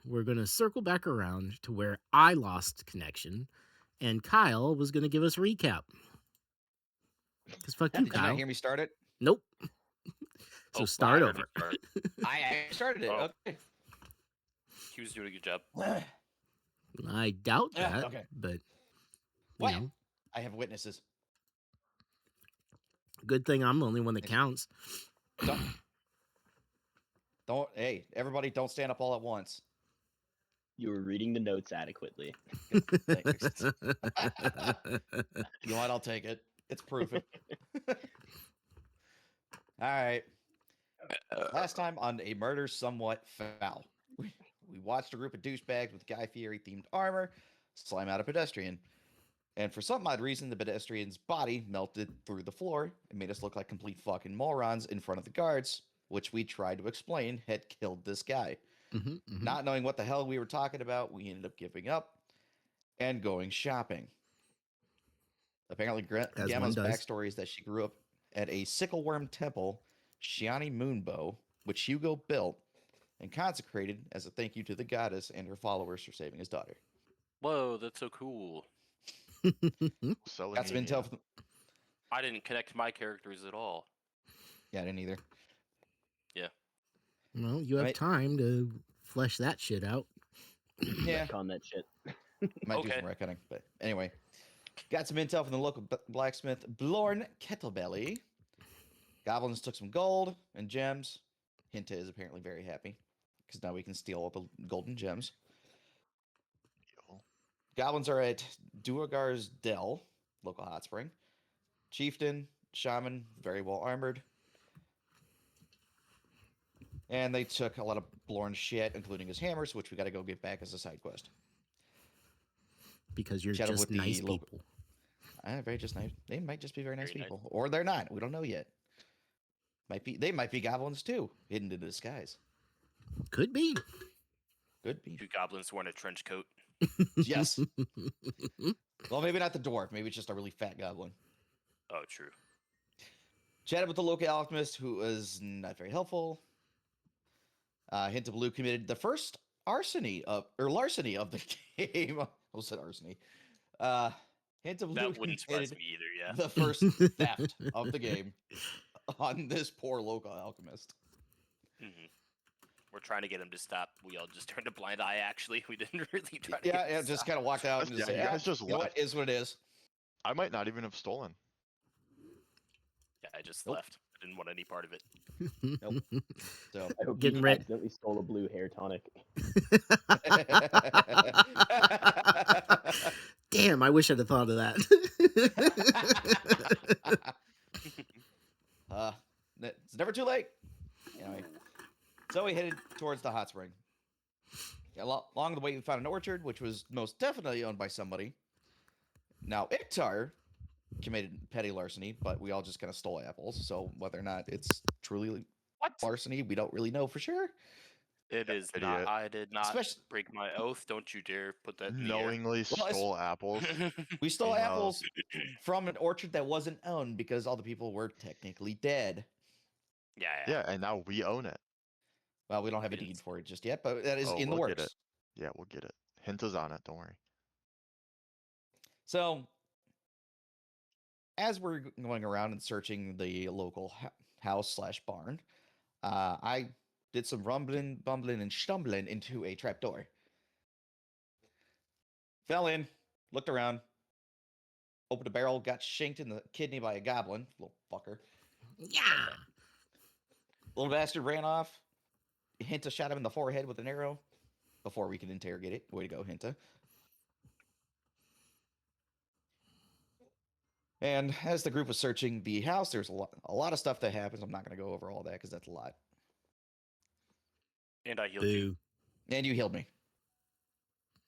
we're going to circle back around to where I lost connection, and Kyle was going to give us a recap. Because fuck you, Did you not Kyle. hear me start it? Nope. So Oh, start I heard over. it start. I started it. Oh. Okay. He was doing a good job. I doubt that, Okay. but you What? know, I have witnesses. good thing I'm the only one that counts. Don't. Hey, everybody! Don't stand up all at once. You were reading the notes adequately. Thanks. You know what? I'll take it. It's proof. All right. Last time on A Murder Somewhat Foul, we watched a group of douchebags with Guy Fieri themed armor slime out a pedestrian. And for some odd reason, the pedestrian's body melted through the floor and made us look like complete fucking morons in front of the guards, which we tried to explain had killed this guy. Not knowing what the hell we were talking about, we ended up giving up and going shopping. Apparently, Gamma's backstory is that she grew up at a sickleworm temple, Shiani Moonbow, which Hugo built and consecrated as a thank you to the goddess and her followers for saving his daughter. Whoa, that's so cool. Got some intel from... I didn't connect my characters at all. Yeah, I didn't either. Yeah. Well, you have time to flesh that shit out. Yeah. On that shit. Might do some retconning, but anyway. Got some intel from the local blacksmith, Blorn Kettlebelly. Goblins took some gold and gems. Hinta is apparently very happy, because now we can steal all the golden gems. Goblins are at Duergar's Dell, local hot spring. Chieftain, shaman, very well armored. And they took a lot of Blorn's shit, including his hammers, which we got to go get back as a side quest. Because you're just nice people. Very just nice. They might just be very nice people, or they're not. We don't know yet. They might be goblins too, hidden in disguise. Could be. Could be. Two goblins wearing a trench coat. Yes. Well, maybe not the dwarf. Maybe it's just a really fat goblin. Oh, true. Chatted with the local alchemist, who was not very helpful. Hint of Blue committed the first larceny of the game. I almost said arsony. Hint of Blue that wouldn't surprise me either. Yeah. The first theft of the game on this poor local alchemist. We're trying to get him to stop. We all just turned a blind eye. Actually, we didn't really try to. Yeah, just kind of walked out and just say, "Yeah, just you know what is what it is." I might not even have stolen. Yeah, I just left. I didn't want any part of it. Nope. So I hope getting you ready. accidentally stole a blue hair tonic. Damn, I wish I'd have thought of that. It's never too late. Anyway, so we headed towards the hot spring. Along the way, we found an orchard, which was most definitely owned by somebody. Now, Iktar committed petty larceny, but we all just kind of stole apples. So whether or not it's truly larceny, we don't really know for sure. It is not. I did not break my oath. Don't you dare put that in knowingly stole apples. We stole apples from an orchard that wasn't owned because all the people were technically dead. Yeah, and now we own it. Well, we don't have a deed for it just yet, but that is in the works. Get it. Yeah, we'll get it. Hinta's on it. Don't worry. So, as we're going around and searching the local house/barn, I did some rumbling, bumbling, and stumbling into a trapdoor. Fell in, looked around, opened a barrel, got shanked in the kidney by a goblin. Little fucker. Yeah. Little bastard ran off. Hinta shot him in the forehead with an arrow before we could interrogate it. Way to go, Hinta. And as the group was searching the house, there's a lot of stuff that happens. I'm not going to go over all that because that's a lot. And I healed you. And you healed me.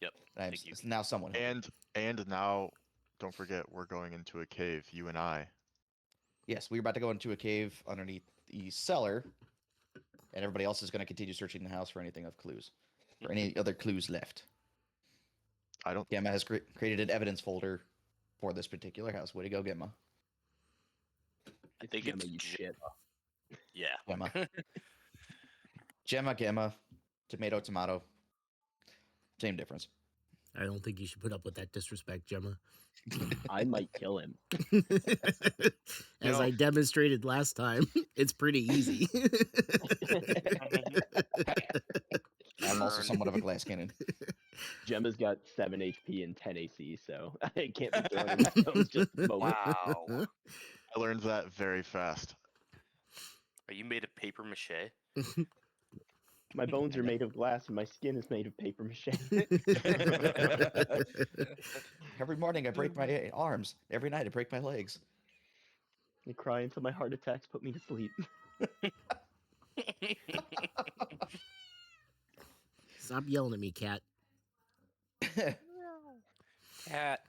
Yep. Thank you. Now someone. And now, don't forget, we're going into a cave. You and I. Yes, we're about to go into a cave underneath the cellar, and everybody else is going to continue searching the house for anything of clues, or any other clues left. Gemma has created an evidence folder for this particular house. Way to go, Gemma. I think Gemma, you shit. Yeah. Gemma. Gemma, tomato, tomato. Same difference. I don't think you should put up with that disrespect, Gemma. I might kill him. As I demonstrated last time, it's pretty easy. I'm also somewhat of a glass cannon. Gemma's got 7 HP and 10 AC, so I can't be throwing him stones just a moment. Wow. I learned that very fast. Are you made of paper mache? My bones are made of glass and my skin is made of paper mache. Every morning I break my arms. Every night I break my legs. I cry until my heart attacks put me to sleep. Stop yelling at me, cat. Cat.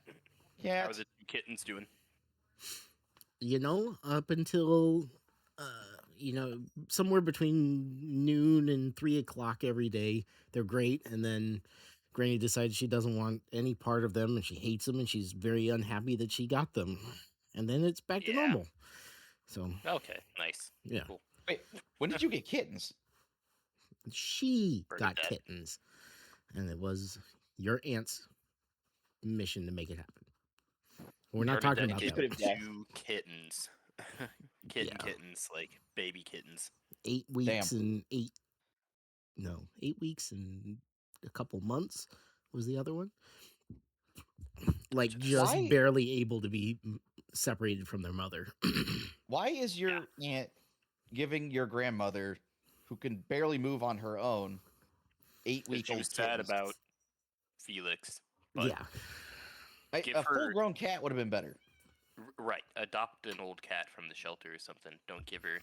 Yeah. How's the two kittens doing? You know, up until somewhere between noon and 3 o'clock every day, they're great. And then Granny decides she doesn't want any part of them and she hates them and she's very unhappy that she got them. And then it's back to normal. So Okay, nice. yeah, Cool. Wait, when did you get kittens? she got Bernadette. kittens, and it was your aunt's mission to make it happen. We're not talking about Bernadette that. gave that. 2 kittens. Yeah. Kittens, like baby kittens. 8 weeks Damn. and 8 weeks and a couple months was the other one. Like just Why? barely able to be separated from their mother. Why is your aunt giving your grandmother, who can barely move on her own, 8-week She old was sad kittens? about Felix. But Yeah. give A her- full-grown cat would have been better. Right. Adopt an old cat from the shelter or something. Don't give her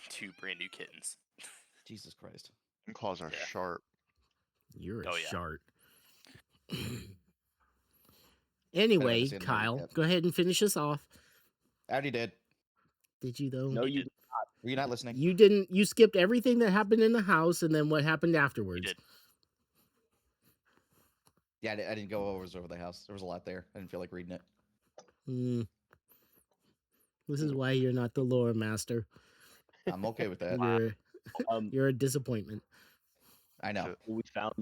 2 brand new kittens. Jesus Christ. And claws are Yeah. sharp. You're a Oh, yeah. shart. Anyway, understand the Kyle, recap. go ahead and finish us off. I already did. Did you though? No, you Were you not listening? You didn't. You skipped everything that happened in the house, and then what happened You afterwards. did. Yeah, I didn't go over the house. There was a lot there. I didn't feel like reading it. Hmm. This is why you're not the lore master. I'm okay with that. Wow. You're a disappointment. I know. we found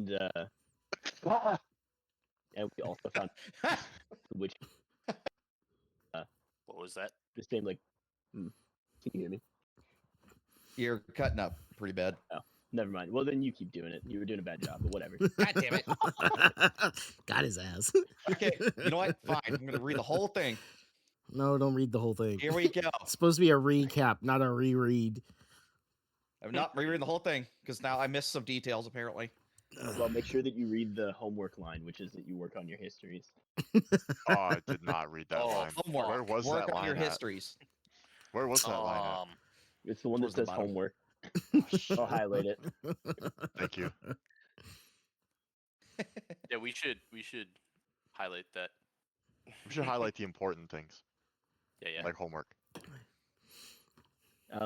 and we also found which What was that? the same like can you hear me? You're cutting up pretty bad. Never mind. Well then you keep doing it. You were doing a bad job, but whatever. God damn it. Got his ass. Okay, you know what? Fine. I'm going to read the whole thing. No, don't read the whole thing. Here we go. It's supposed to be a recap, not a reread. I'm not rereading the whole thing because now I missed some details apparently. Well, make sure that you read the homework line, which is that you work on your histories. Oh, I did not read that Oh, line. homework. Where was Work that on line your at? histories. Where was that line It's the one that Towards the says bottom. homework. at? I'll highlight it. Thank you. Yeah, we should highlight that. We should highlight the important things, Yeah. like homework.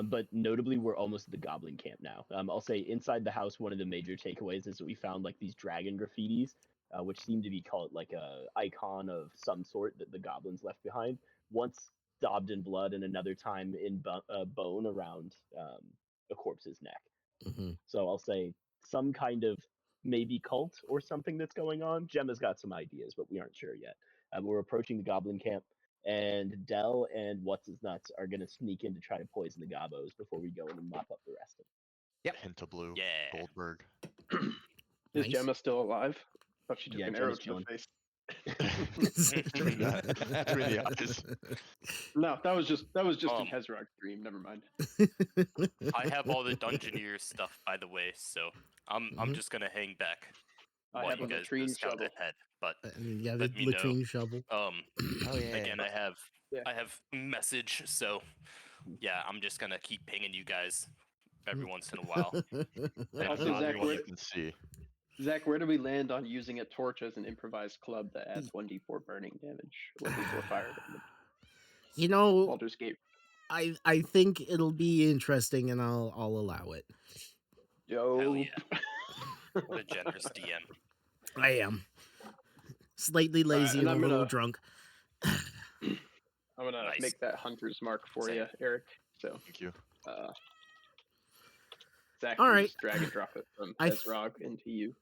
But notably, we're almost at the goblin camp now. I'll say inside the house, one of the major takeaways is that we found like these dragon graffitis, which seem to be called like a icon of some sort that the goblins left behind. Once daubed in blood, and another time in bone around a corpse's neck. Mhm. So I'll say some kind of maybe cult or something that's going on. Gemma's got some ideas, but we aren't sure yet. We're approaching the goblin camp, and Dell and What's His Nuts are going to sneak in to try to poison the gobos before we go in and mop up the rest of them. Hint of blue. Yeah. Goldberg. Is Nice. Gemma still alive? Thought she took Yeah, an arrow Gemma's to chilling. the face. Between the eyes. No, that was just in Um, Hezrog's dream. Never mind. I have all the Dungeoneer stuff, by the way, so I'm Mhm. just gonna hang back I while have you a guys latrine discuss shovel. ahead. But Yeah, the Let me know. latrine shovel. Oh yeah. again, I have Yeah. message, so yeah, I'm just gonna keep pinging you guys every once in a while. And Also, not Zach, everyone where- you can see. Zach, where do we land on using a torch as an improvised club that adds 1d4 burning damage, 1d4 fire damage? You know, Baldur's Gate. I think it'll be interesting, and I'll allow it. Yo. Hell yeah. What a generous DM. I am slightly lazy and and a I'm little gonna- drunk. I'm gonna Nice. make that hunter's mark for Same. you, Eric. So, Thank you. Zach, All can right. just drag and drop it from I f- Hezrog into you.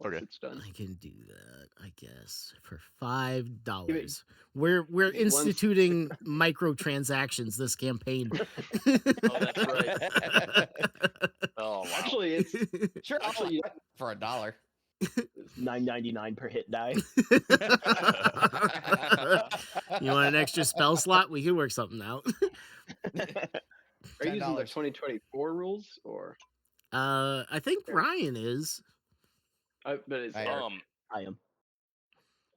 once Okay. it's done. I can do that, I guess, for $5. We're Once- instituting microtransactions this campaign. Oh, that's right. Oh, wow. Actually, it's Sure, I'll actually try it for $1. It's $9.99 per hit die. You want an extra spell slot? We could work something out. are you using the $10. 2024 rules or? I think Ryan is. But it's I- Eric. I am.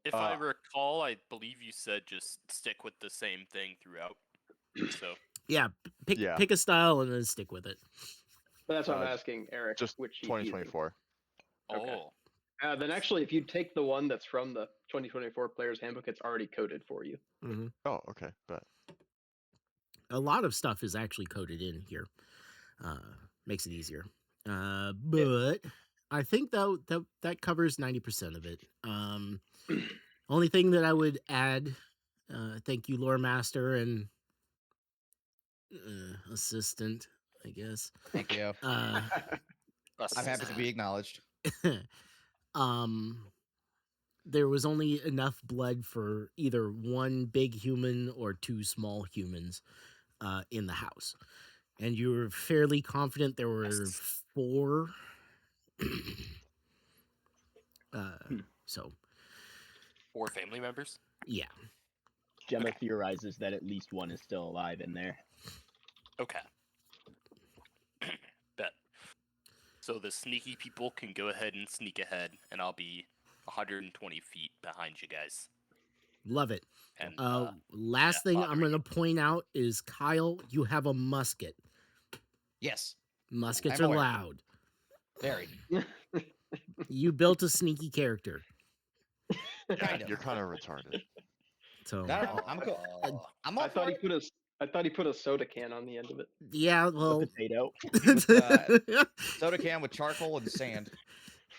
If I Uh, recall, I believe you said just stick with the same thing throughout. So Yeah, pick Yeah. pick a style and then stick with it. But that's what I'm Uh, asking, Eric. Just which he's using. 2024. Okay. oh, Then actually, if you take the one that's from the 2024 Player's Handbook, it's already coded for you. Hmm Oh, okay. But A lot of stuff is actually coded in here. Makes it easier. But I think that covers 90% of it. Only thing that I would add, thank you, lore master and assistant, I guess. Thank you. Uh, I'm happy to be acknowledged. there was only enough blood for either one big human or two small humans in the house. And you were fairly confident there were Yes. 4. So, 4 family members. yeah. Gemma Okay. theorizes that at least one is still alive in there. Okay. Bet. So the sneaky people can go ahead and sneak ahead, and I'll be 120 feet behind you guys. Love it. And Last yeah, thing I'm bothering going to point out is, Kyle, you have a musket. Yes, Muskets I'm are aware. loud. very. You built a sneaky character. Kind of. you're kind of retarded. So, No, I'm cool. Oh. I'm I all thought for he it. put a I thought he put a soda can on the end of it. yeah, A well. potato. Soda can with charcoal and sand.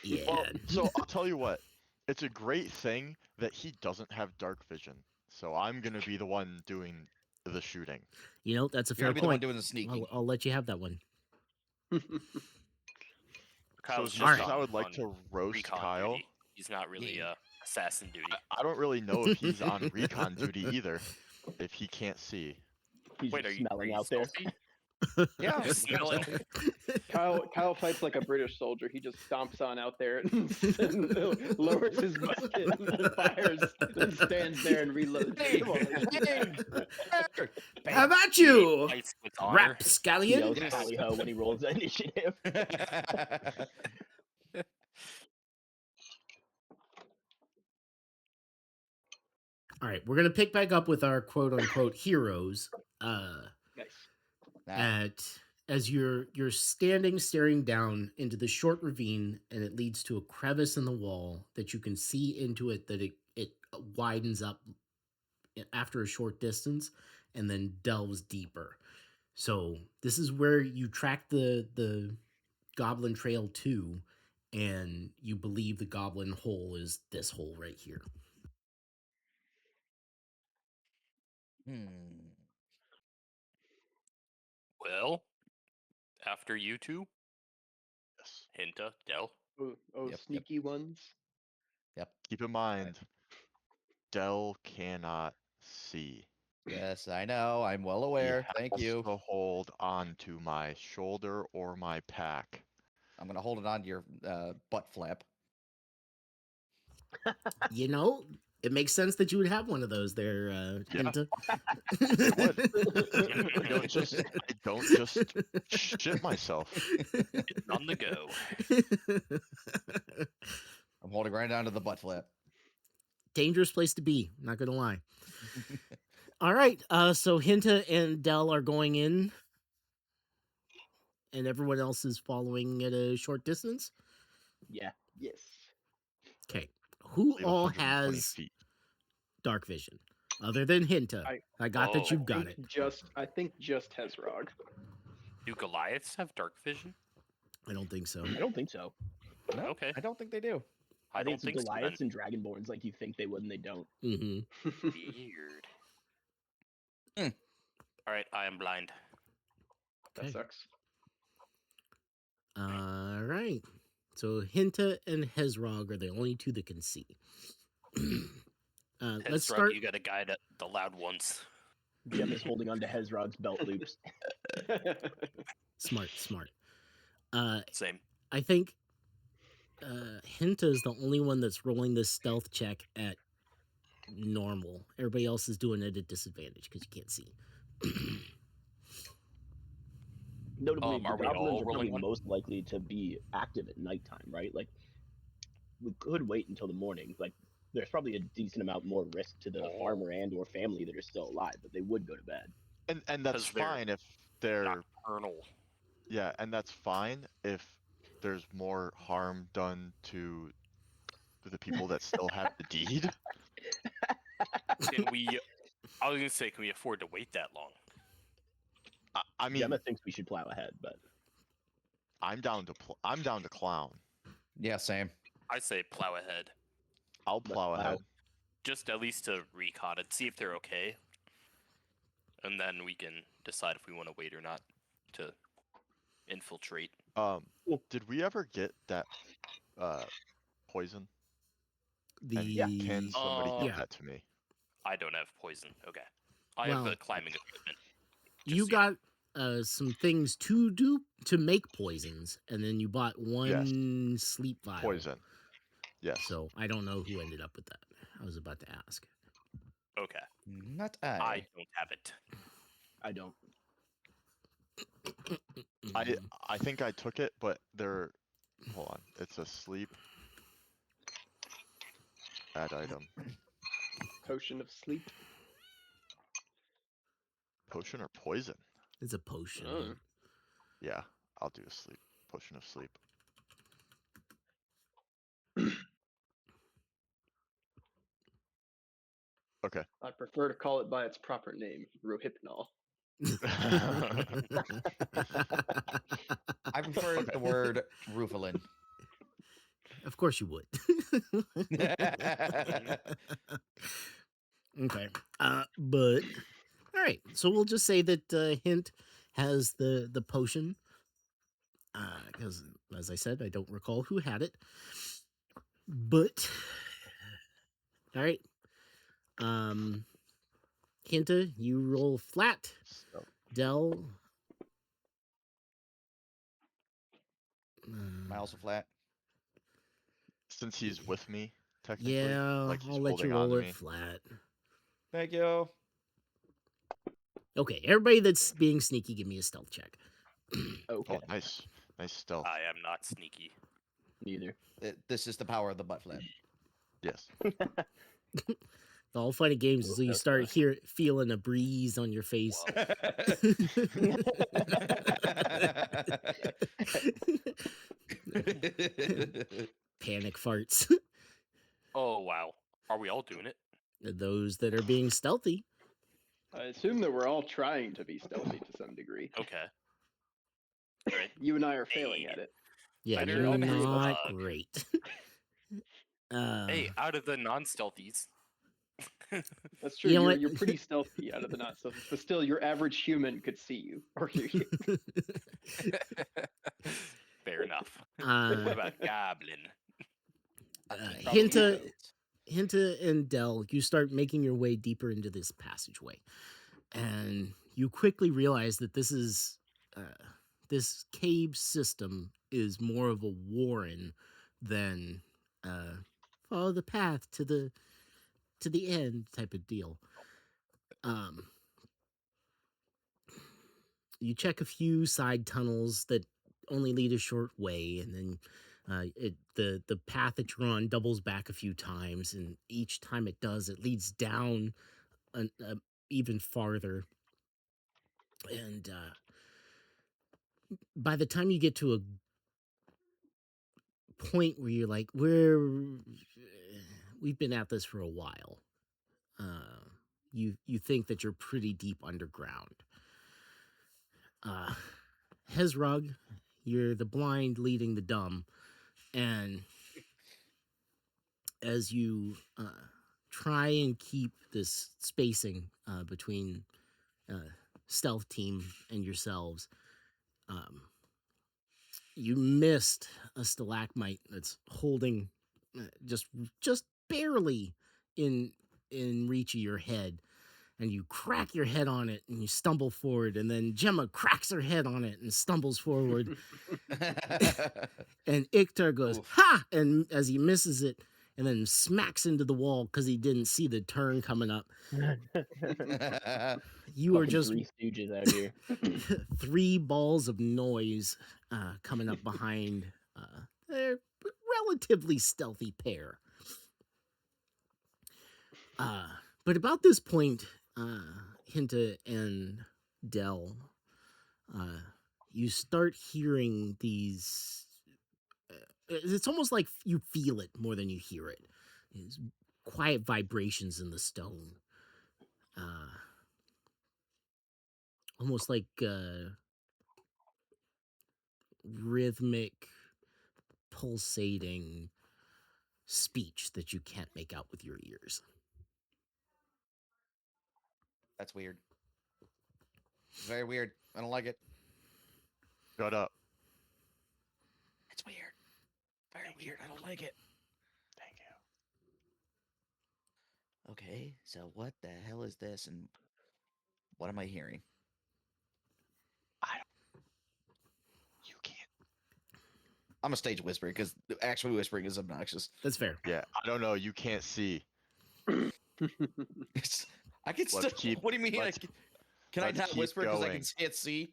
Yeah. Well, so I'll tell you what. It's a great thing that he doesn't have dark vision. So I'm gonna be the one doing the shooting. You know, that's a You're fair gonna be the one point. doing the sneaking. I'll let you have that one. Kyle's so just as much as I on- would like on to roast recon Kyle, duty. He's not really Yeah. assassin duty. I don't really know if he's on recon duty either. If he can't see. He's Wait, just are you smelling out there. stealthy? Yeah, You're smelling. Kyle fights like a British soldier. He just stomps on out there and lowers his musket and fires, then stands there and reloads. Bang, Come on. bang, bang. How about you, Fights with honor. rap He scallion? yells Yes. tally ho when he rolls the initiative. All right, we're gonna pick back up with our quote unquote heroes. Nice. Nah, As you're standing staring down into the short ravine, and it leads to a crevice in the wall that you can see into it, that it widens up after a short distance and then delves deeper. So this is where you track the goblin trail to, and you believe the goblin hole is this hole right here. Well, after you two, Yes. Hinta, Del. Oh, Yep. sneaky ones. Keep in mind, Dell cannot see. yes, I know. I'm well He aware. Thank has you. to hold on to my shoulder or my pack. I'm gonna hold it on to your butt flap. You know, it makes sense that you would have one of those there, Yeah. Hinta. I don't just shit myself. It's on the go. I'm holding right down to the butt flap. Dangerous place to be, not gonna lie. All right, so Hinta and Dell are going in, and everyone else is following at a short distance. Yeah. Yes. Okay, who Leave all 120 has feet. dark vision, other than Hinta? I got that Oh. you've got it. I think just Hezrog. Do Goliaths have dark vision? I don't think so. I don't think so. No, Okay. I don't think they do. I think don't it's think so. Goliaths and Dragonborns like you think they would and they don't. Hmm Then. Weird. All right, I am blind. That Okay. sucks. All right. So Hinta and Hezrog are the only two that can see. Let's Hezrog, start. you got to guide the loud ones. Gem is holding onto Hezrog's belt loops. Smart. Same. I think Hinta is the only one that's rolling this stealth check at normal. Everybody else is doing it at disadvantage because you can't see. Notably, the Are we goblins all are probably rolling one? most likely to be active at nighttime, right? Like, we could wait until the morning. Like, there's probably a decent amount more risk to the farmer and or family that are still alive, but they would go to bed. And that's 'Cause they're fine if they're Nocturnal. yeah, and that's fine if there's more harm done to the people that still have the deed. Can we? I was gonna say, can we afford to wait that long? I mean, Gemma thinks we should plow ahead, but I'm down to clown. Yeah, same. I say plow ahead, I'll Let's plow plow. ahead. just at least to recon it, see if they're okay, and then we can decide if we want to wait or not to infiltrate. Did we ever get that poison? The And can somebody Yeah. give that to me? I don't have poison. Okay, I have Well, the climbing equipment. just you so know. got some things to do to make poisons, and then you bought one sleep vial. Poison. Yes. So I don't know who ended up with that. I was about to ask. Okay, Not I don't have it. I don't. Mhm. I think I took it, but there. Hold on. It's a sleep. Add item. Potion of sleep. Potion or poison? It's a potion. Oh. Yeah, I'll do a sleep. Potion of sleep. Okay. I prefer to call it by its proper name, Rohypnol. I prefer the word Rufalin. Of course you would. Okay. But all right. So we'll just say that Hint has the potion. Because as I said, I don't recall who had it. But all right. Hinta, you roll flat. So, Dell. Am I also flat? since he's with me, technically, Yeah, like he's I'll let you holding on roll to it me. flat. Thank you. Okay, everybody that's being sneaky, give me a stealth check. Okay. Oh, nice stealth. I am not sneaky. Neither. This is the power of the butt flap. Yes. The whole fun of games is Ooh, you that's start nice. feeling a breeze on your face. Panic farts. Oh wow, are we all doing it? Those that are being stealthy. I assume that we're all trying to be stealthy to some degree. Okay. All right. You and I are failing Hey. at it. Yeah, Better you're than not Hezrog. great. Hey, out of the non-stealthies. That's true. You know you're, what? you're pretty stealthy out of the not stealthy, but still, your average human could see you or hear you. Fair enough. What uh, about Goblin? Probably Hinta, both. Hinta and Dell, you start making your way deeper into this passageway, and you quickly realize that this cave system is more of a warren than follow the path to the end type of deal. You check a few side tunnels that only lead a short way, and then the path that you're on doubles back a few times, and each time it does, it leads down even farther. And by the time you get to a point where you're like, we've been at this for a while. You think that you're pretty deep underground. Hezrog, you're the blind leading the dumb, and as you try and keep this spacing between stealth team and yourselves, you missed a stalagmite that's holding just barely in reach of your head, and you crack your head on it and you stumble forward, and then Gemma cracks her head on it and stumbles forward, and Iktar goes Oof. ha, and as he misses it and then smacks into the wall because he didn't see the turn coming up. You are Fucking just Three Stooges out here. 3 balls of noise coming up behind a relatively stealthy pair. But about this point, Hinta and Dell, you start hearing these. It's almost like you feel it more than you hear it. These quiet vibrations in the stone. Almost like rhythmic, pulsating speech that you can't make out with your ears. That's weird. Very weird. I don't like it. Shut up. It's weird. Very weird. I don't like it. Thank you. Okay, so what the hell is this, and what am I hearing? You can't. I'm a stage whisperer because actually whispering is obnoxious. That's fair. Yeah, I don't know. You can't see. I can still. keep- What do you mean? let's- Can I let's not keep whisper because I going. can't see?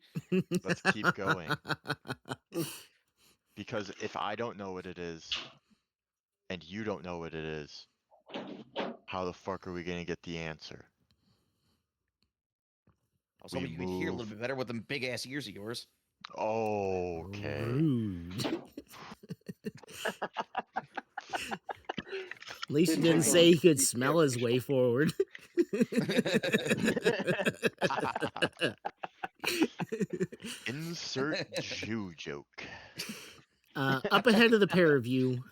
Let's keep going. Because if I don't know what it is, and you don't know what it is, how the fuck are we gonna get the answer? I was hoping We you could hear a little move. bit better with them big ass ears of yours. Okay. Rude. At least you Didn't didn't take say long he could to smell get his way forward. Insert Jew joke. Up ahead of the pair of you,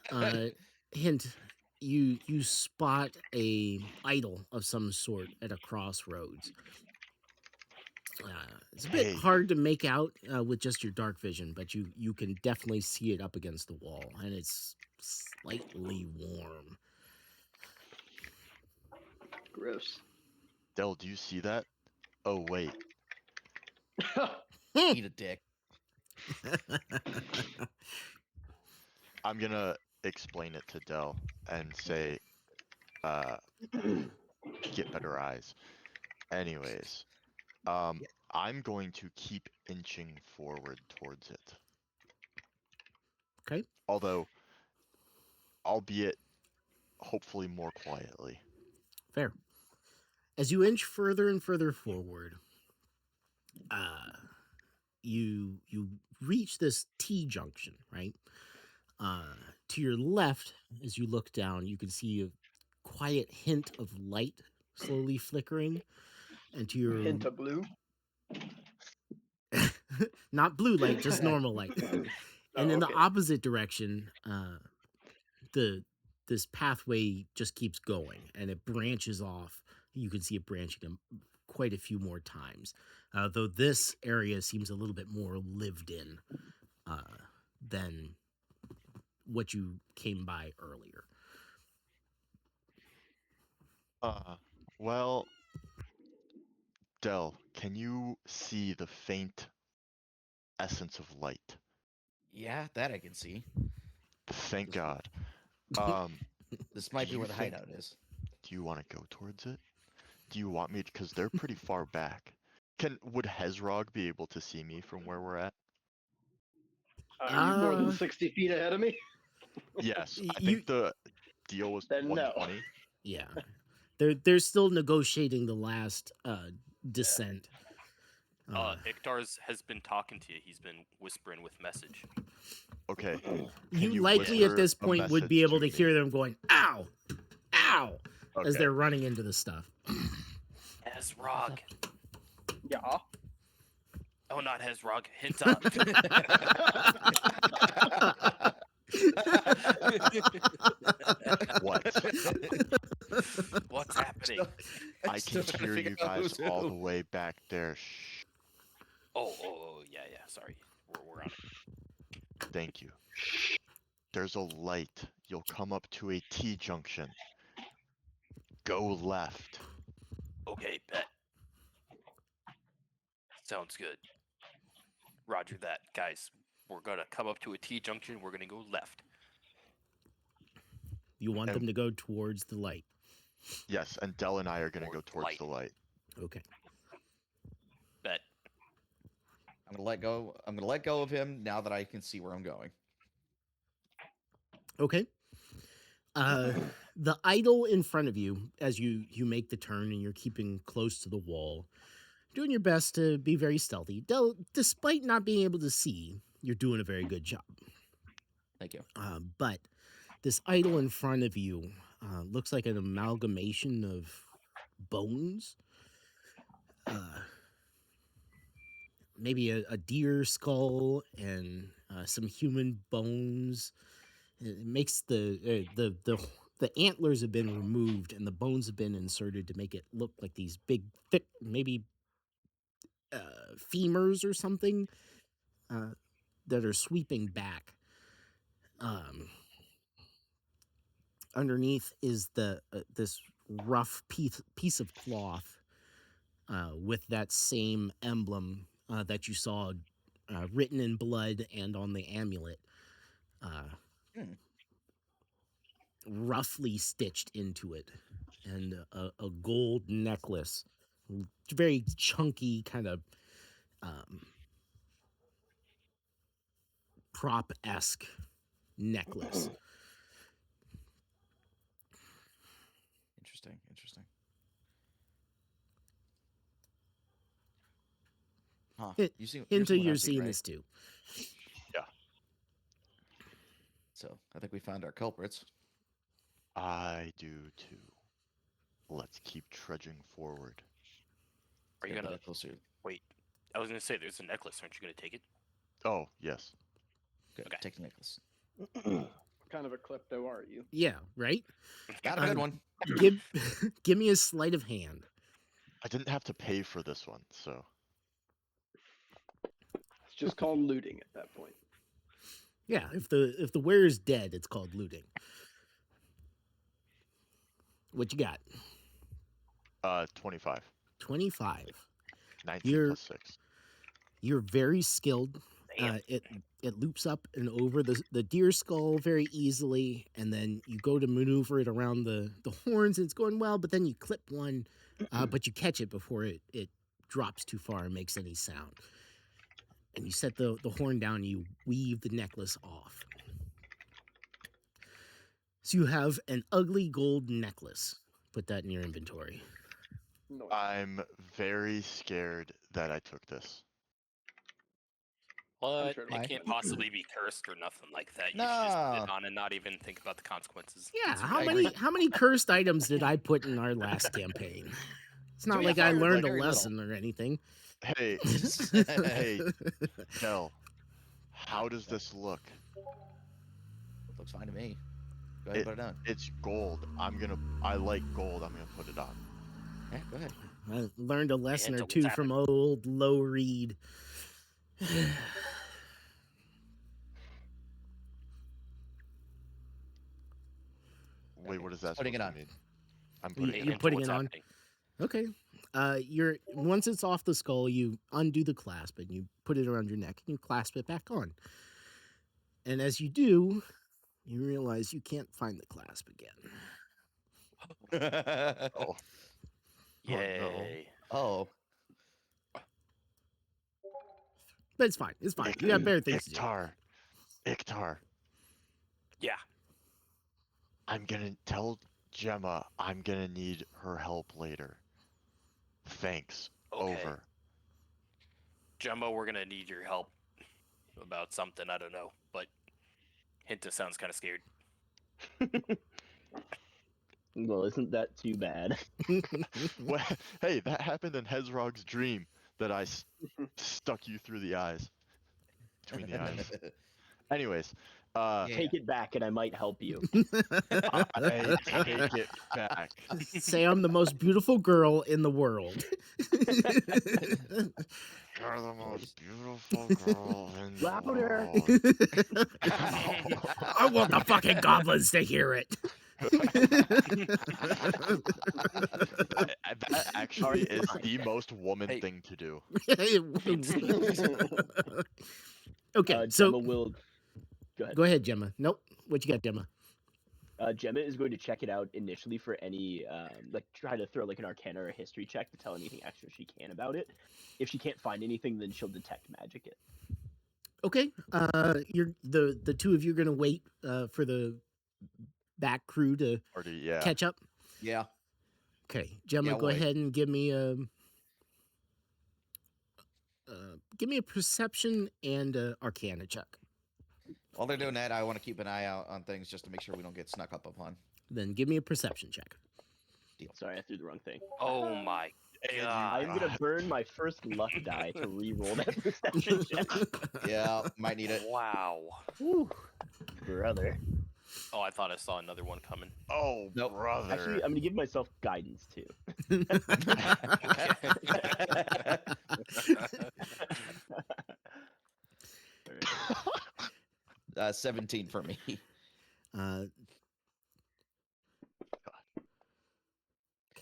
Hint, you spot a idol of some sort at a crossroads. It's a bit Hey. hard to make out with just your dark vision, but you can definitely see it up against the wall, and it's slightly warm. Gross. Del, do you see that? Oh wait. Eat a dick. I'm gonna explain it to Del and say, get better eyes. Anyways, I'm going to keep inching forward towards it. Okay. Although, albeit hopefully more quietly. Fair. As you inch further and further forward, you reach this T junction, right? To your left, as you look down, you can see a quiet hint of light slowly flickering, and to your Hint of blue. not blue light, just normal light. And in the okay. opposite direction, this pathway just keeps going, and it branches off. You can see it branching quite a few more times, though this area seems a little bit more lived in than what you came by earlier. Well, Del, can you see the faint essence of light? Yeah, that I can see. Thank God. This might Do be you where the think- hideout is. Do you want to go towards it? Do you want me to? Because they're pretty far back. Would Hezrog be able to see me from where we're at? Are you more than Uh, 60 feet ahead of me? Yes. I You- think the deal was Then no. 120. Yeah, they're still negotiating the last descent. Iktar's has been talking to you. He's been whispering with message. Okay. You you likely at whisper this a point would message be able to me? hear them going, "Ow, ow," as Okay. they're running into the stuff. Hezrog. Yeah. Oh, not Hezrog. Hinta. What? What's happening? I Still can trying to hear figure you out guys who's all who. the way back there. Shh. Oh, yeah. Sorry. We're on it. Thank you. There's a light. You'll come up to a T-junction. Go left. Okay, bet. Sounds good. Roger that, guys. We're gonna come up to a T junction. We're gonna go left. You want And- them to go towards the light. Yes, and Dell and I are gonna go Towards towards light. the light. Okay. Bet. I'm gonna let go. I'm gonna let go of him now that I can see where I'm going. Okay. The idol in front of you, as you make the turn and you're keeping close to the wall, doing your best to be very stealthy. Despite not being able to see, you're doing a very good job. Thank you. But this idol in front of you looks like an amalgamation of bones. Maybe a deer skull and some human bones. It makes the antlers have been removed and the bones have been inserted to make it look like these big, thick, maybe femurs or something that are sweeping back. Underneath is the this rough piece of cloth with that same emblem that you saw written in blood and on the amulet. Roughly stitched into it, and a gold necklace, very chunky kind of prop-esque necklace. Interesting. Interesting. Huh. It- You see, Into someone you're else, seeing right? this too. So I think we found our culprits. I do too. Let's keep trudging forward. Are you Get a gonna bit closer? wait? I was gonna say there's a necklace. Aren't you gonna take it? Oh, yes. Good. Okay. Take the necklace. What kind of a klepto are you? Yeah, right? Got a good Um, one. Give give me a sleight of hand. I didn't have to pay for this one, so It's just called looting at that point. Yeah, if the wearer's dead, it's called looting. What you got? 25. 25. 19 You're- plus 6. You're very skilled. Damn. It loops up and over the deer skull very easily, and then you go to maneuver it around the horns, and it's going well, but then you clip one, but you catch it before it drops too far and makes any sound. And you set the horn down, and you weave the necklace off. So you have an ugly gold necklace. Put that in your inventory. No. I'm very scared that I took this. What? sure It Why? can't possibly be cursed or nothing like that. You should just put it No. on and not even think about the consequences. Yeah, It's how really- many cursed items did I put in our last campaign? It's not be like I fair, learned like, a very little. lesson or anything. Hey, hey, Dell. How does this look? Looks fine to me. Go ahead, It- put it on. It's gold. I like gold. I'm gonna put it on. Yeah, go ahead. I learned a lesson or Angel, two what's from old Low Reed. Wait, Okay, what is that putting it supposed on. to mean? I'm You- putting Hey, it you're on. Angel, putting what's it on? happening? Okay. You're once it's off the skull, you undo the clasp and you put it around your neck and you clasp it back on. And as you do, you realize you can't find the clasp again. Oh, no. Yay. Oh, But it's fine. It's fine. You got better things to do. Iktar. Yeah. I'm gonna tell Gemma I'm gonna need her help later. Thanks. Okay. Over. Jumbo, we're gonna need your help about something. I don't know, but Hinta sounds kind of scared. Well, isn't that too bad? Well, hey, that happened in Hezrog's dream that I stuck you through the eyes. Between the eyes. Anyways, Yeah. Take it back, and I might help you. I take it back. Say I'm the most beautiful girl in the world. You're the was- most beautiful girl in the Louder. world. I want the fucking goblins to hear it. That actually is fine. the most woman Hey. thing to do. Okay, so Gemma will. Go ahead. go ahead, Gemma. Nope. What you got, Gemma? Gemma is going to check it out initially for any, like, try to throw like an Arcana or a History check to tell anything extra she can about it. If she can't find anything, then she'll detect magic it. Okay. You're the two of you are gonna wait for the back crew to Party, yeah. catch up. Yeah. Okay, Gemma, Yeah, go wait. ahead and give me a perception and a Arcana check. While they're doing that, I want to keep an eye out on things just to make sure we don't get snuck up upon. Then give me a perception check. Sorry, I threw the wrong thing. Oh my And god. I'm gonna burn my first luck die to re-roll that perception check. Yeah, might need it. Wow. Whew, brother. Oh, I thought I saw another one coming. oh, Nope. brother. Actually, I'm gonna give myself guidance too. 17 for me. uh,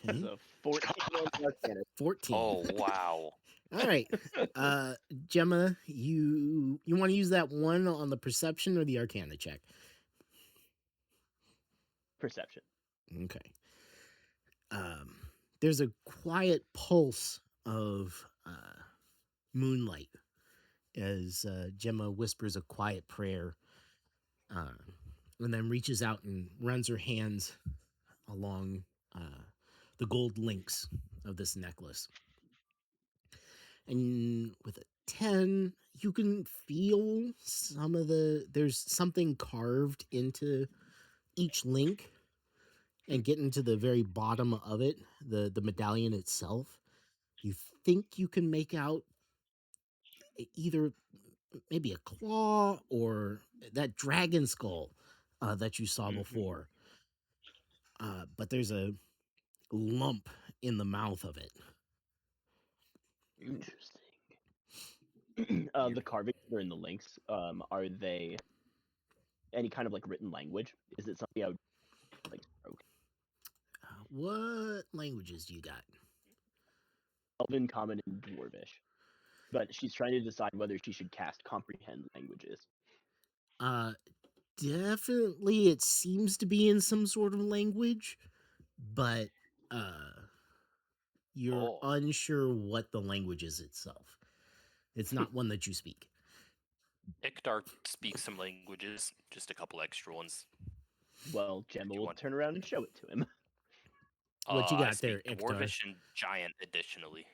okay, So 14 on Arcana. 14. Oh wow. All right, Gemma, you want to use that one on the perception or the Arcana check? Perception. Okay. There's a quiet pulse of moonlight as Gemma whispers a quiet prayer, and then reaches out and runs her hands along the gold links of this necklace. And with a 10, you can feel there's something carved into each link and getting to the very bottom of it, the medallion itself. You think you can make out either maybe a claw or that dragon skull that you saw before. But there's a lump in the mouth of it. Interesting. The carvings that are in the links, are they any kind of like written language? Is it something I would like stroke? What languages do you got? Elven, Common, and Dwarvish. But she's trying to decide whether she should cast Comprehend languages. Definitely it seems to be in some sort of language, but you're Oh. unsure what the language is itself. It's not one that you speak. Iktar speaks some languages, just a couple extra ones. Well, Gemma You will want- turn around and show it to him. What you I got there, speak Iktar? Dwarvish and Giant, additionally.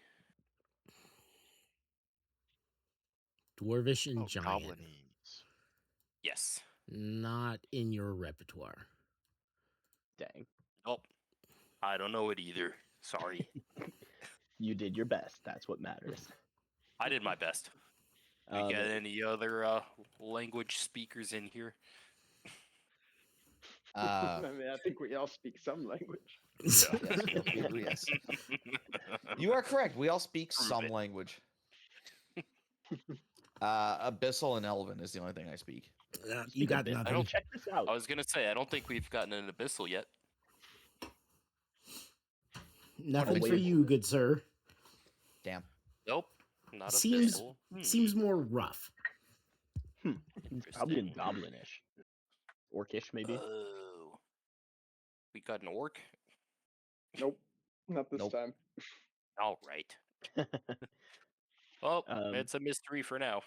Dwarvish and Oh, giant. goblinese. Yes. Not in your repertoire. Dang. Oh, I don't know it either. Sorry. You did your best. That's what matters. I did my best. We Um, got any other language speakers in here? Uh, I mean, I think we all speak some language. yes. You are correct. We all speak Prove some it. language. Abyssal and Elven is the only thing I speak. You got Abyss- nothing. Check this out. I was gonna say I don't think we've gotten an abyssal yet. Nothing for wait. you, good sir. Damn. Nope, not Seems- abyssal. Seems more rough. It's probably in Interesting. Goblinish. Orcish, maybe? Oh, we got an orc. Nope, not this Nope. time. All right. Well, Um, it's a mystery for now.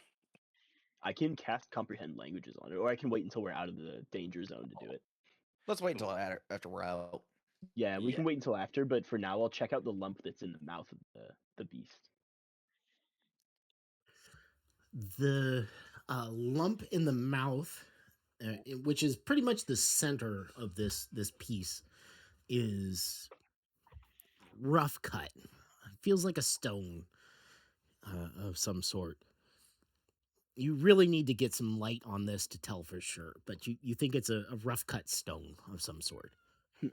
I can cast Comprehend languages on it, or I can wait until we're out of the danger zone to do it. Let's wait until after we're out. Yeah, we Yeah. can wait until after, but for now, I'll check out the lump that's in the mouth of the beast. The lump in the mouth, which is pretty much the center of this piece, is rough cut. Feels like a stone of some sort. You really need to get some light on this to tell for sure, but you think it's a rough cut stone of some sort. Hmm.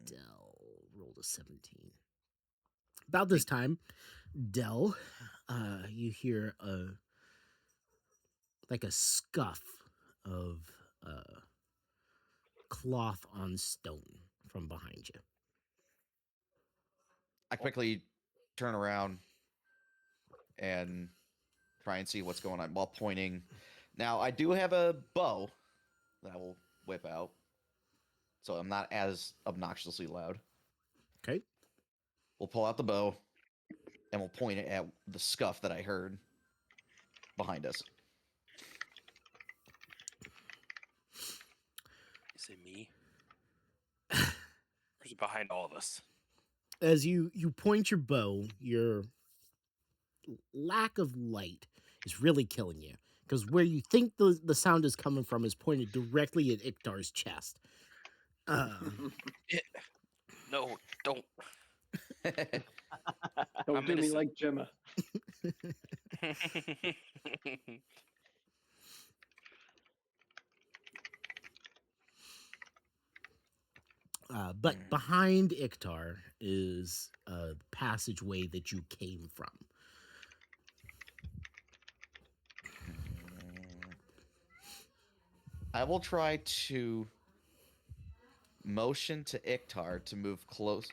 Del, roll 17. About this time, Dell, you hear like a scuff of cloth on stone from behind you. I quickly turn around and try and see what's going on while pointing. Now, I do have a bow that I will whip out, so I'm not as obnoxiously loud. Okay. We'll pull out the bow, and we'll point it at the scuff that I heard behind us. Is it me? Or is it behind all of us? As you point your bow, your lack of light is really killing you. Because where you think the sound is coming from is pointed directly at Iktar's chest. No, don't. Don't I'm do me innocent. like Gemma. But behind Iktar is the passageway that you came from. I will try to motion to Iktar to move close,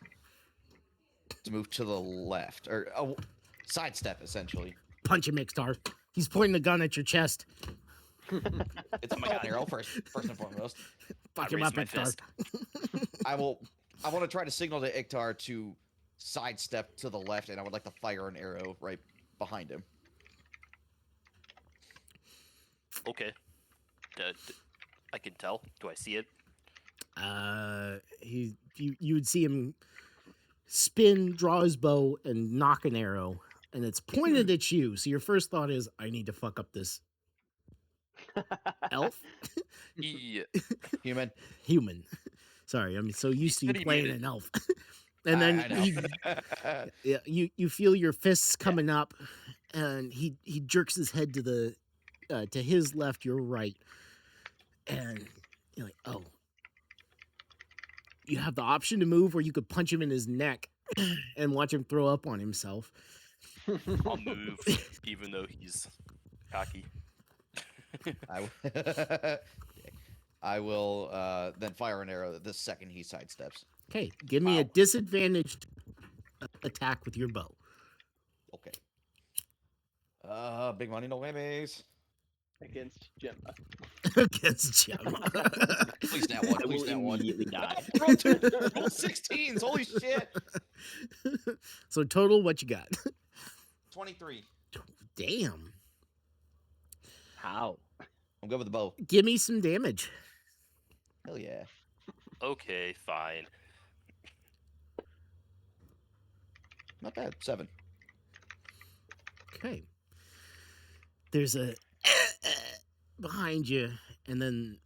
to move to the left, or sidestep, essentially. Punch him, Iktar. He's pointing a gun at your chest. It's a my arrow first and foremost. Fuck I him up, raise my Iktar. fist. I want to try to signal to Iktar to sidestep to the left, and I would like to fire an arrow right behind him. Okay. I can tell. Do I see it? You would see him spin, draw his bow, and knock an arrow, and it's pointed at you. So your first thought is, I need to fuck up this elf, Yeah. Human. Sorry, I'm so used to you said he playing made it. an elf. And then I know. yeah, you feel your fists coming up, and he jerks his head to his left, your right, and you're like, oh. You have the option to move, or you could punch him in his neck and watch him throw up on himself. I'll move, even though he's cocky. I will then fire an arrow the second he sidesteps. Okay, give me a disadvantaged attack with your bow. Okay. Big money, no babies. Against Gemma. Against Gemma. Please that one. I Please will that one. immediately die. Roll 16s. Holy shit. So total, what you got? 23. Damn. How? I'm good with the bow. Give me some damage. Hell yeah. Okay, fine. Not bad. 7. Okay. There's a behind you, and then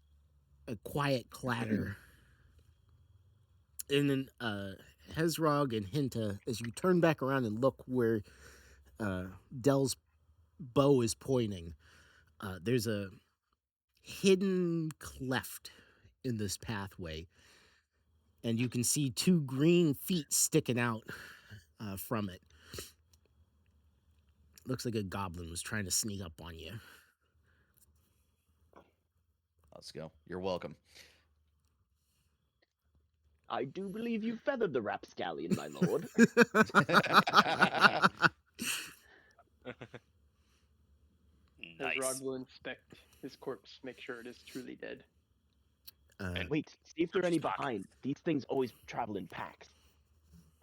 a quiet clatter. And then Hezrog and Hinta, as you turn back around and look where Dell's bow is pointing, there's a hidden cleft in this pathway, and you can see 2 green feet sticking out from it. Looks like a goblin was trying to sneak up on you. Let's go. You're welcome. I do believe you feathered the rapscallion, my lord. Nice. Rod will inspect his corpse, make sure it is truly dead. And- Wait, see if there are any Stock. behind. These things always travel in packs.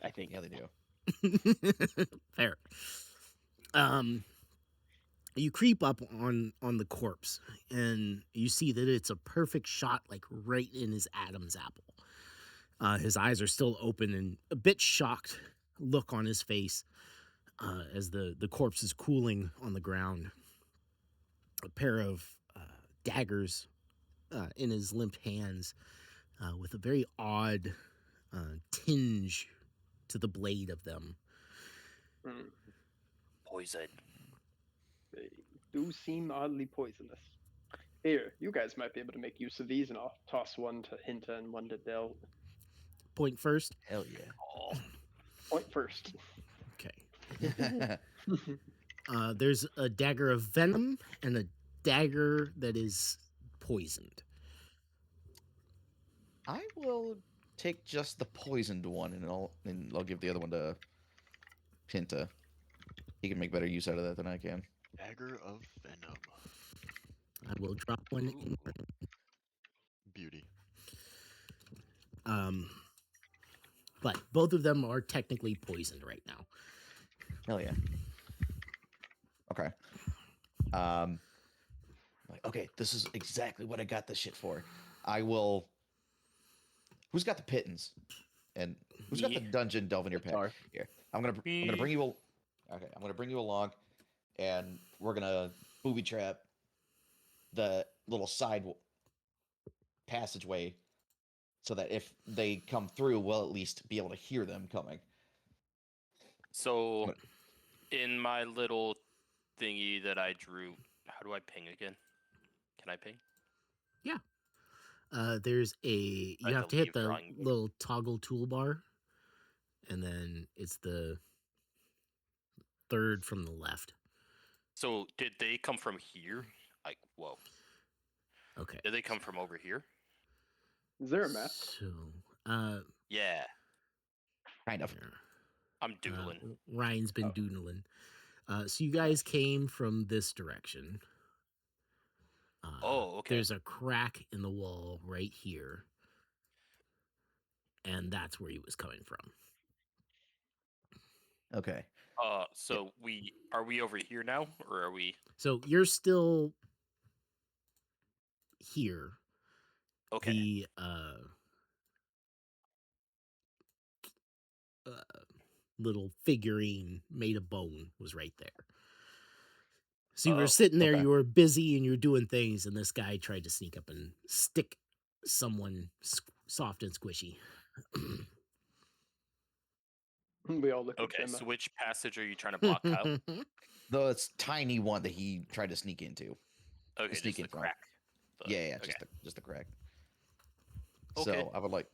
I think. Yeah, they do. Fair. You creep up on the corpse, and you see that it's a perfect shot, like right in his Adam's apple. His eyes are still open, and a bit shocked look on his face as the corpse is cooling on the ground. A pair of daggers in his limp hands, with a very odd tinge to the blade of them. Mm. Poison. They do seem oddly poisonous. Here, you guys might be able to make use of these, and I'll toss one to Hinta and one to Del. Point first. Hell yeah. Oh, point first. Okay. There's a dagger of venom and a dagger that is poisoned. I will take just the poisoned one, and I'll give the other one to Pinta. He can make better use out of that than I can. Dagger of Venom. I will drop one in. Beauty. But both of them are technically poisoned right now. Hell yeah. Okay. Like, okay, this is exactly what I got this shit for. I will. Who's got the pittance? And who's got the Me. dungeon delve in your pack? Tar. Here, I'm gonna bring you. Okay, I'm gonna bring you along, and we're gonna booby trap the little side passageway, so that if they come through, we'll at least be able to hear them coming. So, What? in my little thingy that I drew, how do I ping again? Can I ping? There's you I have to hit leave the drawing board. little toggle toolbar, and then it's the third from the left. So, did they come from here? Like, whoa. Okay. Did they come from over here? Is there a map? So, Yeah, Kind of. there. I'm doodling. Ryan's been Oh. doodling. So you guys came from this direction. Oh, okay. There's a crack in the wall right here, and that's where he was coming from. Okay. So are we over here now, or are we? So you're still here. Okay. The little figurine made of bone was right there. So you were Oh, sitting there, okay. you were busy, and you're doing things, and this guy tried to sneak up and stick someone soft and squishy. We all look Okay. at So Gemma. which passage are you trying to block, Kyle? The tiny one that he tried to sneak into. Okay, Sneak just the in from- crack. Yeah, okay. just the crack. Okay. So I would like,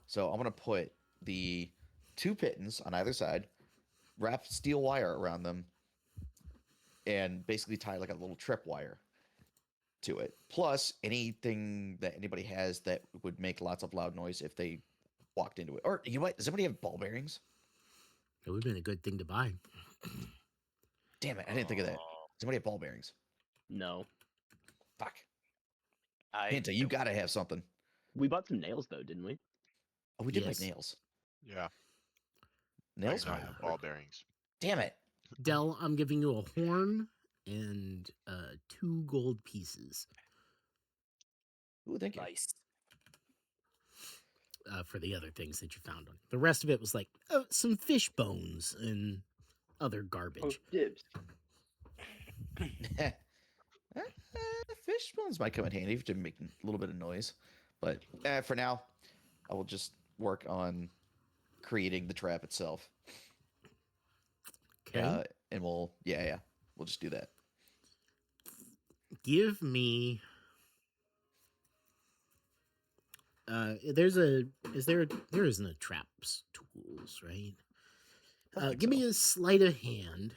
So I'm gonna put the 2 pittons on either side, wrap steel wire around them, and basically tie like a little tripwire to it. Plus anything that anybody has that would make lots of loud noise if they walked into it. Or you know what? Does anybody have ball bearings? It would have been a good thing to buy. Damn it! I didn't think of that. Oh, Does anybody have ball bearings? No. Fuck. I Pinta, you gotta have something. We bought some nails though, didn't we? Oh, we did Yes. make nails. Yeah. Nails. I might have work. ball bearings. Damn it! Dell, I'm giving you a horn and 2 gold pieces Ooh, thank you. nice. for the other things that you found on. The rest of it was like some fish bones and other Oh, garbage. dibs. Fish bones might come in handy to make a little bit of noise, but for now, I will just work on creating the trap itself. Okay. And we'll we'll just do that. Give me. There isn't a traps tools, right? I think Give me so. a sleight of hand.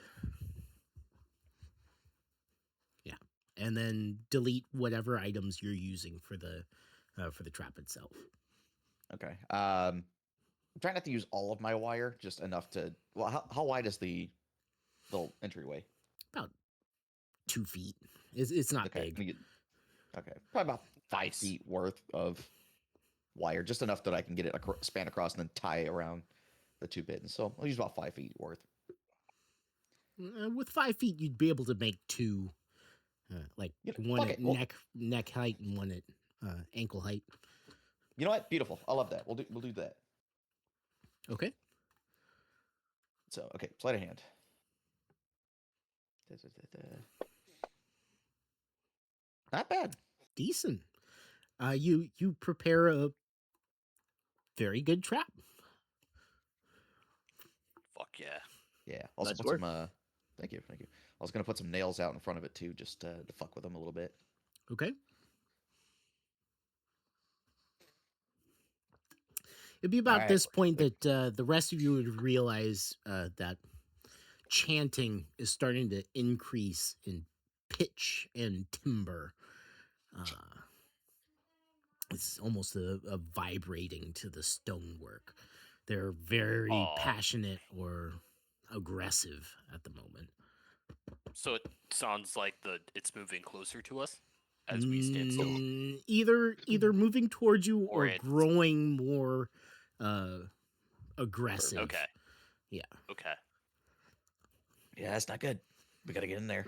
Yeah, and then delete whatever items you're using for the trap itself. Okay. I'm trying not to use all of my wire, just enough to. Well, how wide is the entryway? About 2 feet. It's not Okay. big. Okay. Probably about 5 Nice. feet worth of wire, just enough that I can get it span across and then tie around the 2 pittons. So I'll use about 5 feet worth. With 5 feet, you'd be able to make 2, like Yeah, one fuck at it, well- neck height and one at ankle height. You know what? Beautiful. I love that. We'll do that. Okay. So okay, sleight of hand. Da-da-da-da. Not bad. Decent. You prepare a very good trap. Fuck yeah. Yeah. Also Nice put work. some. Thank you. I was gonna put some nails out in front of it too, just to fuck with them a little bit. Okay. It'd be about Alright. this point that the rest of you would realize that chanting is starting to increase in pitch and timbre. It's almost a vibrating to the stonework. They're very Aw. passionate or aggressive at the moment. So it sounds like it's moving closer to us as we stand still. Either moving towards you Or or it's- growing more aggressive. Okay. Yeah. Okay. Yeah, that's not good. We gotta get in there.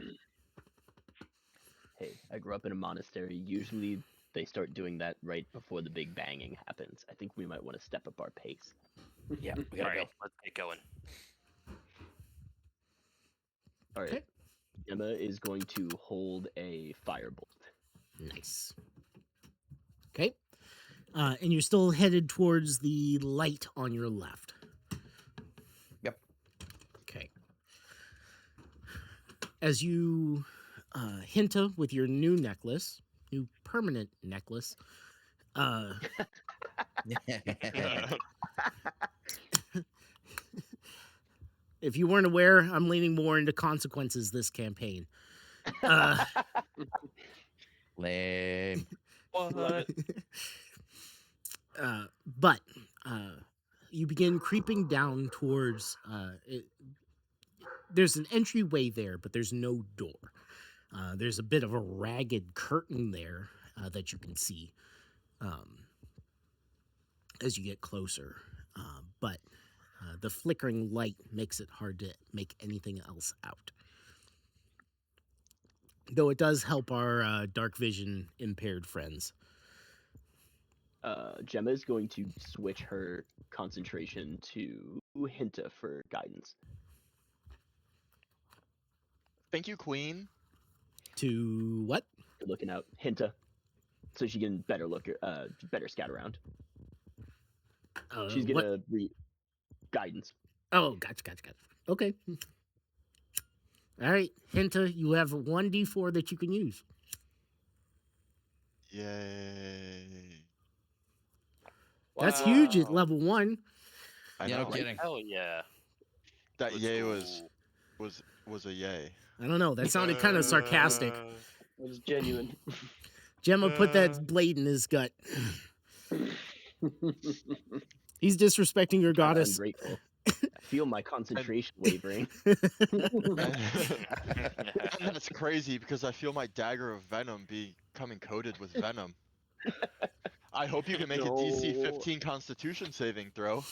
Hey, I grew up in a monastery. Usually they start doing that right before the big banging happens. I think we might want to step up our pace. Yeah, we All gotta right, go. let's get going. All right. Okay. Emma is going to hold a firebolt. Nice. Okay. And you're still headed towards the light on your left. Yep. Okay. As you Hinta with your new necklace, new permanent necklace, if you weren't aware, I'm leaning more into consequences this campaign. Lame. What? But you begin creeping down towards there's an entryway there, but there's no door. There's a bit of a ragged curtain there that you can see as you get closer. But the flickering light makes it hard to make anything else out. Though it does help our dark vision impaired friends. Gemma is going to switch her concentration to Hinta for guidance. Thank you, Queen. To what? You're looking out, Hinta, so she can better better scout around. She's what? gonna guidance. Oh, gotcha. Okay. All right, Hinta, you have 1d4 that you can use. Yay. That's huge at Wow. level 1. I Yeah, know. no right? kidding. Hell yeah. That Let's yay go. was a yay. I don't know. That sounded kind of sarcastic. It was genuine. Gemma put that blade in his gut. He's disrespecting your I'm goddess. ungrateful. I feel my concentration wavering. And that's crazy because I feel my dagger of venom becoming coated with venom. I hope you can make a DC No. 15 Constitution saving throw.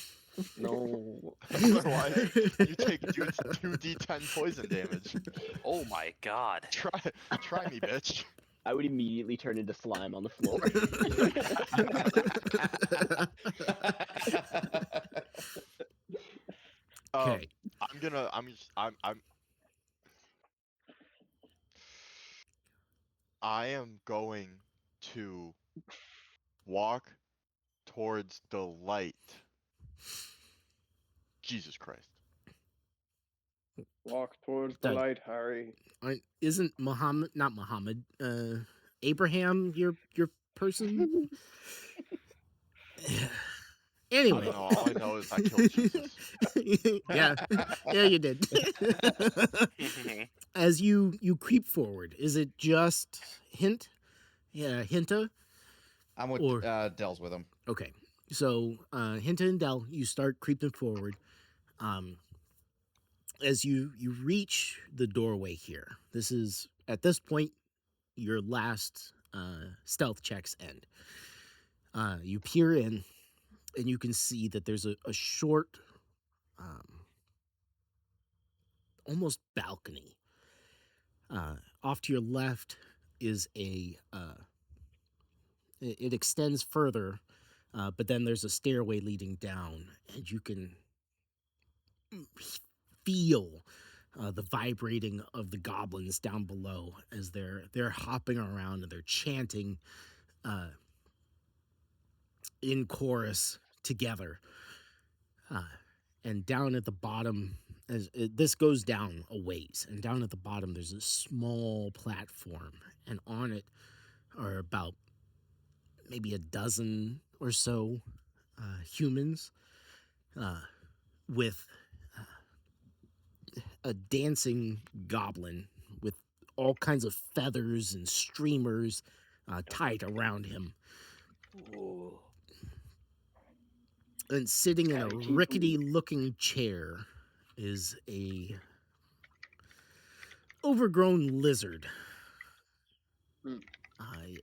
No. Otherwise, you take 2d10 poison damage. Oh my god. Try me, bitch. I would immediately turn into slime on the floor. Okay. I am going to walk towards the light. Jesus Christ. Walk towards the Done. light, Harry. Isn't not Muhammad, Abraham your person? I Anyway. don't know. All I know is I killed Jesus. yeah, you did. As you creep forward, is it just Hinta? I'm with Or- Dell's with him. Okay, so Hinta and Dell, you start creeping forward. As you reach the doorway here, this is at this point your last stealth checks end. You peer in, and you can see that there's a short, almost balcony. Off to your left is it extends further, but then there's a stairway leading down, and you can feel the vibrating of the goblins down below as they're hopping around and they're chanting in chorus together. And down at the bottom, this goes down a ways, and down at the bottom there's a small platform, and on it are about maybe a dozen or so humans with a dancing goblin with all kinds of feathers and streamers tied around him. Ooh. And sitting in a Patty T. rickety-looking chair is a overgrown lizard. Hmm.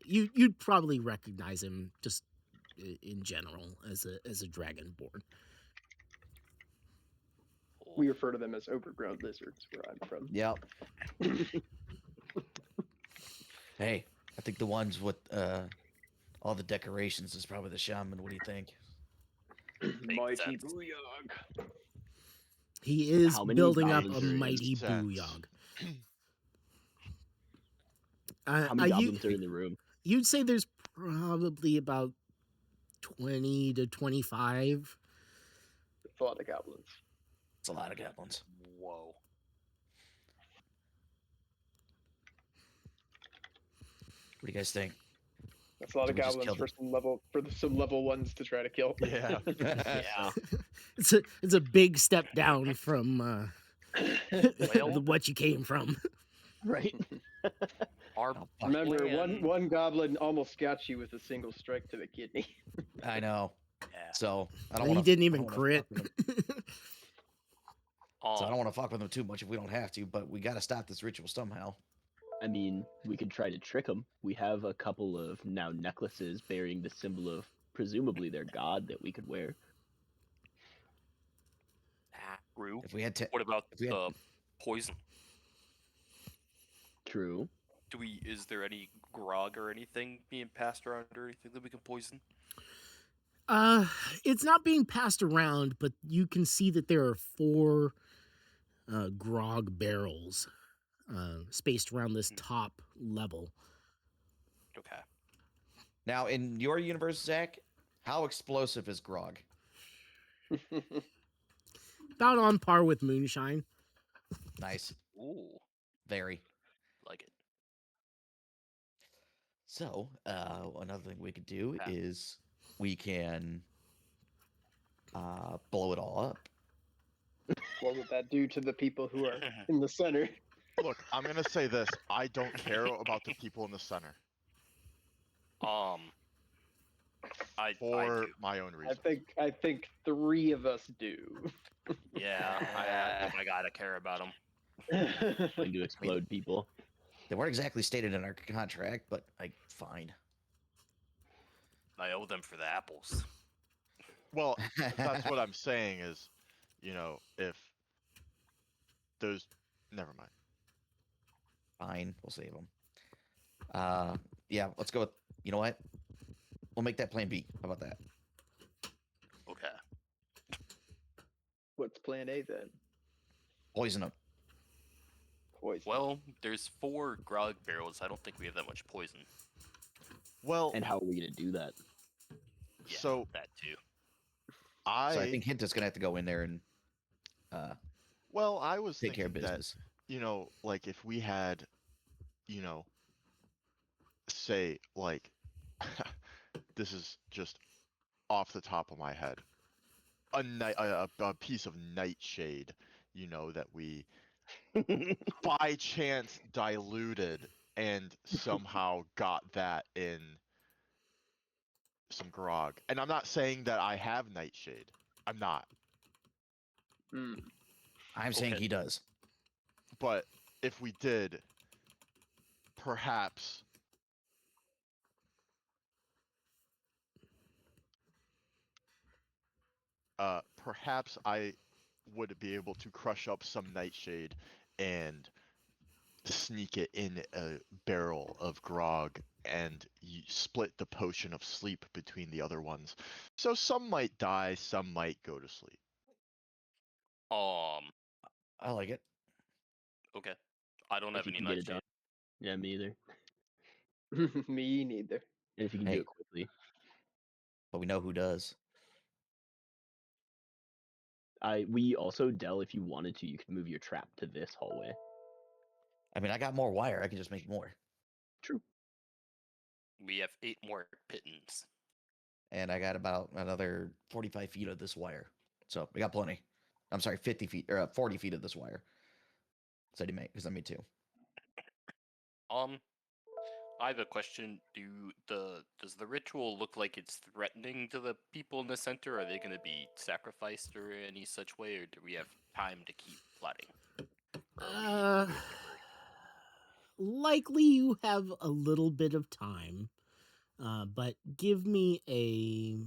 You'd probably recognize him just in general as a dragonborn. We refer to them as overgrown lizards where I'm from. Yep. Hey, I think the ones with all the decorations is probably the shaman. What do you think? Mighty sense. Booyog. He is How many building up goblins a are in mighty sense? booyog. How many goblins are in the room? You'd say there's probably about 20 to 25. It's a lot of goblins. It's a lot of goblins. Whoa. What do you guys think? That's a lot of Did we just goblins kill for some level ones to try to kill. Yeah. Yeah. It's a big step down from Well- what you came from. Right. Our Remember, plan- one goblin almost got you with a single strike to the kidney. I know. Yeah. So I don't And he want didn't even crit. So I don't want to fuck with them too much if we don't have to, but we got to stop this ritual somehow. I mean, we could try to trick them. We have a couple of now necklaces bearing the symbol of presumably their god that we could wear. Rue. If we had to, What about if we had- the poison? True. Is there any grog or anything being passed around or anything that we can poison? It's not being passed around, but you can see that there are 4 grog barrels spaced around this top level. Okay. now in your universe, Zach, how explosive is grog? About on par with moonshine. Nice, Ooh, very. like it. So another thing we could do Yeah. is we can blow it all up. What would that do to the people who are in the center? Look, I'm gonna say this. I don't care about the people in the center I for do. my own reasons. I think 3 of us do. Yeah, I gotta care about them. Going to explode people. They weren't exactly stated in our contract, but fine. I owe them for the apples. Well, that's what I'm saying is, if those, never mind. Fine, we'll save them. Yeah, let's go with. You know what? We'll make that plan B. How about that? Okay. What's plan A then? Poison them. Poison. Well, there's 4 grog barrels. I don't think we have that much poison. Well, And how are we going to do that? Yeah, so that too. So I think Hinta's gonna have to go in there and well, I was take care of thinking that, business. like if we had, say like, this is just off the top of my head, a piece of nightshade, that we by chance diluted and somehow got that in some grog. And I'm not saying that I have nightshade. I'm not. Hmm. I'm saying Okay. he does. But if we did, perhaps perhaps I would be able to crush up some nightshade and sneak it in a barrel of grog and split the potion of sleep between the other ones. So some might die, some might go to sleep. I like it. Okay. I don't have If you any can get it nightshade. done. Yeah, me either. Me neither. And if you can Hey. do it quickly. But we know who does. We also, Dell, if you wanted to, you could move your trap to this hallway. I mean, I got more wire. I can just make more. True. We have 8 more pittons. and I got about another 45 feet of this wire. So we got plenty. I'm sorry, 50 feet or 40 feet of this wire. So because I made two. I have a question. Does the ritual look like it's threatening to the people in the center? Are they going to be sacrificed or any such way, or do we have time to keep plotting? Or are we very Likely you have a little bit of time, but give me a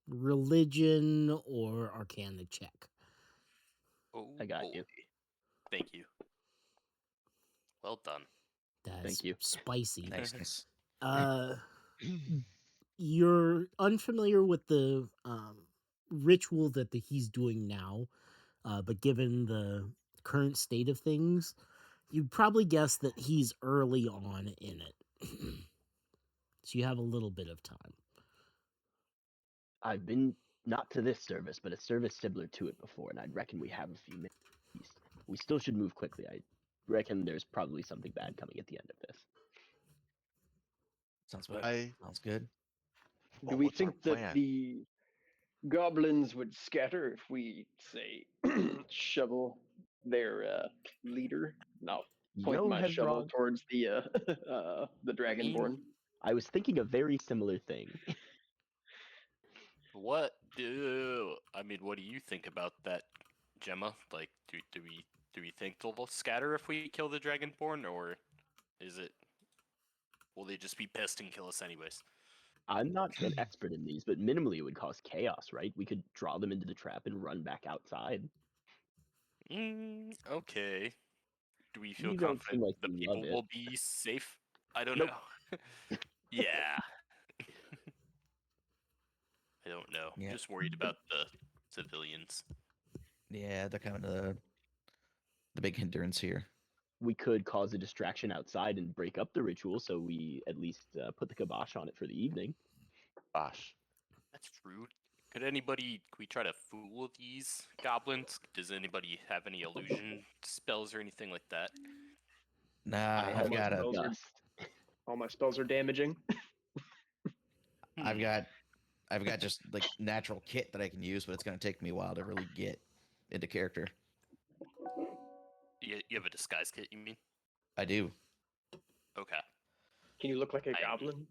religion or arcana check. Oh, I got you. Thank you. Well done. That's you. spicy. Nice. You're unfamiliar with the ritual that he's doing now, but given the current state of things, you'd probably guess that he's early on in it. So you have a little bit of time. I've been not to this service, but a service similar to it before, and I'd reckon we have a few minutes. At least. We still should move quickly. I reckon there's probably something bad coming at the end of this. Sounds good. Sounds good. Do Well, we what's our think that plan? the goblins would scatter if we say shovel their leader? No, point Yo, my shovel Hezron, towards the dragonborn. I was thinking a very similar thing. What do you think about that, Gemma? Like, do we think they'll scatter if we kill the dragonborn, or will they just be pissed and kill us anyways? I'm not an expert in these, but minimally it would cause chaos, right? We could draw them into the trap and run back outside. Okay. Do we feel You don't seem confident like the you love people it. will be safe? I don't Nope. know. Yeah. I don't know. Yeah. Just worried about the civilians. Yeah, they're kind of the big hindrance here. We could cause a distraction outside and break up the ritual, so we at least put the kibosh on it for the evening. Gosh. That's true. Could we try to fool these goblins? Does anybody have any illusion spells or anything like that? Nah, I I've have got a, spells are- dust. All my spells are damaging. I've got just like natural kit that I can use, but it's gonna take me a while to really get into character. You have a disguise kit, you mean? I do. Okay. Can you look like a I- goblin?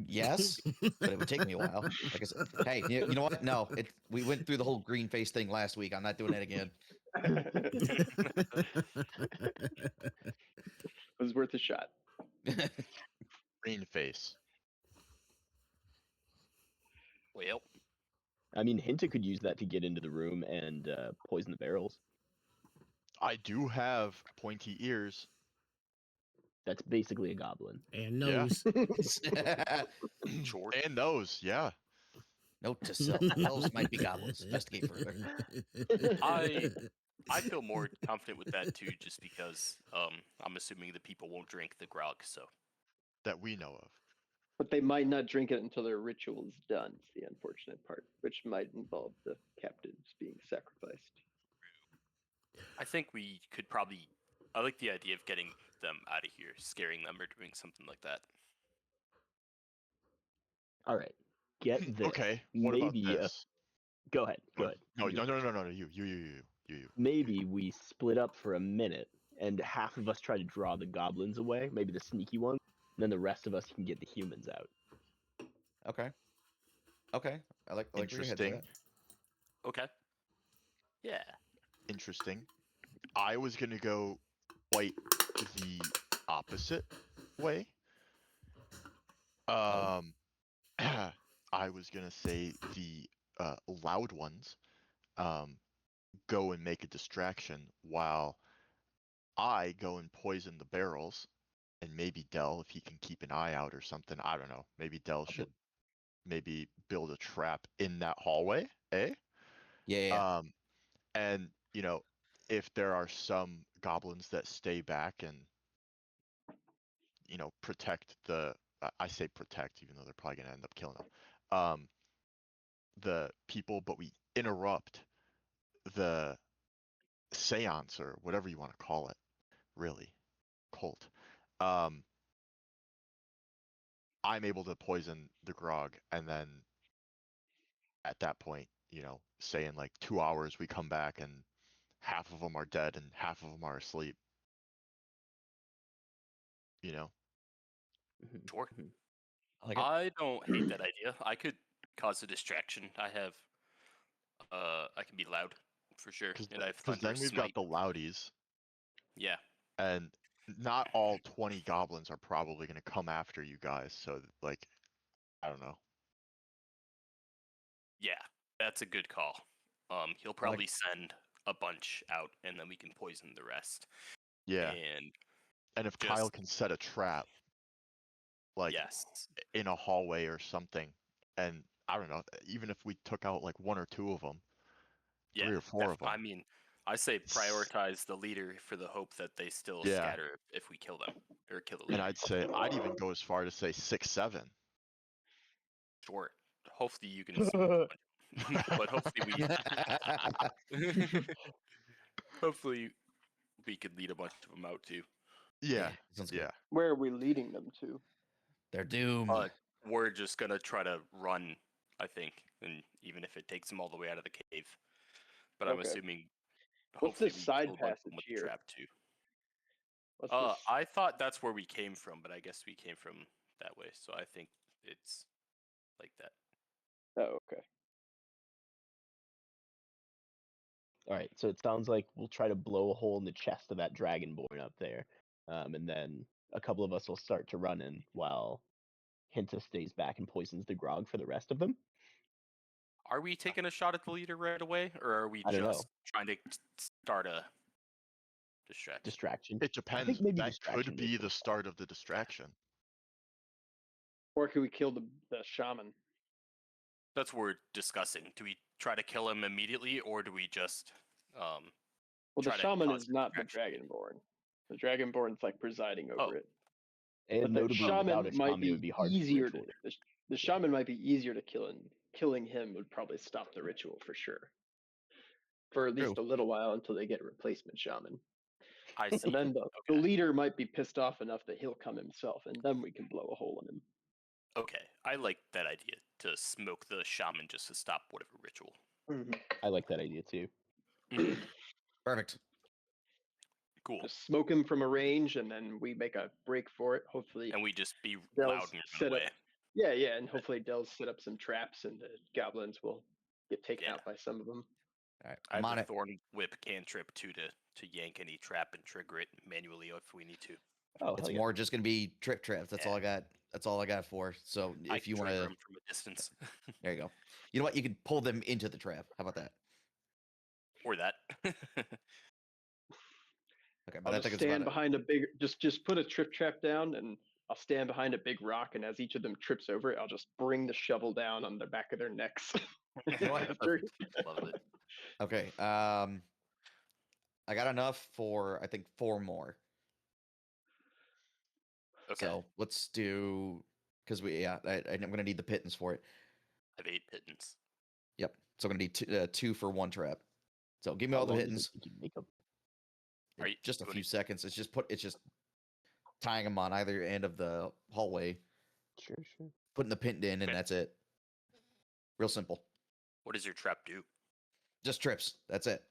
Yes, but it would take me a while. Like I said, hey, you know what? No, we went through the whole green face thing last week. I'm not doing that again. It was worth a shot. Green face. Well, I mean, Hinta could use that to get into the room and poison the barrels. I do have pointy ears. That's basically a goblin. And Yeah. nose. short. And those, yeah. Note to self: elves might be goblins. Investigate further. I feel more confident with that too, just because I'm assuming the people won't drink the grog. So That we know of. But they might not drink it until their ritual is done. Is the unfortunate part, which might involve the captives being sacrificed. I think we could probably. I like the idea of getting them out of here, scaring them, or doing something like that. All right, get this. Okay, what about Maybe this? go ahead. Go ahead. No, You no, go. no, no, no, you. Maybe we split up for a minute, and half of us try to draw the goblins away, maybe the sneaky ones, and then the rest of us can get the humans out. Okay. Okay. I like where your head's Interesting. at. Okay. Yeah. Interesting. I was gonna go quite the opposite way. I was gonna say the loud ones go and make a distraction while I go and poison the barrels, and maybe Dell, if he can keep an eye out or something, I don't know. Maybe Dell should maybe build a trap in that hallway, eh? Yeah. And if there are some goblins that stay back and protect I say protect, even though they're probably gonna end up killing them. The people, but we interrupt the seance or whatever you want to call it, really, cult. I'm able to poison the grog, and then at that point, say in like 2 hours we come back and half of them are dead and half of them are asleep. Mhm, Sure. mhm. I like it. I don't hate that idea. I could cause a distraction. I can be loud for sure, and I have Because thunder then we've got smite. the loudies, Yeah, and not all 20 goblins are probably going to come after you guys. So, like, I don't know. yeah, that's a good call. He'll probably send a bunch out, and then we can poison the rest. Yeah. And And if Kyle just can set a trap, like yes, in a hallway or something, and I don't know, even if we took out like 1 or 2 of them, yeah. 3 or 4 of them. I mean, I say prioritize the leader for the hope that they still Yeah. scatter if we kill them or kill the And leader. I'd even go as far to say 6, 7. Sure. Hopefully you can smoke a bunch. But hopefully we could lead a bunch of them out too. Yeah. Sounds good. Yeah. Where are we leading them to? They're doomed. We're just gonna try to run, I think, and even if it takes them all the way out of the cave. But I'm Okay. assuming. What's Hopefully this we side kill a bunch of them passage with the here? trap too. What's this? I thought that's where we came from, but I guess we came from that way, so I think it's like that. Oh, okay. All right, so it sounds like we'll try to blow a hole in the chest of that dragonborn up there, and then a couple of us will start to run in while Hinta stays back and poisons the grog for the rest of them. Are we taking a shot at the leader right away, or are we I don't just know. trying to start a distraction? Distraction. It I depends. think maybe That distraction could makes be more the start of the distraction. Or could we kill the shaman? That's what we're discussing. Do we try to kill him immediately, or do we just Well, the try to shaman cause is not the distraction? dragonborn. The dragonborn's like presiding Oh. over it. And But the notably, shaman without a might shaman, it be would be hard easier. for ritual. The shaman might be easier to kill, and killing him would probably stop the ritual for sure. For at least True. a little while until they get a replacement shaman. I see. And then the Okay. leader might be pissed off enough that he'll come himself, and then we can blow a hole in him. Okay, I like that idea to smoke the shaman just to stop whatever ritual. I like that idea too. Perfect. Cool. Just smoke him from a range, and then we make a break for it. Hopefully, And we just be Del's loud and set run up. away. Yeah, and hopefully Del's set up some traps, and the goblins will get taken Yeah. out by some of them. All right. I I'm have on the it. thorn whip cantrip too to yank any trap and trigger it manually if we need to. Oh, It's hell yeah. more just gonna be trip traps. That's all I got. That's all I got for. So I if can you want trigger to, him from a distance, there you go. You know what? You can pull them into the trap. How about that? or that. Okay, but I'll I just think it's stand about it. behind a big. Just put a trip trap down, and I'll stand behind a big rock. And as each of them trips over it, I'll just bring the shovel down on the back of their necks. You know what? After- Love it. Okay. I got enough for I think 4 more. Okay, So let's do because I'm gonna need the pittance for it. I have 8 pittance. Yep. So I'm gonna need 2 for 1 trap. So give me How all the long does it pittance. take you to make 'em? Are you- Just a what do few you- seconds. It's just tying them on either end of the hallway, Sure. putting the pin in, and Okay. that's it. Real simple. What does your trap do? Just trips. That's it.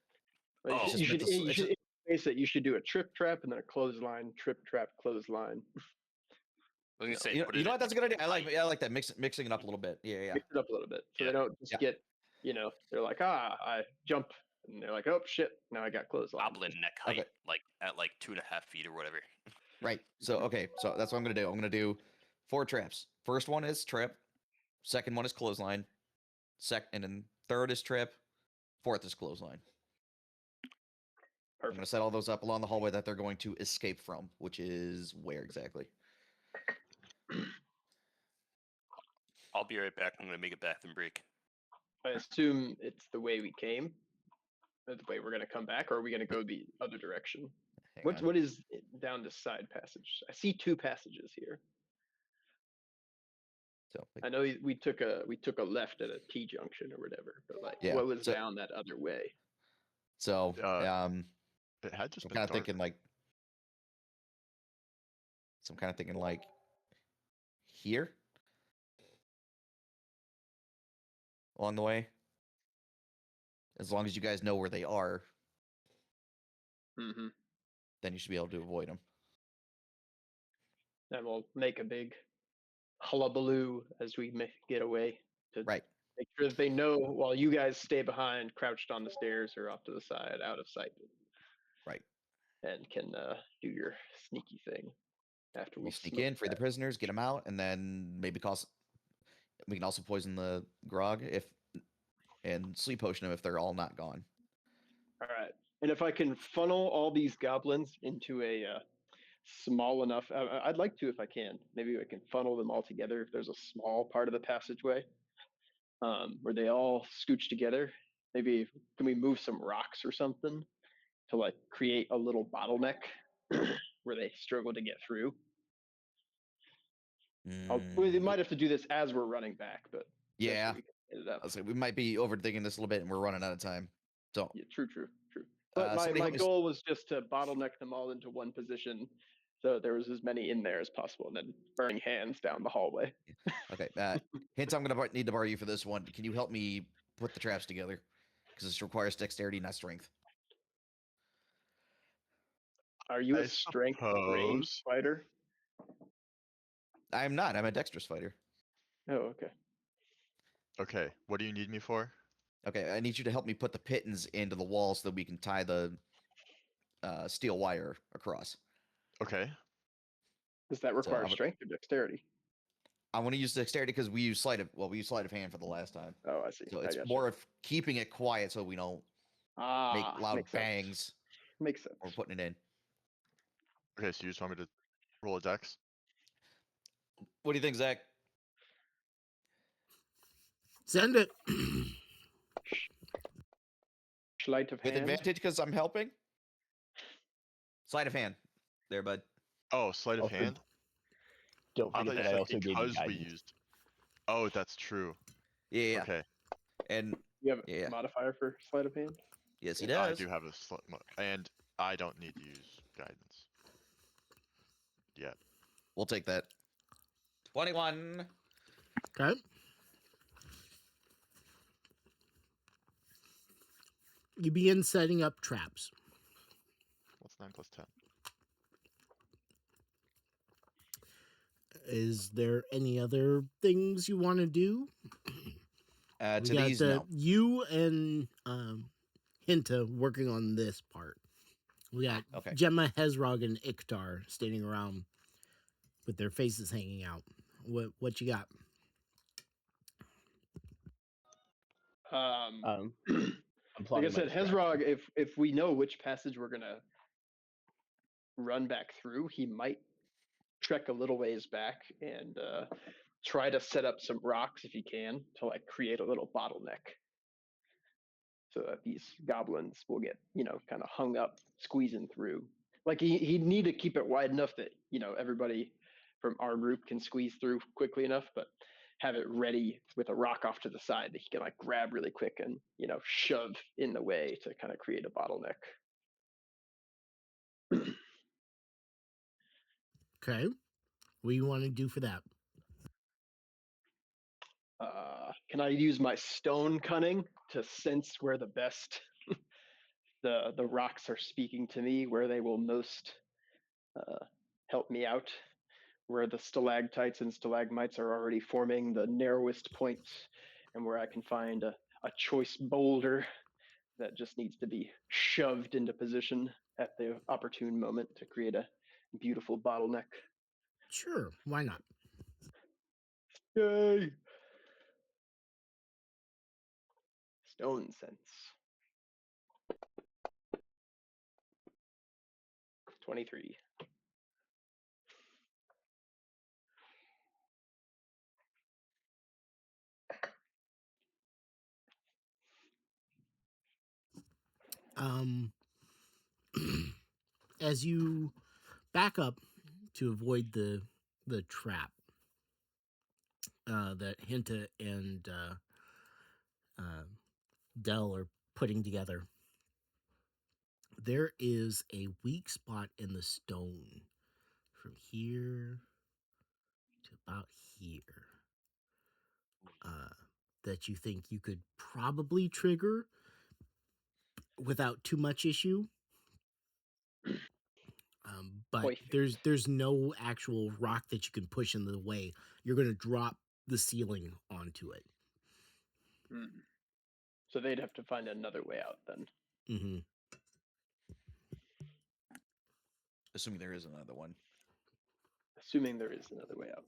Well, Oh. you should, It's just you mental- should face it. You should do a trip trap and then a clothesline, trip trap, clothesline. I was gonna say, You know, put you it know at what? That's a good idea. I height. like that. Mixing it up a little bit. Yeah. Mix it up a little bit so Yeah. they don't just Yeah. get, they're like, I jump, and they're like, oh shit, now I got clothesline. Goblin neck height, Okay. like at 2.5 feet or whatever. Right. So okay. So that's what I'm gonna do. I'm gonna do 4 traps. First one is trip. Second one is clothesline. And then third is trip. Fourth is clothesline. I'm gonna Perfect. set all those up along the hallway that they're going to escape from, which is where exactly? I'll be right back. I'm gonna make a bathroom break. I assume it's the way we came, or the way we're gonna come back, or are we gonna go the other direction? Hang What on. what is it down this side passage? I see 2 passages here. So I know we took a left at a T junction or whatever, but like, Yeah, what was so- down that other way? so It had just I'm been kind of dark. thinking like. So I'm kind of thinking like here. along the way. As long as you guys know where they are, Mm-hmm. then you should be able to avoid them. And we'll make a big hullabaloo as we get away to Right. make sure that they know while you guys stay behind, crouched on the stairs or off to the side, out of sight, Right. and can do your sneaky thing after We we sneak smoke in, free the that. prisoners, get them out, and then maybe cause. We can also poison the grog and sleep potion them if they're all not gone. All right. And if I can funnel all these goblins into a small enough, I'd like to if I can. Maybe I can funnel them all together if there's a small part of the passageway where they all scooch together. Maybe can we move some rocks or something to like create a little bottleneck where they struggle to get through? We might have to do this as we're running back, but Yeah. we can hit it up. I was like, we might be overthinking this a little bit, and we're running out of time. So Yeah, true. But somebody my help me goal was just to bottleneck them all into one position, so there was as many in there as possible, and then burning hands down the hallway. Okay. Hint, I'm gonna need to borrow you for this one. Can you help me put the traps together? Because this requires dexterity, not strength. Are you I a strength ranged suppose. fighter? I'm not. I'm a dexterous fighter. Oh, okay. Okay, what do you need me for? Okay, I need you to help me put the pittons into the wall so that we can tie the steel wire across. Okay. Does that require I'm a- strength or dexterity? I want to use dexterity because we use sleight of hand for the last time. Oh, I see. So I it's gotcha. more of keeping it quiet so we don't make loud makes sense. bangs Makes sense. when we're putting it in. Okay, so you just want me to roll a dex? What do you think, Zach? Send it. Sleight of With hand. advantage because I'm helping? Sleight of hand. There, bud. Oh, sleight of Also, hand? Don't I forget thought you that I said also gave you because we guidance. used. Oh, that's true. Yeah. Okay. And You have a Yeah. modifier for sleight of hand? yes, he I does. do have a and I don't need to use guidance yet. We'll take that. 21. Okay. You begin setting up traps. What's 9 plus 10? Is there any other things you want to do? To We got these, no. you and Hinta working on this part. We got Okay. Gemma, Hezrog, and Iktar standing around with their faces hanging out. What you got? I'm Like I plotting my said, distraction. Hezrog, if we know which passage we're gonna run back through, he might trek a little ways back and try to set up some rocks if he can to like create a little bottleneck, so that these goblins will get kind of hung up squeezing through. Like he'd need to keep it wide enough that everybody from our group can squeeze through quickly enough, but have it ready with a rock off to the side that he can like grab really quick and shove in the way to kind of create a bottleneck. Okay. What do you want to do for that? Can I use my stone cunning to sense where the best the rocks are speaking to me, where they will most help me out, where the stalactites and stalagmites are already forming the narrowest points, and where I can find a choice boulder that just needs to be shoved into position at the opportune moment to create a beautiful bottleneck. Sure. Why not? Yay! Stone sense. 23. As you back up to avoid the trap that Hinta and Dell are putting together, there is a weak spot in the stone from here to about here. that you think you could probably trigger without too much issue. But Perfect. there's no actual rock that you can push in the way. You're going to drop the ceiling onto it. Hmm. So they'd have to find another way out then. Hmm. Assuming there is another one. Assuming there is another way out.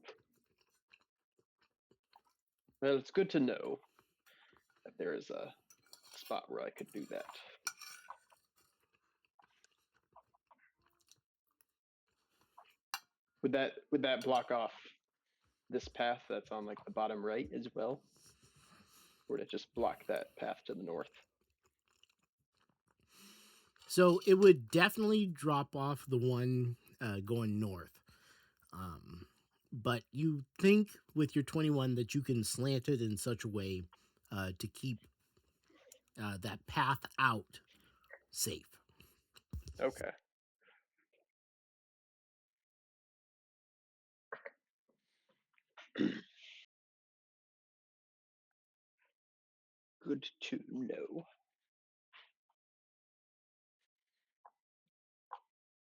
Well, it's good to know that there is a spot where I could do that. Would that block off this path that's on like the bottom right as well? Or would it just block that path to the north? So it would definitely drop off the one going north. But you think with your 21 that you can slant it in such a way to keep that path out safe. Okay. Good to know.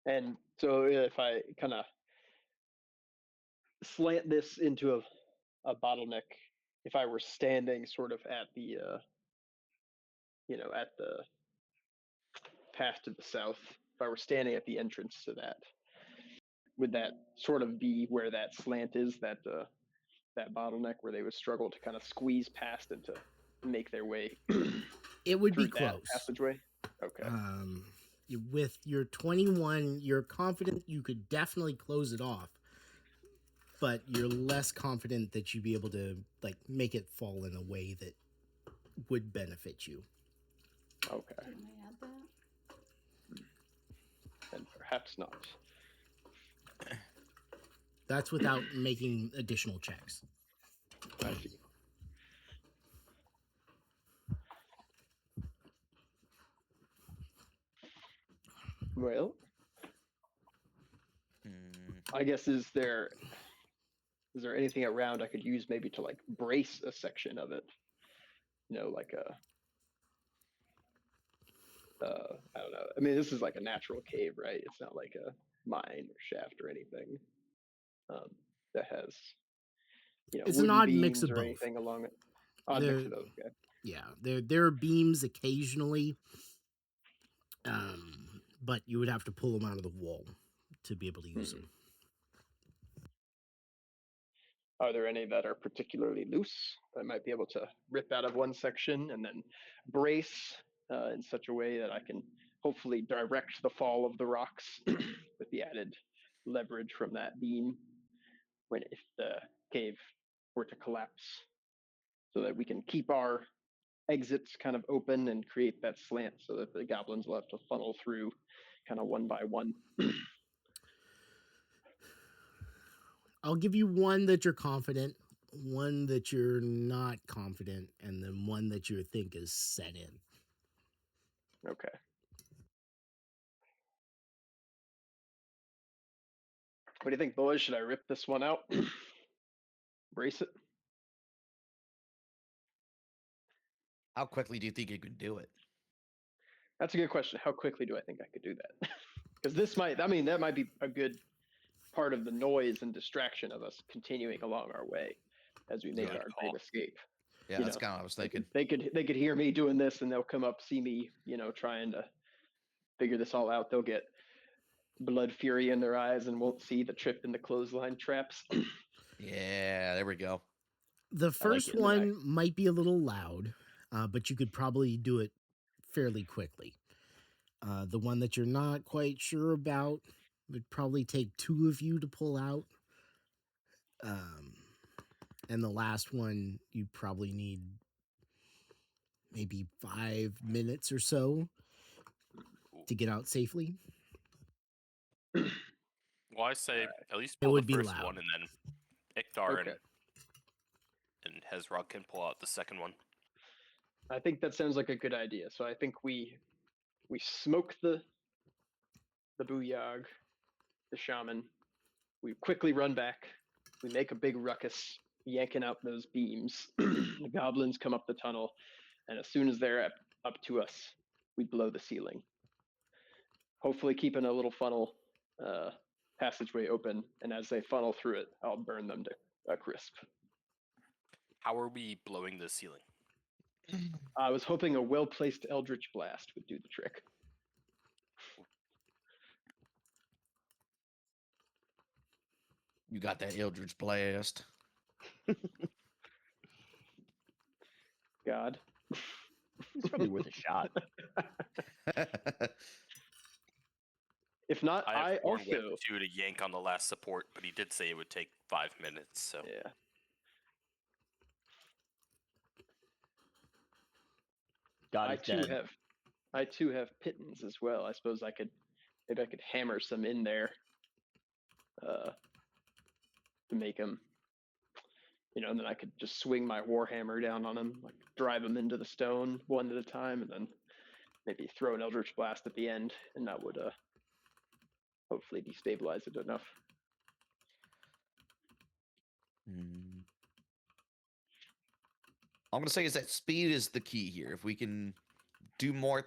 And so if I kind of slant this into a bottleneck, if I were standing sort of at the at the path to the south, if I were standing at the entrance to that, would that sort of be where that slant is, that bottleneck where they would struggle to kind of squeeze past and to make their way It would be through that close. passageway? Okay. With your 21, you're confident you could definitely close it off, but you're less confident that you'd be able to like make it fall in a way that would benefit you. Okay. Can I add that? And perhaps not. That's without making additional checks. I see. Well, I guess is there anything around I could use maybe to like brace a section of it? Like I don't know. I mean, this is like a natural cave, right? It's not like a mine or shaft or anything that has It's an wooden odd mix beams of or both. anything along it. Odd mix There- of those, okay. Yeah, there are beams occasionally, but you would have to pull them out of the wall to be able to use them. Are there any that are particularly loose that I might be able to rip out of one section and then brace in such a way that I can hopefully direct the fall of the rocks with the added leverage from that beam if the cave were to collapse, so that we can keep our exits kind of open and create that slant so that the goblins will have to funnel through kind of one by one. I'll give you one that you're confident, one that you're not confident, and then one that you think is set in. Okay. What do you think, boys? Should I rip this one out? Brace it? How quickly do you think you could do it? That's a good question. How quickly do I think I could do that? Because that might be a good part of the noise and distraction of us continuing along our way as we make Good our call. great escape. Yeah, You that's know, kind of what I was thinking. They could hear me doing this and they'll come up, see me, trying to figure this all out. They'll get blood fury in their eyes and won't see the trip in the clothesline traps. Yeah, there we go. The first it, and then one might be a little loud, but you could probably do it fairly quickly. The one that you're not quite sure about would probably take two of you to pull out. And the last one, you probably need maybe 5 minutes or so to get out safely. Well, I say at least It pull would the be first loud. one, and then Iktar Okay. and Hezrog can pull out the second one. I think that sounds like a good idea. So I think we smoke the Booyag, the shaman. We quickly run back. We make a big ruckus, yanking out those beams. The goblins come up the tunnel, and as soon as they're up to us, we blow the ceiling. Hopefully, keeping a little funnel passageway open, and as they funnel through it, I'll burn them to a crisp. How are we blowing the ceiling? I was hoping a well-placed Eldritch Blast would do the trick. You got that Eldritch Blast. God. It's probably worth a shot. If not, I have I more also. wit to yank on the last support, but he did say it would take 5 minutes. So Yeah. God I is too dead. have pittance as well. I suppose maybe I could hammer some in there to make them, and then I could just swing my warhammer down on them, like drive them into the stone one at a time, and then maybe throw an Eldritch Blast at the end, and that would hopefully destabilize it enough. I'm gonna say is that speed is the key here. If we can do more,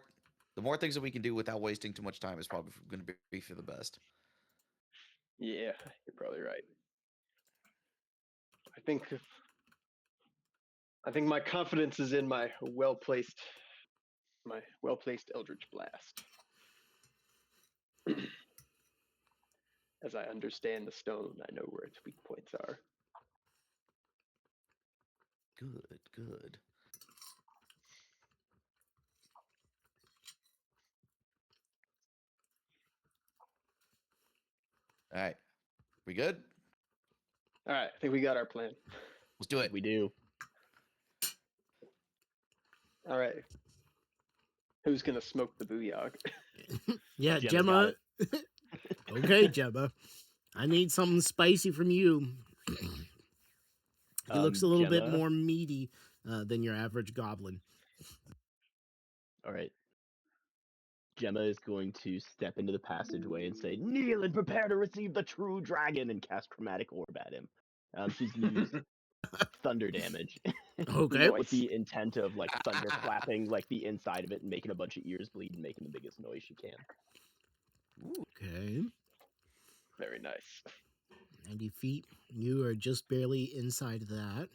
the more things that we can do without wasting too much time is probably going to be for the best. Yeah, you're probably right. I think my confidence is in my well-placed Eldritch Blast. As I understand the stone, I know where its weak points are. Good. All right. We good? All right, I think we got our plan. Let's do it. We do. All right. Who's gonna smoke the booyah? Yeah, Gemma got Gemma. Okay, Gemma. I need something spicy from you. He looks a little bit Gemma? more meaty than your average goblin. All right. Gemma is going to step into the passageway and say, "Kneel and prepare to receive the true dragon," and cast Chromatic Orb at him. She's used thunder damage Okay. with the intent of like thunder clapping like the inside of it and making a bunch of ears bleed and making the biggest noise she can. Okay. Very nice. 90 feet. You are just barely inside that.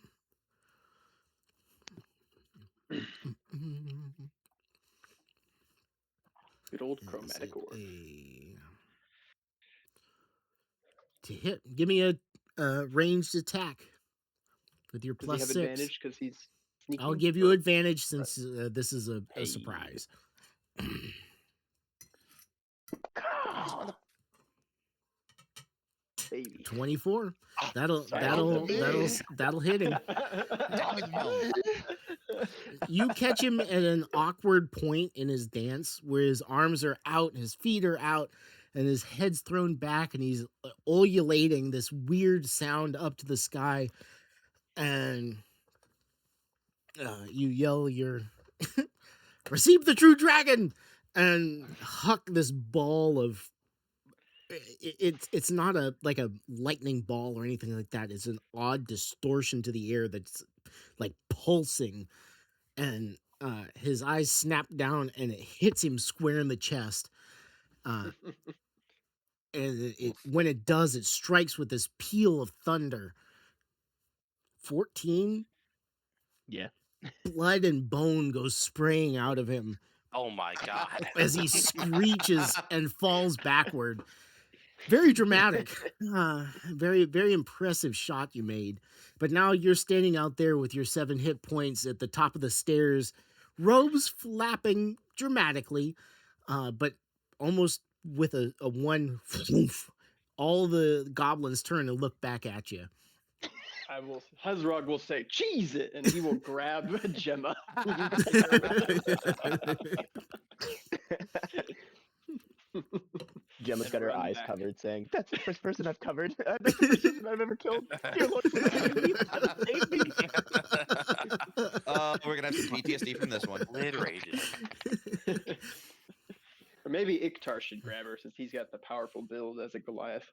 Good old Is chromatic it orb. to hit? Give me a ranged attack with your Does plus he have 6. advantage because he's sneaking? I'll give you Or- advantage since this is a Hey. surprise. Baby. 24. That'll Sorry, that'll me. that'll that'll hit him. You catch him at an awkward point in his dance where his arms are out, his feet are out, and his head's thrown back, and he's ululating this weird sound up to the sky. And you yell your receive the true dragon, and huck this ball of it's not a like a lightning ball or anything like that. It's an odd distortion to the air that's like pulsing, and his eyes snap down and it hits him square in the chest. And it when it does, it strikes with this peal of thunder. 14. Yeah. Blood and bone goes spraying out of him oh my god. as he screeches and falls backward. Very dramatic. Very, very impressive shot you made. But now you're standing out there with your 7 hit points at the top of the stairs, robes flapping dramatically, but almost with a one. All the goblins turn and look back at you. Hezrog will say, "Cheese it," and he will grab Gemma. Gemma's got her run eyes back. covered, saying, "That's the first person I've covered. That's the first person I've ever killed. Dear Lord, save me. Save me." We're gonna have some PTSD from this one. Obliterated. Or maybe Iktar should grab her since he's got the powerful build as a Goliath.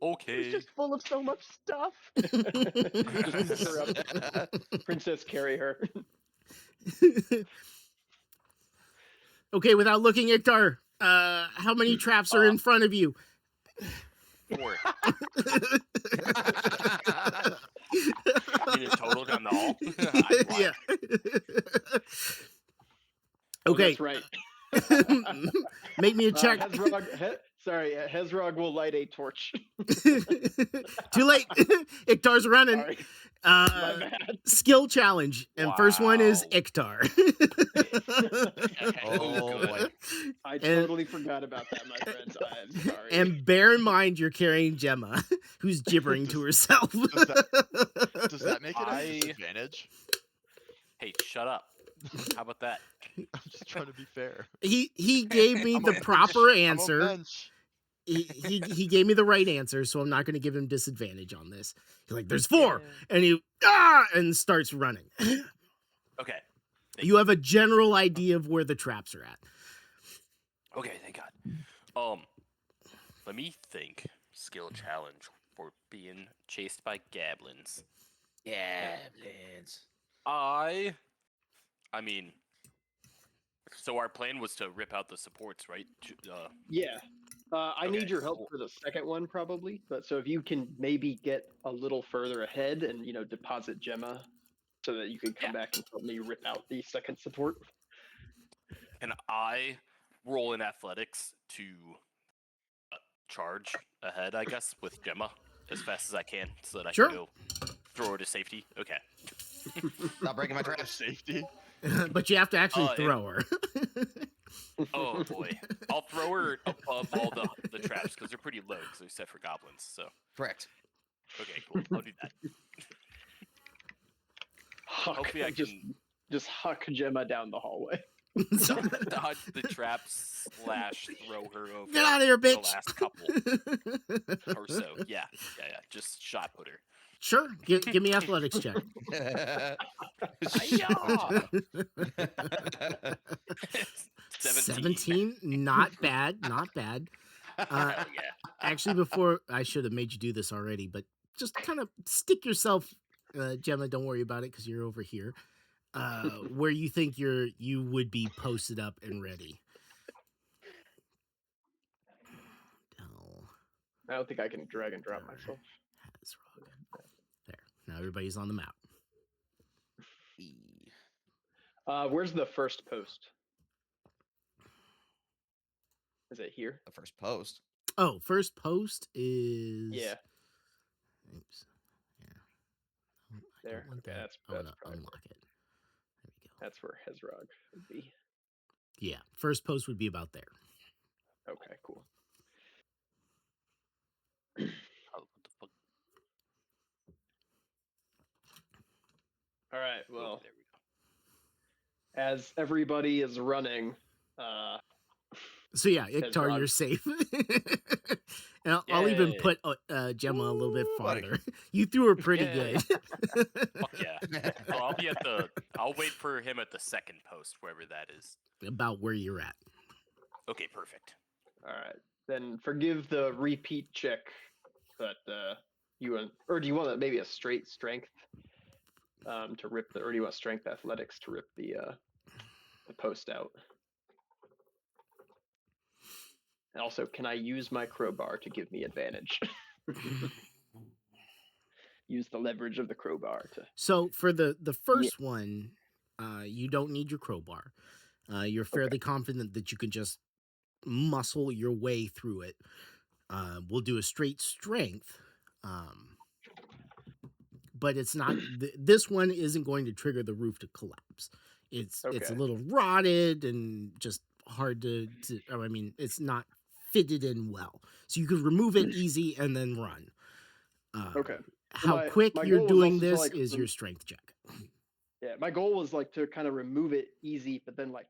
Okay. It's just full of so much stuff. Just pick her up. Princess, carry her. Okay, without looking, Iktar, how many traps are in front of you? 4. In total down the hall. I'm blind. Yeah. Oh, Okay. that's right. Make me a check. Hezrog will light a torch. Too late. Iktar's running. Sorry, my bad. Skill challenge. And first one is Wow. Iktar. Oh, boy. I totally forgot about that, my friends. I'm sorry. And bear in mind you're carrying Gemma, who's gibbering to herself. Does that make it I- a disadvantage? Hey, shut up. How about that? I'm just trying to be fair. He gave me I'm the a bench. proper I'm a answer. bench. He gave me the right answer, so I'm not going to give him disadvantage on this. He's like, "There's 4," and he and starts running. Okay. You have a general idea of where the traps are at. Okay, thank God. Let me think. Skill challenge for being chased by goblins. Goblins. I mean, so our plan was to rip out the supports, right? Yeah. I Okay, need your help cool. for the second one, probably. But so if you can maybe get a little further ahead and deposit Gemma, so that you can come back and help me rip out the second support. Can I roll in athletics to charge ahead, I guess, with Gemma as fast as I can so that I Sure. can go throw her to safety? Okay. Not breaking my For traps. safety. But you have to actually and- throw her. Oh boy. I'll throw her above all the traps because they're pretty low because they're set for goblins. So, Correct. okay, cool. I'll do that. Huck, Hopefully I can just huck Gemma down the hallway. dodge the traps / throw her over. Get out of here, The bitch. last couple or so. Yeah. Just shot put her. Sure. Give me athletics check. Hi-ya! 17. Not bad. Not bad. Hell yeah. Actually, before I should have made you do this already, but just kind of stick yourself, Gemma. Don't worry about it because you're over here, where you think you would be posted up and ready. Del I don't think I can drag and drop myself. Hezrog. There. Now everybody's on the map. Where's the first post? Is it here? The first post. Oh, first post is Yeah, Oops. Yeah. Oh, I there. don't want Okay, that. that's I want to probably unlock it. There we go. that's where Hezrog would be. Yeah, first post would be about there. Okay, cool. Oh, what the fuck? All right. Oh, Well, there we go. as everybody is running, So yeah, Iktar, Hezrog. you're safe. And I'll even Yay. put Gemma a little bit Ooh, buddy. farther. You threw her pretty Yay. good. Fuck yeah. So I'll wait for him at the second post, wherever that is. About where you're at. Okay, perfect. all right. Then forgive the repeat check, but or do you want maybe a straight strength to rip or do you want strength athletics to rip the post out? And also, can I use my crowbar to give me advantage? Use the leverage of the crowbar to. So for the first one, you don't need your crowbar. You're fairly confident that you can just muscle your way through it. We'll do a straight strength, but it's not. This one isn't going to trigger the roof to collapse. It's a Okay. little rotted and just hard to. I mean, it's not fitted in well, so you could remove it easy and then run. Okay. How my- quick my you're goal is doing also to, this like, is your strength check. Yeah, my goal was like to kind of remove it easy, but then like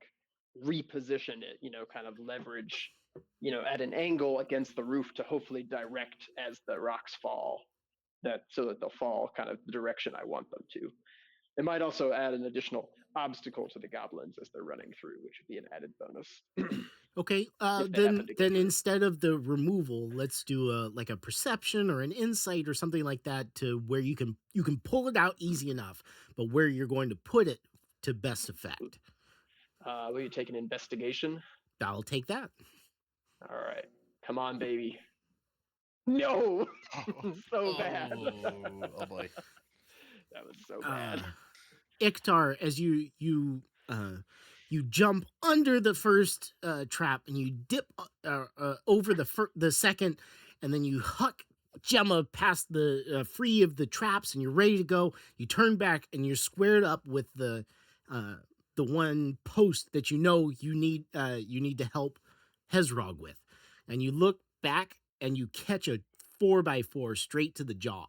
reposition it, kind of leverage, at an angle against the roof to hopefully direct as the rocks fall, so that they'll fall kind of the direction I want them to. It might also add an additional obstacle to the goblins as they're running through, which would be an added bonus. Okay, If they happen to get then through. instead of the removal, let's do a like a perception or an insight or something like that to where you can pull it out easy enough, but where you're going to put it to best effect. Will you take an investigation? I'll take that. All right. Come on, baby. No. So bad. Oh boy. That was so bad. Iktar, as you jump under the first trap and you dip over the second, and then you huck Gemma past the free of the traps, and you're ready to go. You turn back and you're squared up with the one post that you know you need to help Hezrog with, and you look back and you catch a 4x4 straight to the jaw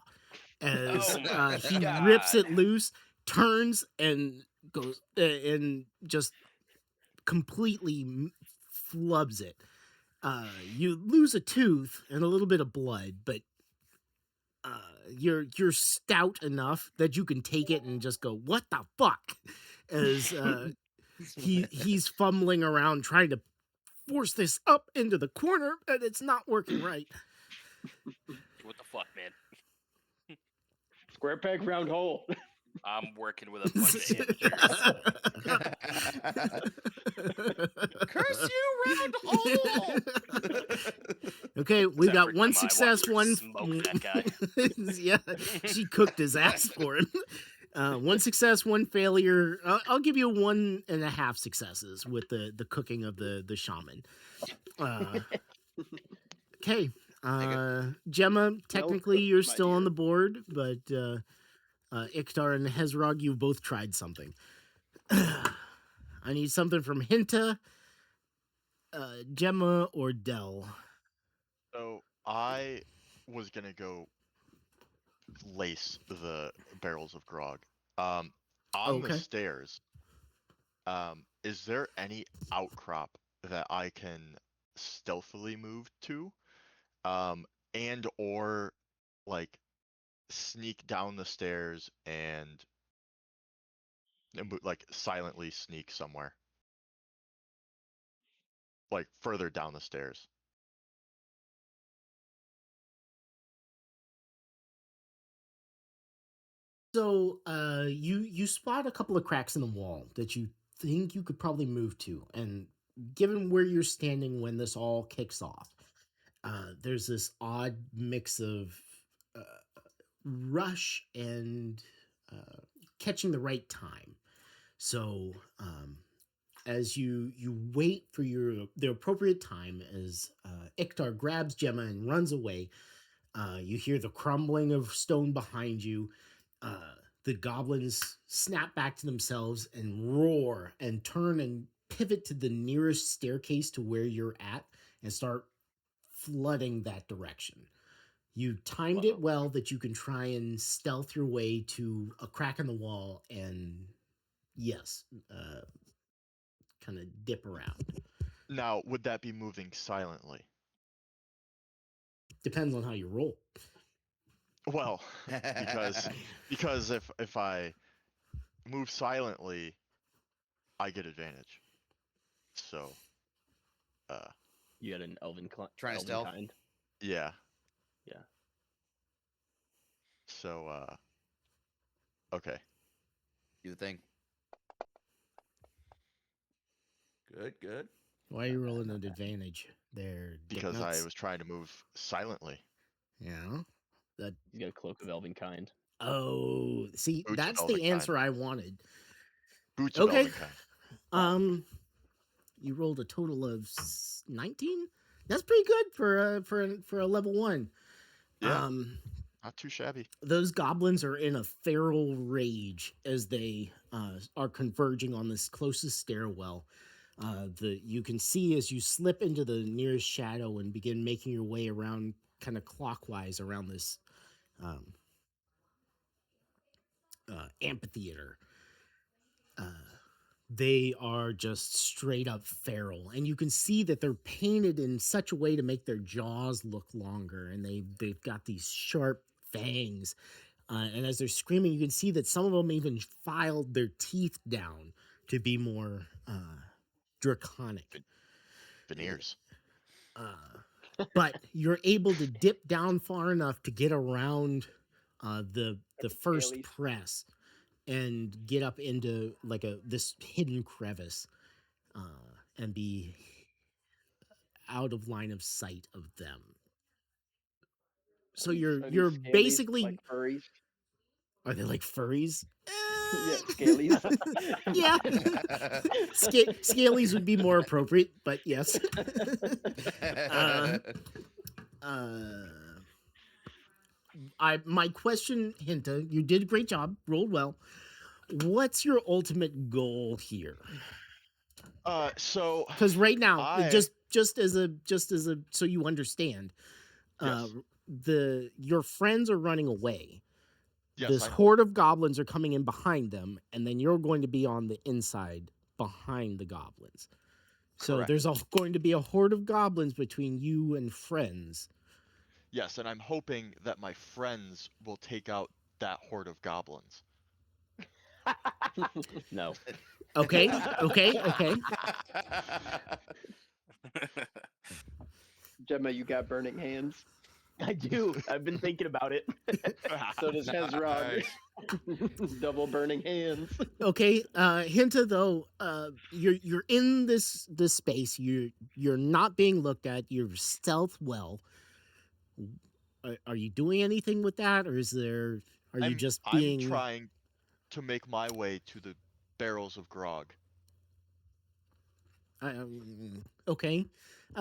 as Oh my he God. rips it loose, turns and goes and just completely flubs it. You lose a tooth and a little bit of blood, but you're stout enough that you can take it and just go, "What the fuck?" As he's fumbling around trying to force this up into the corner, and it's not working right. What the fuck, man? Square peg, round hole. I'm working with a bunch of amateurs. Curse you, round hole! Okay, we Except got for one Gemma, I success, watched her one. smoke that guy. Yeah, she cooked his ass for him. One success, one failure. I'll give you 1.5 successes with the cooking of the shaman. Okay, Gemma, technically cooked, you're my still on dear. the board, but Iktar and Hezrog, you've both tried something. I need something from Hinta, Gemma, or Dell. So I was gonna go lace the barrels of grog. On Okay. the stairs, is there any outcrop that I can stealthily move to? And or like sneak down the stairs and like silently sneak somewhere. Like further down the stairs. So, you spot a couple of cracks in the wall that you think you could probably move to, and given where you're standing when this all kicks off, there's this odd mix of uh, rush and catching the right time. So, as you wait for the appropriate time, as Iktar grabs Gemma and runs away, you hear the crumbling of stone behind you. The goblins snap back to themselves and roar and turn and pivot to the nearest staircase to where you're at and start flooding that direction. You timed it well that you can try and stealth your way to a crack in the wall and, yes, kind of dip around. Now, would that be moving silently? Depends on how you roll. Well, because if I move silently, I get advantage. So, You had an Trying to elven stealth? kind. yeah. Yeah. So, okay. Do the thing. Good, good. Why are you rolling an advantage there? Because Dicknuts? I was trying to move silently. Yeah. That. He's got a cloak of elven kind. Oh, see, Boots of that's elven the answer I wanted. Boots of Okay. elven kind. You rolled a total of 19. That's pretty good for a level 1. Yeah. Not too shabby. Those goblins are in a feral rage as they are converging on this closest stairwell. You can see as you slip into the nearest shadow and begin making your way around kind of clockwise around this amphitheater. They are just straight up feral, and you can see that they're painted in such a way to make their jaws look longer, and they've got these sharp fangs. And as they're screaming, you can see that some of them even filed their teeth down to be more draconic. Veneers. But you're able to dip down far enough to get around the first Scalies. press and get up into like this hidden crevice and be out of line of sight of them. So Are these you're scalies basically like furries. are they like furries? Yeah, scalies. Yeah. Scalies would be more appropriate, but yes. My question, Hinta, you did a great job, rolled well. What's your ultimate goal here? So Because right now, I just as a so you understand, yes, your friends are running away. yes, This I hope. horde of goblins are coming in behind them, and then you're going to be on the inside behind the goblins. So Correct. there's going to be a horde of goblins between you and friends. Yes, and I'm hoping that my friends will take out that horde of goblins. No. Okay, okay. Gemma, you got burning hands. I do. I've been thinking about it. So does Hezron. Nice. Double burning hands. Okay, Hinta though, you're in this space. You're not being looked at. You're stealth well. Are you doing anything with that, or are you just being? I'm trying to make my way to the barrels of grog. Okay,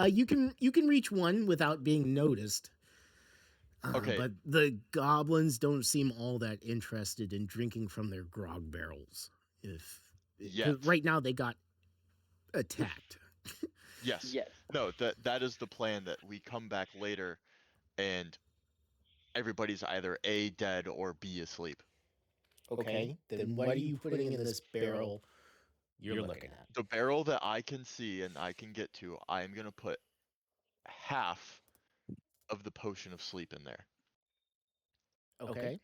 you can reach one without being noticed. Okay. But the goblins don't seem all that interested in drinking from their grog barrels. 'Cause Yet. right now they got attacked. Yes. Yes. No, that is the plan, that we come back later and everybody's either A, dead, or B, asleep. Okay, then what are you putting in this barrel you're looking at? The barrel that I can see and I can get to, I am going to put half of the potion of sleep in there. Okay.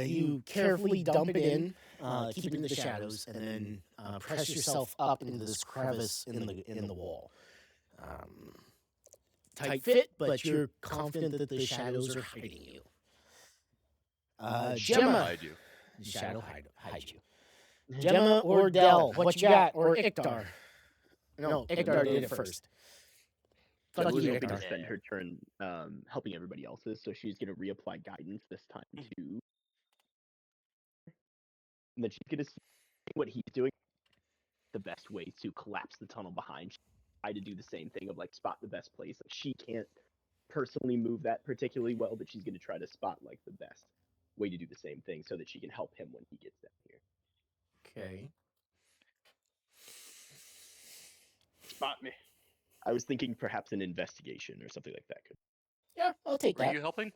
You carefully dump it in, keep it in the shadows, and then press yourself up into this crevice in the wall. Tight fit, but you're confident that the shadows are hiding you. Gemma, I do. shadow hide you. Gemma or Del, what you got? Or Iktar? No, Iktar did it first. Fuck Gemma's you, going to Iktar. spend her turn helping everybody else's, so she's going to reapply guidance this time to. And then she's going to see what he's doing. The best way to collapse the tunnel behind. Try to do the same thing of like spot the best place. Like, she can't personally move that particularly well, but she's going to try to spot like the best way to do the same thing so that she can help him when he gets down here. Okay. Spot me. I was thinking perhaps an investigation or something like that. Yeah, I'll take Are that. you helping?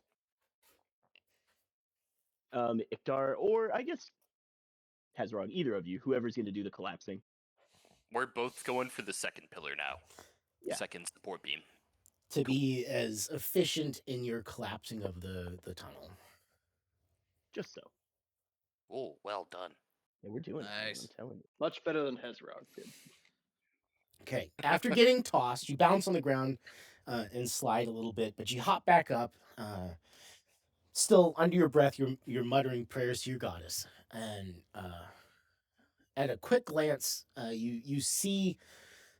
Iktar, or I guess Hezron, either of you, whoever's going to do the collapsing. We're both going for the second pillar now. Yeah. Second support beam. To be as efficient in your collapsing of the tunnel. Just so. Oh, well done. Yeah, we're doing it. Man, Nice. I'm telling you. Much better than Hezron did. Okay. After getting tossed, you bounce on the ground and slide a little bit, but you hop back up. Still under your breath, you're muttering prayers to your goddess, and at a quick glance, you see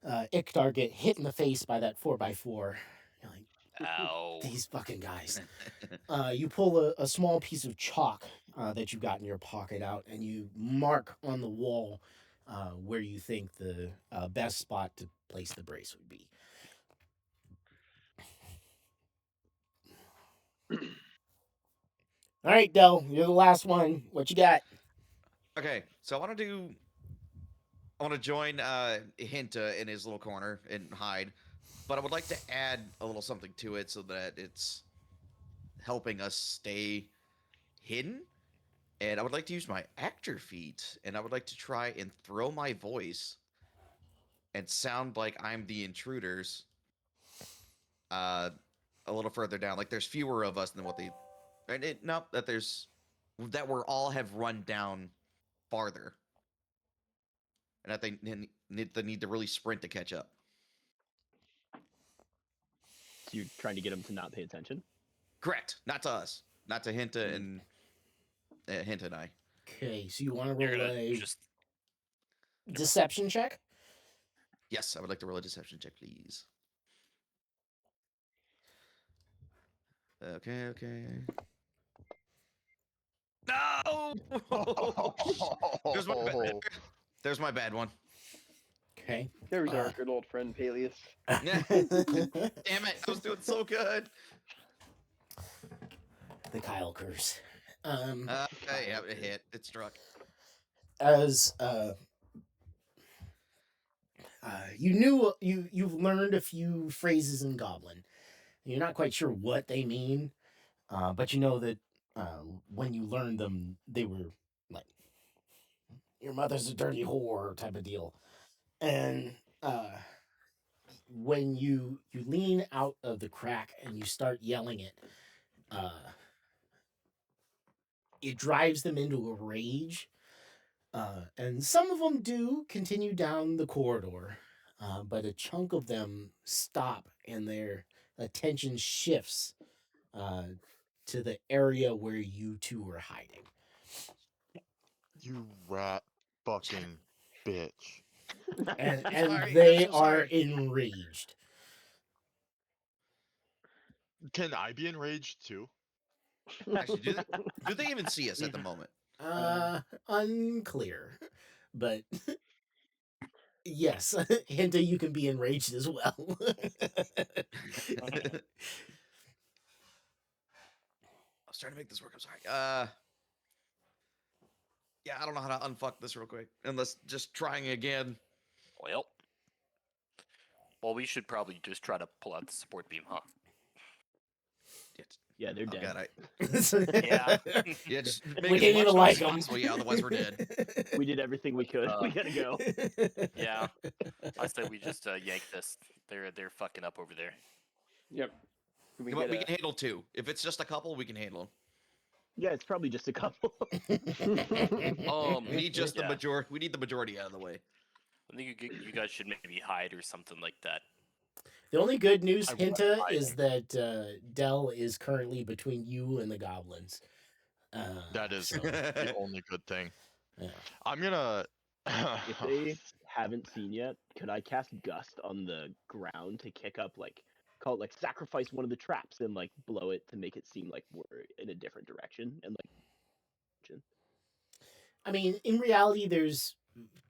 Iktar get hit in the face by that 4x4. You're like, Ow. these fucking guys. You pull a small piece of chalk that you got in your pocket out, and you mark on the wall where you think the best spot to place the brace would be. All right, Del, you're the last one. What you got? Okay, so I want to join Hinta in his little corner and hide, but I would like to add a little something to it so that it's helping us stay hidden. And I would like to use my actor feat, and I would like to try and throw my voice and sound like I'm the intruders a little further down. Like there's fewer of us than what they... that we're all have run down farther. And that they need to really sprint to catch up. So you're trying to get him to not pay attention? Correct. Not to us. Not to Hinta and Hinta and I. Okay, so you want to You're roll gonna a just deception check? Yes, I would like to roll a deception check, please. Okay. No! There's my bad one. Okay. There's our good old friend Peleus. Yeah. Damn it! I was doing so good. The Kyle curse. Yeah, it hit. It struck. As you've learned a few phrases in Goblin. You're not quite sure what they mean, but you know that when you learned them, they were like, "Your mother's a dirty whore" type of deal. And when you lean out of the crack and you start yelling it, it drives them into a rage. And some of them do continue down the corridor, but a chunk of them stop and their attention shifts to the area where you two are hiding. You rat fucking bitch. And Sorry, they I'm so are sorry. enraged. Can I be enraged too? Actually, do they even see us at the moment? Unclear. But yes, Hinta, you can be enraged as well. I was trying to make this work. I'm sorry. Yeah, I don't know how to unfuck this real quick. Unless just trying again. Well, we should probably just try to pull out the support beam, huh? Yeah, they're Oh, dead. God, Yeah. yeah, just We make as didn't much even noise like as 'em. possible. Yeah, otherwise we're dead. We did everything we could. We gotta go. Yeah. I say we just yank this. They're fucking up over there. Yep. Can we You know what, get we can handle two. If it's just a couple, we can handle Yeah, it's probably just a couple. them. We need just the Yeah. majority. We need the majority out of the way. I think you guys should maybe hide or something like that. The only good news, I was Hinta, hiding. is that Dell is currently between you and the goblins. That is so, the only good thing. yeah. I'm gonna. If they haven't seen yet, could I cast Gust on the ground to kick up, like, call it like sacrifice one of the traps and like blow it to make it seem like we're in a different direction and like. I mean, in reality, there's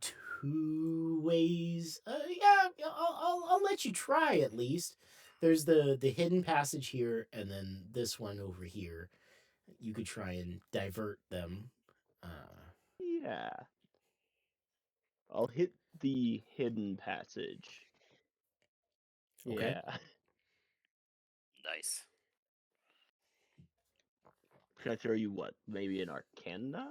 two ways. Yeah, I'll let you try at least. There's the hidden passage here, and then this one over here. You could try and divert them. Yeah. I'll hit the hidden passage. Okay. Yeah. Nice. Can I throw you what? Maybe an Arcana?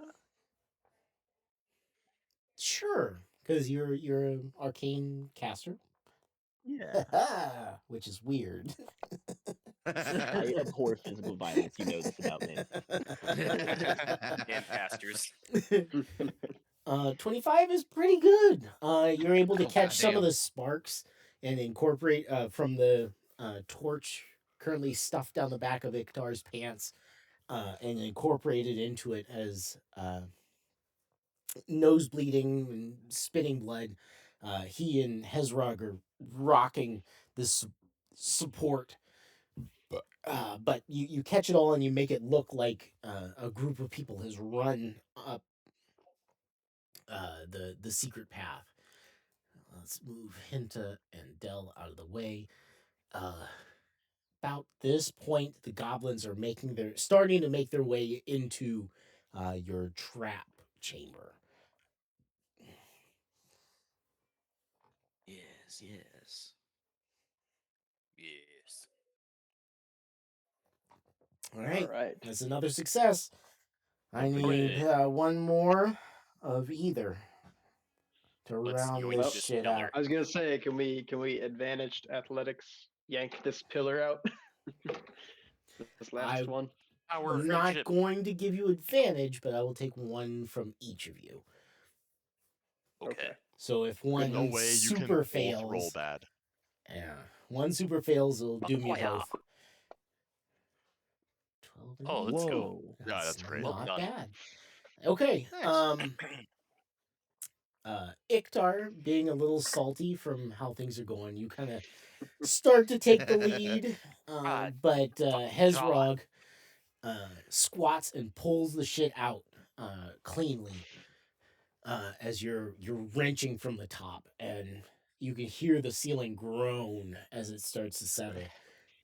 Sure, because you're an arcane caster, Yeah. which is weird. I abhor physical violence. You know this about me. And pastors. 25 is pretty good. You're able to Oh, catch some of goddamn. the sparks and incorporate from the torch currently stuffed down the back of Iktar's pants and incorporate it into it as nose bleeding and spitting blood. He and Hezrog are rocking this support. But you catch it all and you make it look like a group of people has run up the secret path. Let's move Hinta and Dell out of the way. About this point, the goblins are starting to make their way into your trap chamber. Yes. Yes. All right, All right. that's another success. I need Hooray. one more of either to Let's round join this this shit pillar. out. I was gonna say, can we advantaged athletics yank this pillar out? This last I- one. Our I'm not friendship. going to give you advantage, but I will take one from each of you. Okay. So if one no way you can super both roll fails, bad. yeah. One super fails will doom you yeah. both. 12 and Oh, eight. let's go. Whoa. Yeah, that's great. Well Not done. bad. Okay. Nice. Iktar, being a little salty from how things are going, you kind of start to take the lead, God, but fucking Hezrog squats and pulls the shit out cleanly as you're wrenching from the top, and you can hear the ceiling groan as it starts to settle.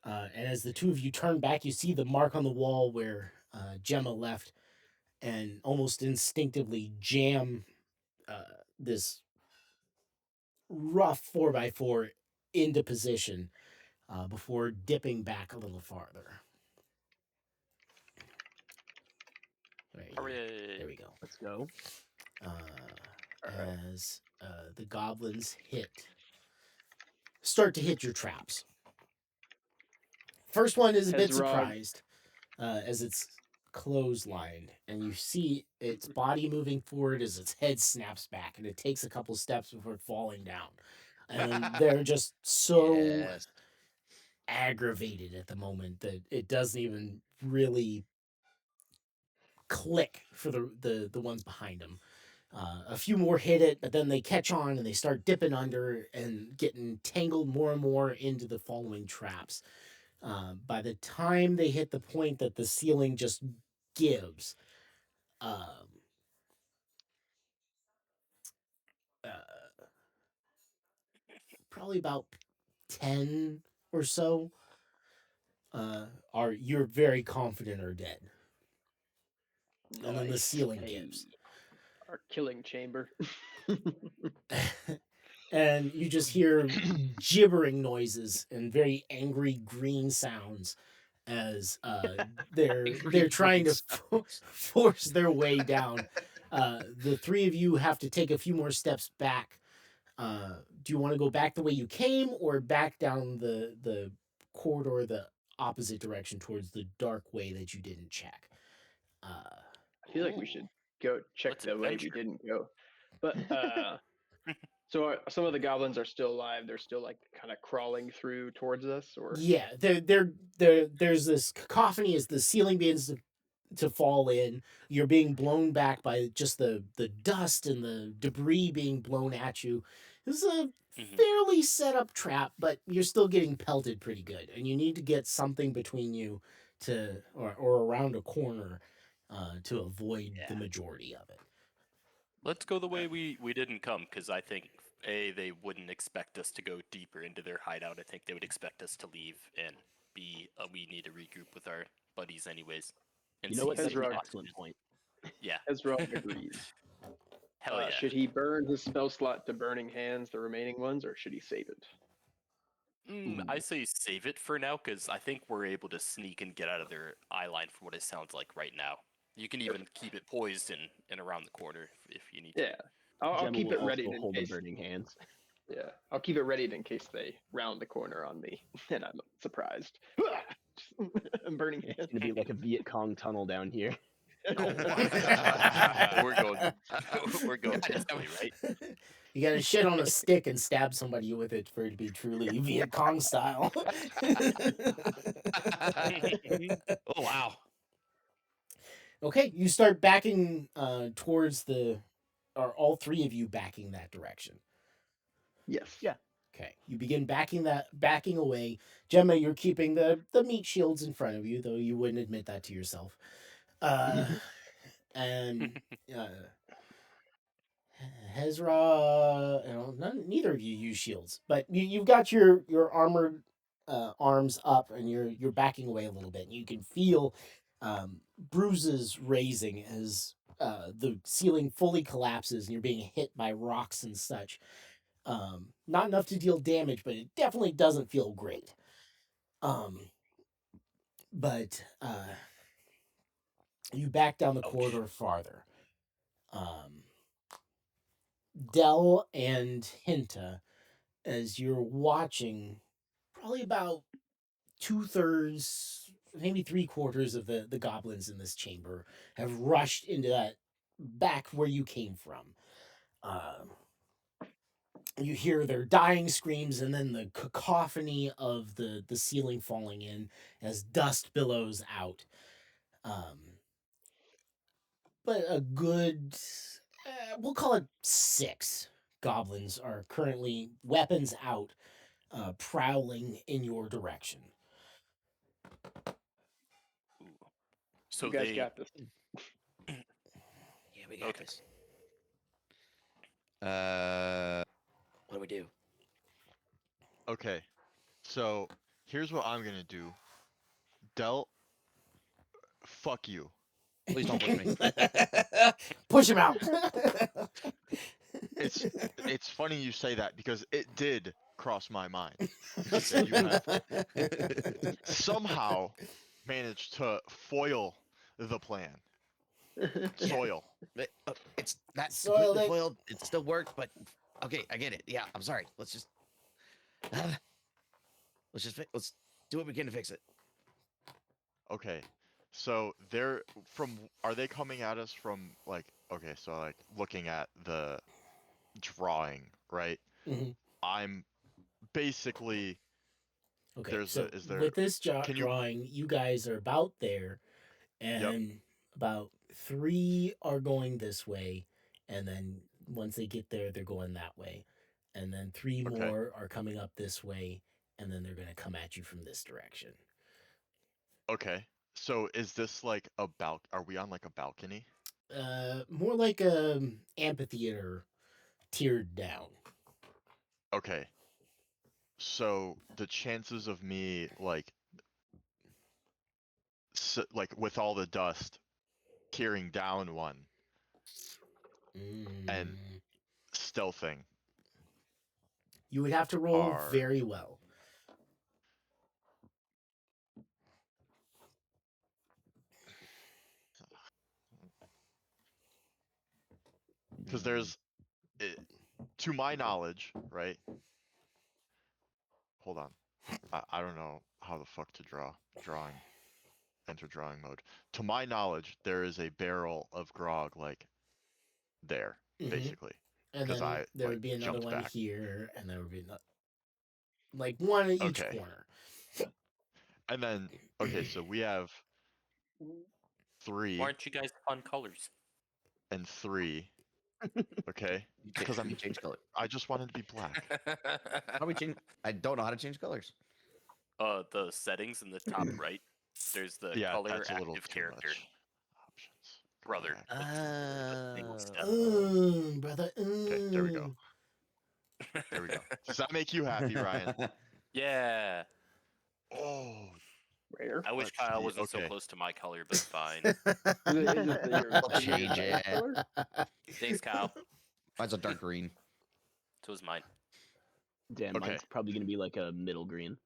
And as the two of you turn back, you see the mark on the wall where Gemma left, and almost instinctively jam this rough 4x4 into position before dipping back a little farther. There hooray. we go. Let's go. As the goblins start to hit your traps. First one is a bit Hezrog. surprised as it's clotheslined, and you see its body moving forward as its head snaps back, and it takes a couple steps before falling down. And they're just so Yes. aggravated at the moment that it doesn't even really click for the ones behind them. A few more hit it, but then they catch on and they start dipping under and getting tangled more and more into the following traps. By the time they hit the point that the ceiling just gives, probably about 10 or so you're very confident are dead. And then the Nice. ceiling Hey. gives. Our killing chamber. And you just hear gibbering noises and very angry green sounds as they're Angry trying to green force their way down. The three of you have to take a few more steps back. Do you want to go back the way you came, or back down the corridor the opposite direction towards the dark way that you didn't check? I feel like we should go check Let's the way we adventure. didn't go. But so some of the goblins are still alive. They're still like kind of crawling through towards us, or Yeah, there's this cacophony as the ceiling begins to fall in. You're being blown back by just the dust and the debris being blown at you. This is a fairly set up trap, but you're still getting pelted pretty good, and you need to get something between you to or around a corner to avoid the majority of it. Let's go the way we didn't come, because I think A, they wouldn't expect us to go deeper into their hideout. I think they would expect us to leave, and B, we need to regroup with our buddies anyways. And You know what? C, That's see an Hezrog. excellent point. Yeah. Hezrog agrees. Hell yeah. Should he burn his spell slot to Burning Hands, the remaining ones, or should he save it? I say save it for now, because I think we're able to sneak and get out of their eye line from what it sounds like right now. You can even keep it poised and around the corner if you need to. Yeah, I'll Gemma keep will it ready also in hold case. the burning hands. Yeah, I'll keep it ready in case they round the corner on me, and I'm surprised. I'm burning hands. It's gonna be like a Viet Cong tunnel down here. Oh my god. we're going instantly, right? You gotta shit on a stick and stab somebody with it for it to be truly Viet Cong style. Oh wow. Okay, you start backing towards or all three of you backing that direction. Yes. Yeah. Okay, you begin backing away. Gemma, you're keeping the meat shields in front of you, though you wouldn't admit that to yourself. And Hezra, neither of you use shields, but you've got your armored arms up, and you're backing away a little bit. And you can feel bruises raising as the ceiling fully collapses, and you're being hit by rocks and such. Not enough to deal damage, but it definitely doesn't feel great. But you back down the corridor farther. Dell and Hinta, as you're watching, probably about 2/3, maybe 3/4 of the goblins in this chamber have rushed into that back where you came from. you hear their dying screams and then the cacophony of the ceiling falling in as dust billows out. But a good, we'll call it 6 goblins are currently weapons out, prowling in your direction. Ooh. So You guys they got this. Yeah, we got Okay. this. What do we do? Okay, so here's what I'm gonna do. Del, fuck you. Please don't push me. Push him out. It's funny you say that because it did cross my mind that you have somehow managed to foil the plan. Soil. It's not Soiled completely it. foiled. It still worked, but okay, I get it. Yeah, I'm sorry. Let's just let's do what we can to fix it. Okay, so are they coming at us from like, okay, so like looking at the drawing, right? Mhm. I'm basically Okay, is so there with this can you drawing, you guys are about there, and about 3 are going this way, and then once they get there, they're going that way, and then 3 Okay. more are coming up this way, and then they're going to come at you from this direction. Okay, so is this like are we on like a balcony? More like a amphitheater, tiered down. Okay, so the chances of me like with all the dust tearing down one and Mm. stealthing You would have to roll are very well. because there's to my knowledge, right? Hold on. I don't know how the fuck to enter drawing mode. To my knowledge, there is a barrel of grog like there, Mhm. basically. And 'Cause then I, there like, would be another jumped one back. here, and there would be like one in each Okay. corner. And then okay, so we have 3 why aren't you guys fun colors? and 3. Okay. Because we change color. I just wanted to be black. How do we change? I don't know how to change colors. The settings in the top right. There's the Yeah, color that's a little active too character. much. Options. Brother. Color The thing Oh. step. Brother. Okay, there we go. There we go. Does that make you happy, Ryan? Yeah. Oh, Rare. I wish Let's Kyle see, wasn't so okay. close to my color, but fine. Is it your I'll change dice it. color? Thanks, Kyle. Mine's a dark green. So is mine. Damn, Okay. mine's probably gonna be like a middle green.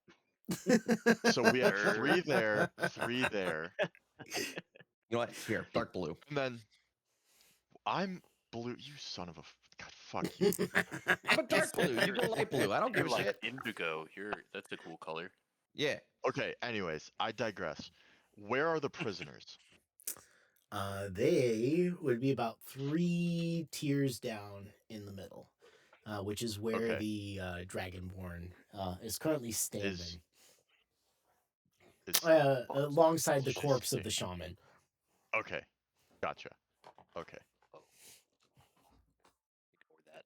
So we have 3 there, 3 there, You know what? Here, dark blue. and then I'm blue. You son of a God, fuck you. I'm a dark blue. You go light blue. I don't give You're a like shit. indigo. That's a cool color. Yeah. Okay, anyways, I digress. Where are the prisoners? They would be about 3 tiers down in the middle, which is where Okay. the Dragonborn is currently standing, It's alongside the Shit. corpse of the shaman. okay. Gotcha. Okay. Ignore that.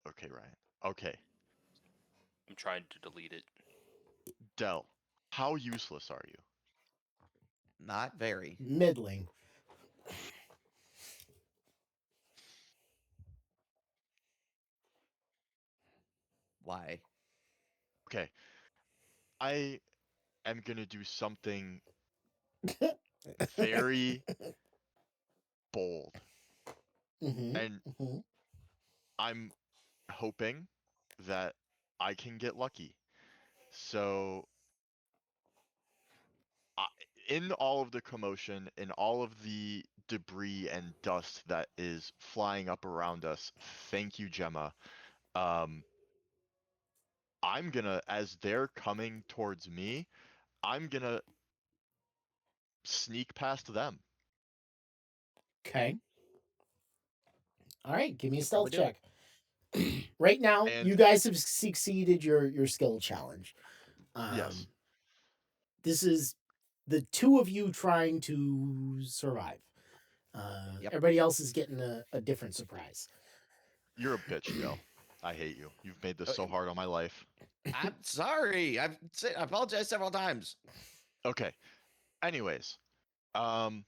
Okay, Ryan. Okay. I'm trying to delete it. Del, how useless are you? Not very. Middling. Why? Okay. I am gonna do something very bold. Mm-hmm. And Mm-hmm. I'm hoping that I can get lucky. So, in all of the commotion, in all of the debris and dust that is flying up around us, thank you, Gemma. I'm gonna, as they're coming towards me, I'm gonna sneak past them. Okay. All right, give me a Probably stealth do it. check. Right now, And- you guys have succeeded your skill challenge. Yes. This is the two of you trying to survive. Yep. Everybody else is getting a different surprise. You're a bitch, Dell. I hate you. You've made this so Okay. hard on my life. I'm sorry. I apologized several times. Okay. Anyways, there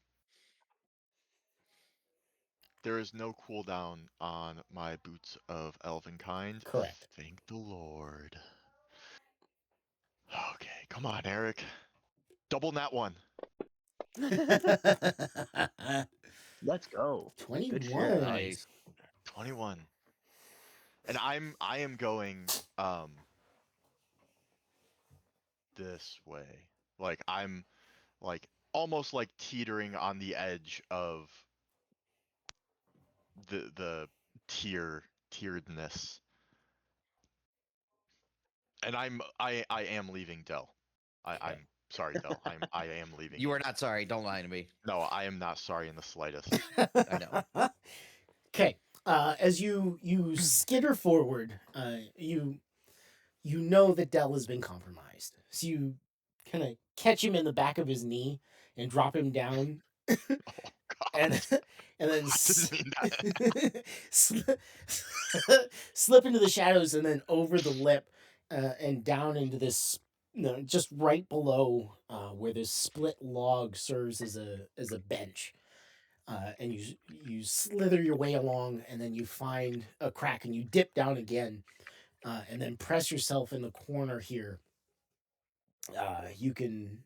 is no cooldown on my Boots of Elvenkind. Correct. Thank the Lord. Okay, come on, Eric. Double nat 1. Let's go. Good shit. 21. Nice. 21. And I am going this way. Like I'm like almost like teetering on the edge of the tieredness. And I am leaving Dell. I'm sorry, Dell. I am leaving. You are not sorry. Don't lie to me. No, I am not sorry in the slightest. I know. Okay. As you skitter forward, you know that Dell has been compromised. So you kind of catch him in the back of his knee and drop him down, Oh God. and then I didn't mean that. slip into the shadows and then over the lip and down into this, just right below where this split log serves as a bench. And you slither your way along, and then you find a crack, and you dip down again, and then press yourself in the corner here. You can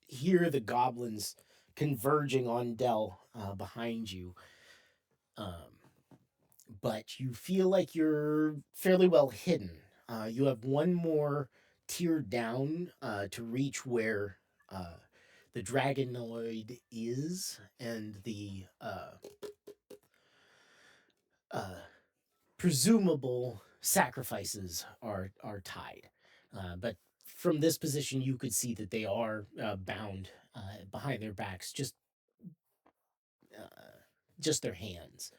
hear the goblins converging on Dell behind you. But you feel like you're fairly well hidden. You have one more tier down to reach where the dragonoid is, and the presumable sacrifices are tied. But from this position, you could see that they are bound behind their backs, just their hands.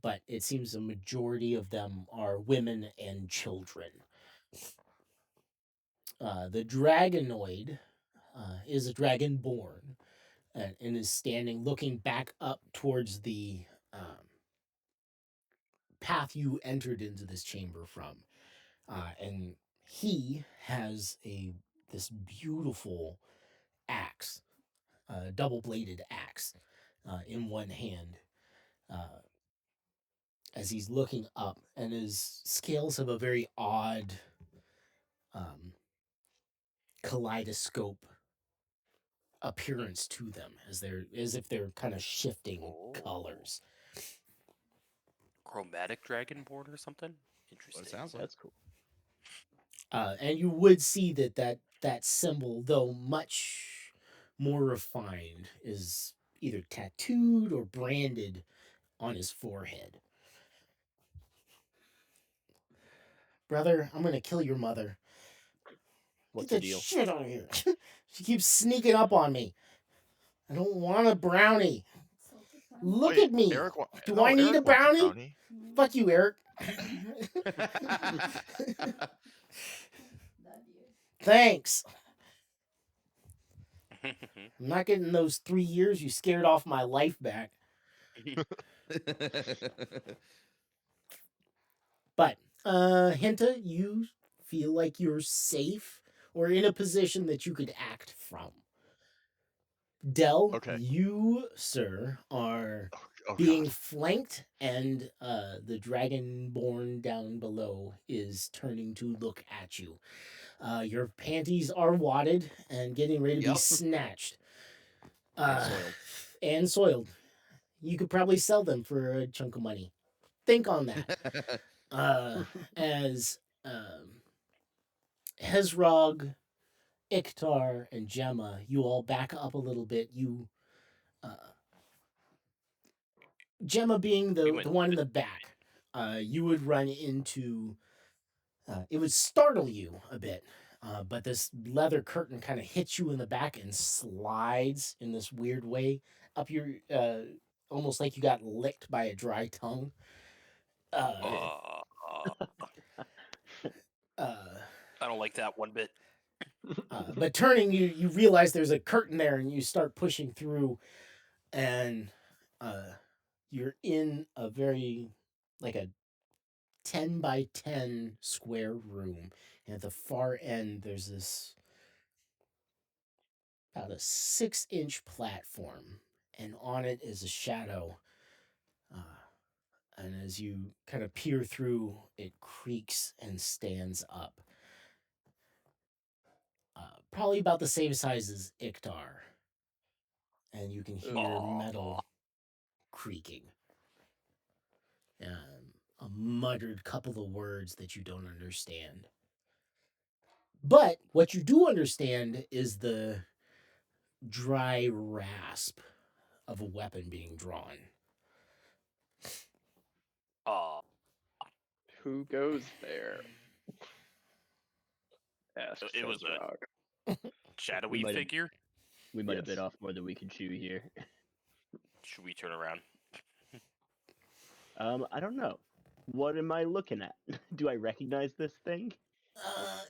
But it seems the majority of them are women and children. The dragonoid is a dragonborn and is standing looking back up towards the path you entered into this chamber from. And he has this beautiful axe, double-bladed axe, in one hand. As he's looking up, and his scales have a very odd kaleidoscope appearance to them, as if they're kind of shifting colors. Chromatic Dragonborn or something? Interesting. What it sounds like. That's cool. And you would see that symbol, though much more refined, is either tattooed or branded on his forehead. Brother, I'm gonna kill your mother. What's Get the that deal? shit out of here. She keeps sneaking up on me. I don't want a brownie. Look Wait, at me. Eric Do I need a Eric wants brownie? Fuck you, Eric. Thanks. I'm not getting those 3 years you scared off my life back. But, Hinta, you feel like you're safe or in a position that you could act from. Dell, Okay. you, sir, are Oh, being God. flanked, and the dragonborn down below is turning to look at you. Your panties are wadded and getting ready to be Yep. snatched. And soiled. And soiled. You could probably sell them for a chunk of money. Think on that. As Hezrog, Iktar, and Gemma, you all back up a little bit. Gemma being the one in the back, you would run into. It would startle you a bit, but this leather curtain kind of hits you in the back and slides in this weird way up your almost like you got licked by a dry tongue. Uh, Uh, I don't like that one bit. but turning, you realize there's a curtain there, and you start pushing through, and you're in a very like a 10 by 10 square room, and at the far end there's this about a 6-inch platform, and on it is a shadow. Uh, and as you kind of peer through, it creaks and stands up. Probably about the same size as Iktar. And you can hear metal creaking. A muttered couple of words that you don't understand. But what you do understand is the dry rasp of a weapon being drawn. Who goes there? Asks It was a Hedgehog. shadowy might have- figure. We might have bit Yes. off more than we could chew here. Should we turn around? I don't know. What am I looking at? Do I recognize this thing?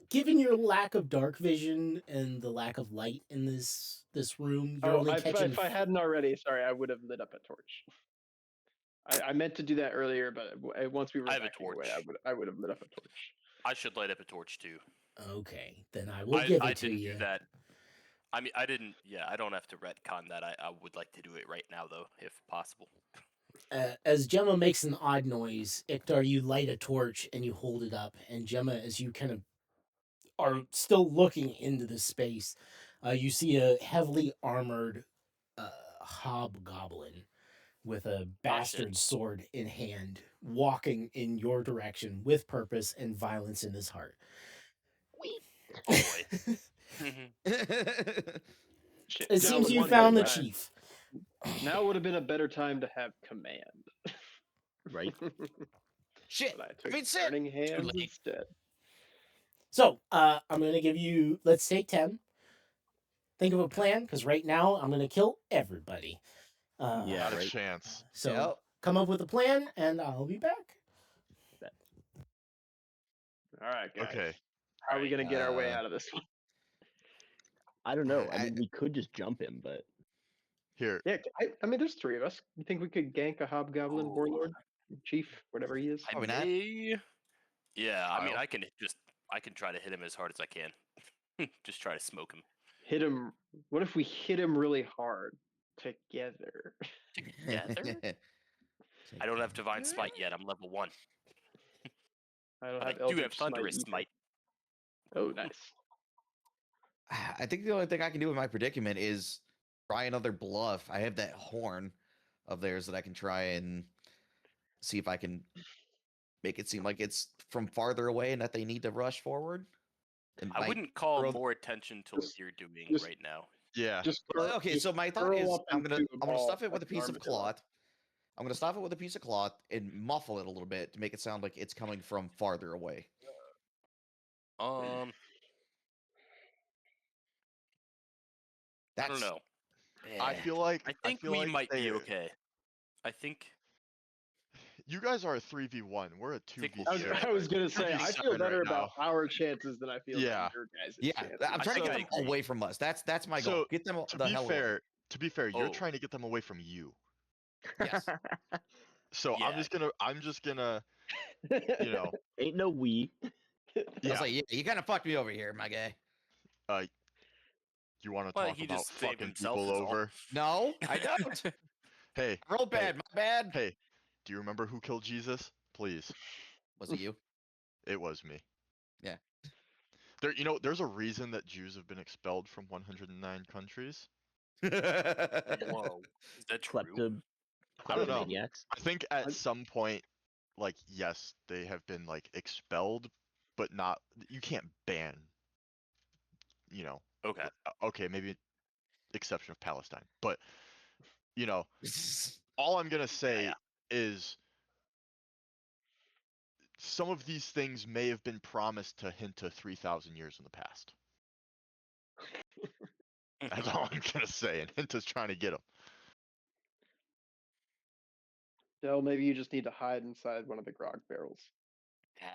Given your lack of dark vision and the lack of light in this room, you're only catching. If I hadn't already, sorry, I would have lit up a torch. I meant to do that earlier, but once we were I have a backing away, torch. I would have lit up a torch. I should light up a torch too. Okay, then I will give it I to didn't you. do that. I mean, I didn't. Yeah, I don't have to retcon that. I would like to do it right now, though, if possible. As Gemma makes an odd noise, Iktar, you light a torch and you hold it up. And Gemma, as you kind of are still looking into the space, you see a heavily armored hobgoblin with a bastard sword in hand, walking in your direction with purpose and violence in his heart. Oh boy. Shit, It now seems would you be found the better time- chief. Now would have been a better time to have command. Right? Shit. But I took mean, shit. turning hands late. instead. So, I'm going to give you, let's take 10. Think of a plan, because right now I'm going to kill everybody. Yeah, Not a right. chance. So, Yep. come up with a plan, and I'll be back. All right, guys. Okay. How are we gonna get our way Uh, out of this one? I don't know. I I- mean, we could just jump him, but Here, Yeah, I mean, there's three of us. You think we could gank a hobgoblin Ooh. warlord, chief, whatever he is? I Probably not. may. Yeah, I mean, I'll- I can try to hit him as hard as I can. Just try to smoke him. Hit him. What if we hit him really hard together? Together? I don't have divine smite yet. I'm level 1. I don't But I have do Eldritch have thunderous either. smite. Oh, nice. I think the only thing I can do with my predicament is try another bluff. I have that horn of theirs that I can try and see if I can make it seem like it's from farther away and that they need to rush forward. And I might wouldn't call throw- more attention to what Just- you're doing just- right now. yeah. Just Well, okay, just so my thought curl is up I'm gonna into a ball stuff it with a like an piece of armadillo. cloth. I'm gonna stuff it with a piece of cloth and muffle it a little bit to make it sound like it's coming from farther away. I don't know. I Eh. feel like I think feel we like might be they- okay. I think. You guys are a 3v1. We're a Think 2v6. we'll be alright. I was gonna say, I feel 2v7 better right about now. our chances than I feel Yeah. about your guys' Yeah, chances. I'm trying to get I them agree. away from us. That's my goal. So, Get them To the be hell away. fair, you're Oh. trying to get them away from you. Yes. So Yeah. I'm just gonna, you know, ain't no we. I was yeah. like, yeah, you kind of fucked me over here, my guy. You want to Well, talk he about just saved fucking himself, people is all. over? No, I don't. Hey, Roll bad, my bad. hey, do you remember who killed Jesus? Please, Was it you? it was me. Yeah. There's a reason that Jews have been expelled from 109 countries. Whoa. Is that true? I don't know. Kleptomaniacs. I think at I'm- some point, like, yes, they have been like expelled, but not. You can't ban. You know, Okay. okay, maybe exception of Palestine, but you know, all I'm gonna say yeah. is some of these things may have been promised to hint to 3,000 years in the past. That's all I'm gonna say, and Hinta's trying to get them. Dell, maybe you just need to hide inside one of the grog barrels.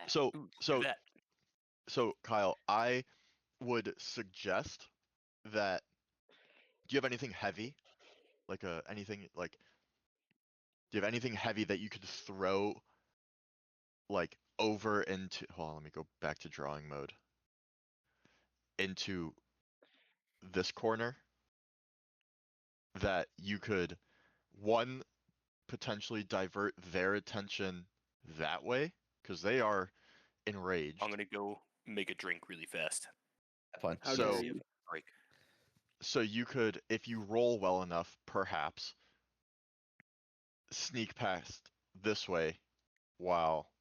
So Ooh, so that. so Kyle, I would suggest that. Do you have anything heavy? Like anything like? Do you have anything heavy that you could throw like over into? Hold on, let me go back to drawing mode. Into this corner that you could one potentially divert their attention that way because they are enraged. I'm gonna go make a drink really fast. Have fun. How So- dare you? Break. So you could, if you roll well enough, perhaps sneak past this way while,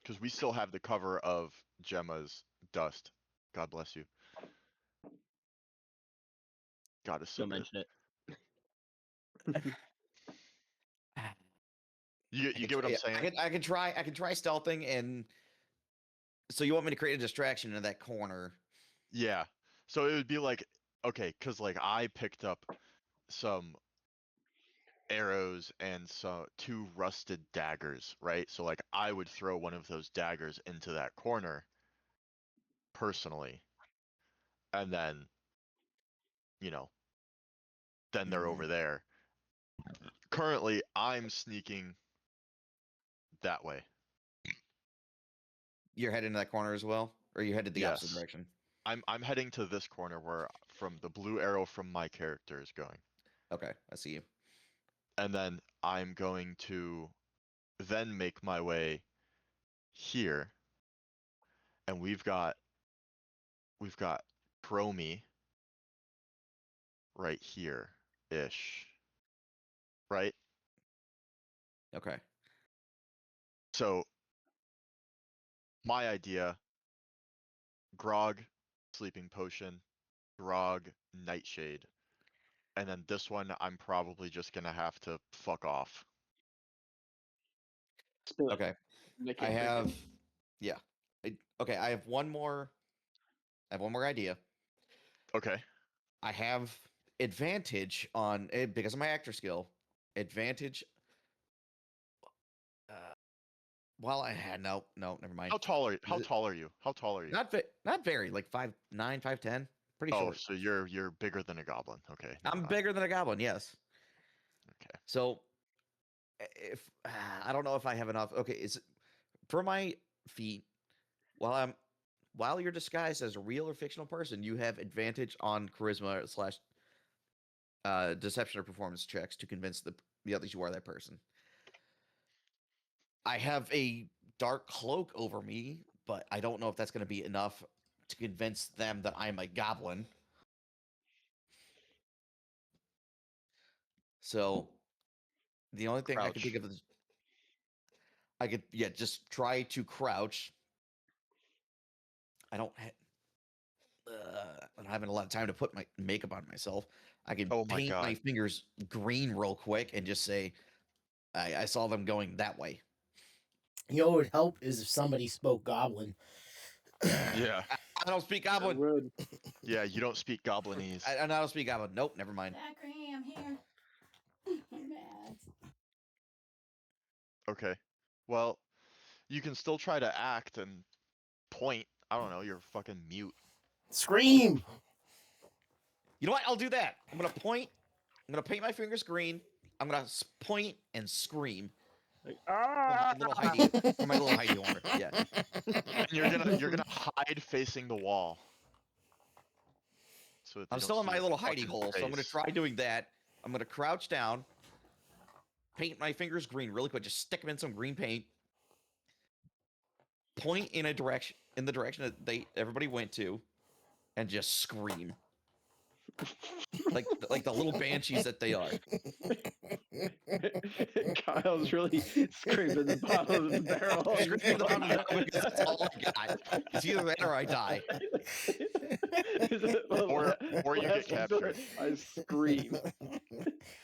because we still have the cover of Gemma's dust. God bless you. God is so Don't good. mention it. You I get what I'm yeah, saying? I can try stealthing, and so you want me to create a distraction in that corner? Yeah. So it would be like, okay, because like I picked up some arrows and two rusted daggers, right? So like I would throw one of those daggers into that corner personally. And then, then they're over there. Currently, I'm sneaking that way. You're heading to that corner as well, or you headed the opposite Yes. direction? I'm heading to this corner where from the blue arrow from my character is going. Okay, I see you. And then I'm going to then make my way here. And we've got Chromie right here ish. Right? Okay. So my idea, Grog, sleeping potion, Grog, nightshade. And then this one I'm probably just gonna have to fuck off. Spill it. Okay. Nick I it, drink it. have, yeah. Okay, I have one more. I have one more idea. Okay. I have advantage on because of my actor skill. Advantage. Well, I had no, never mind. How tall are you? How Is it- tall are you? How tall are you? Not very, like 5'9", 5'10". Pretty Oh, short. so you're bigger than a goblin. Okay. never I'm mind. bigger than a goblin. Yes. Okay. So, if I don't know if I have enough. Okay, is for my feat. While you're disguised as a real or fictional person, you have advantage on charisma / deception or performance checks to convince the others you are that person. I have a dark cloak over me, but I don't know if that's going to be enough to convince them that I'm a goblin. So the only thing I can think of is I could just try to crouch. I don't I'm having a lot of time to put my makeup on myself. I can Oh my paint my God. fingers green real quick and just say I saw them going that way. You know what would help is if somebody spoke Goblin. Yeah. I don't speak I goblin. would. Yeah, you don't speak goblinese. I don't speak goblin. Nope, never mind. Zachary, I'm here. I'm bad. Okay. Well, you can still try to act and point. I don't know, you're fucking mute. Scream! You know what? I'll do that. I'm gonna point. I'm gonna paint my fingers green. I'm gonna point and scream. Like, From my little hidey horn. Yeah. And you're gonna hide facing the wall. So that they I'm don't still in see my your little hidey fucking hole, so I'm gonna face. try doing that. I'm gonna crouch down, paint my fingers green really quick, just stick them in some green paint, point in the direction that everybody went to, and just scream. like the little banshees that they are. Kyle's really scraping the bottom of the barrel. Scream the bottom of the barrel because that's all I got. It's either that or I die. Or you get Last resort, captured. I scream.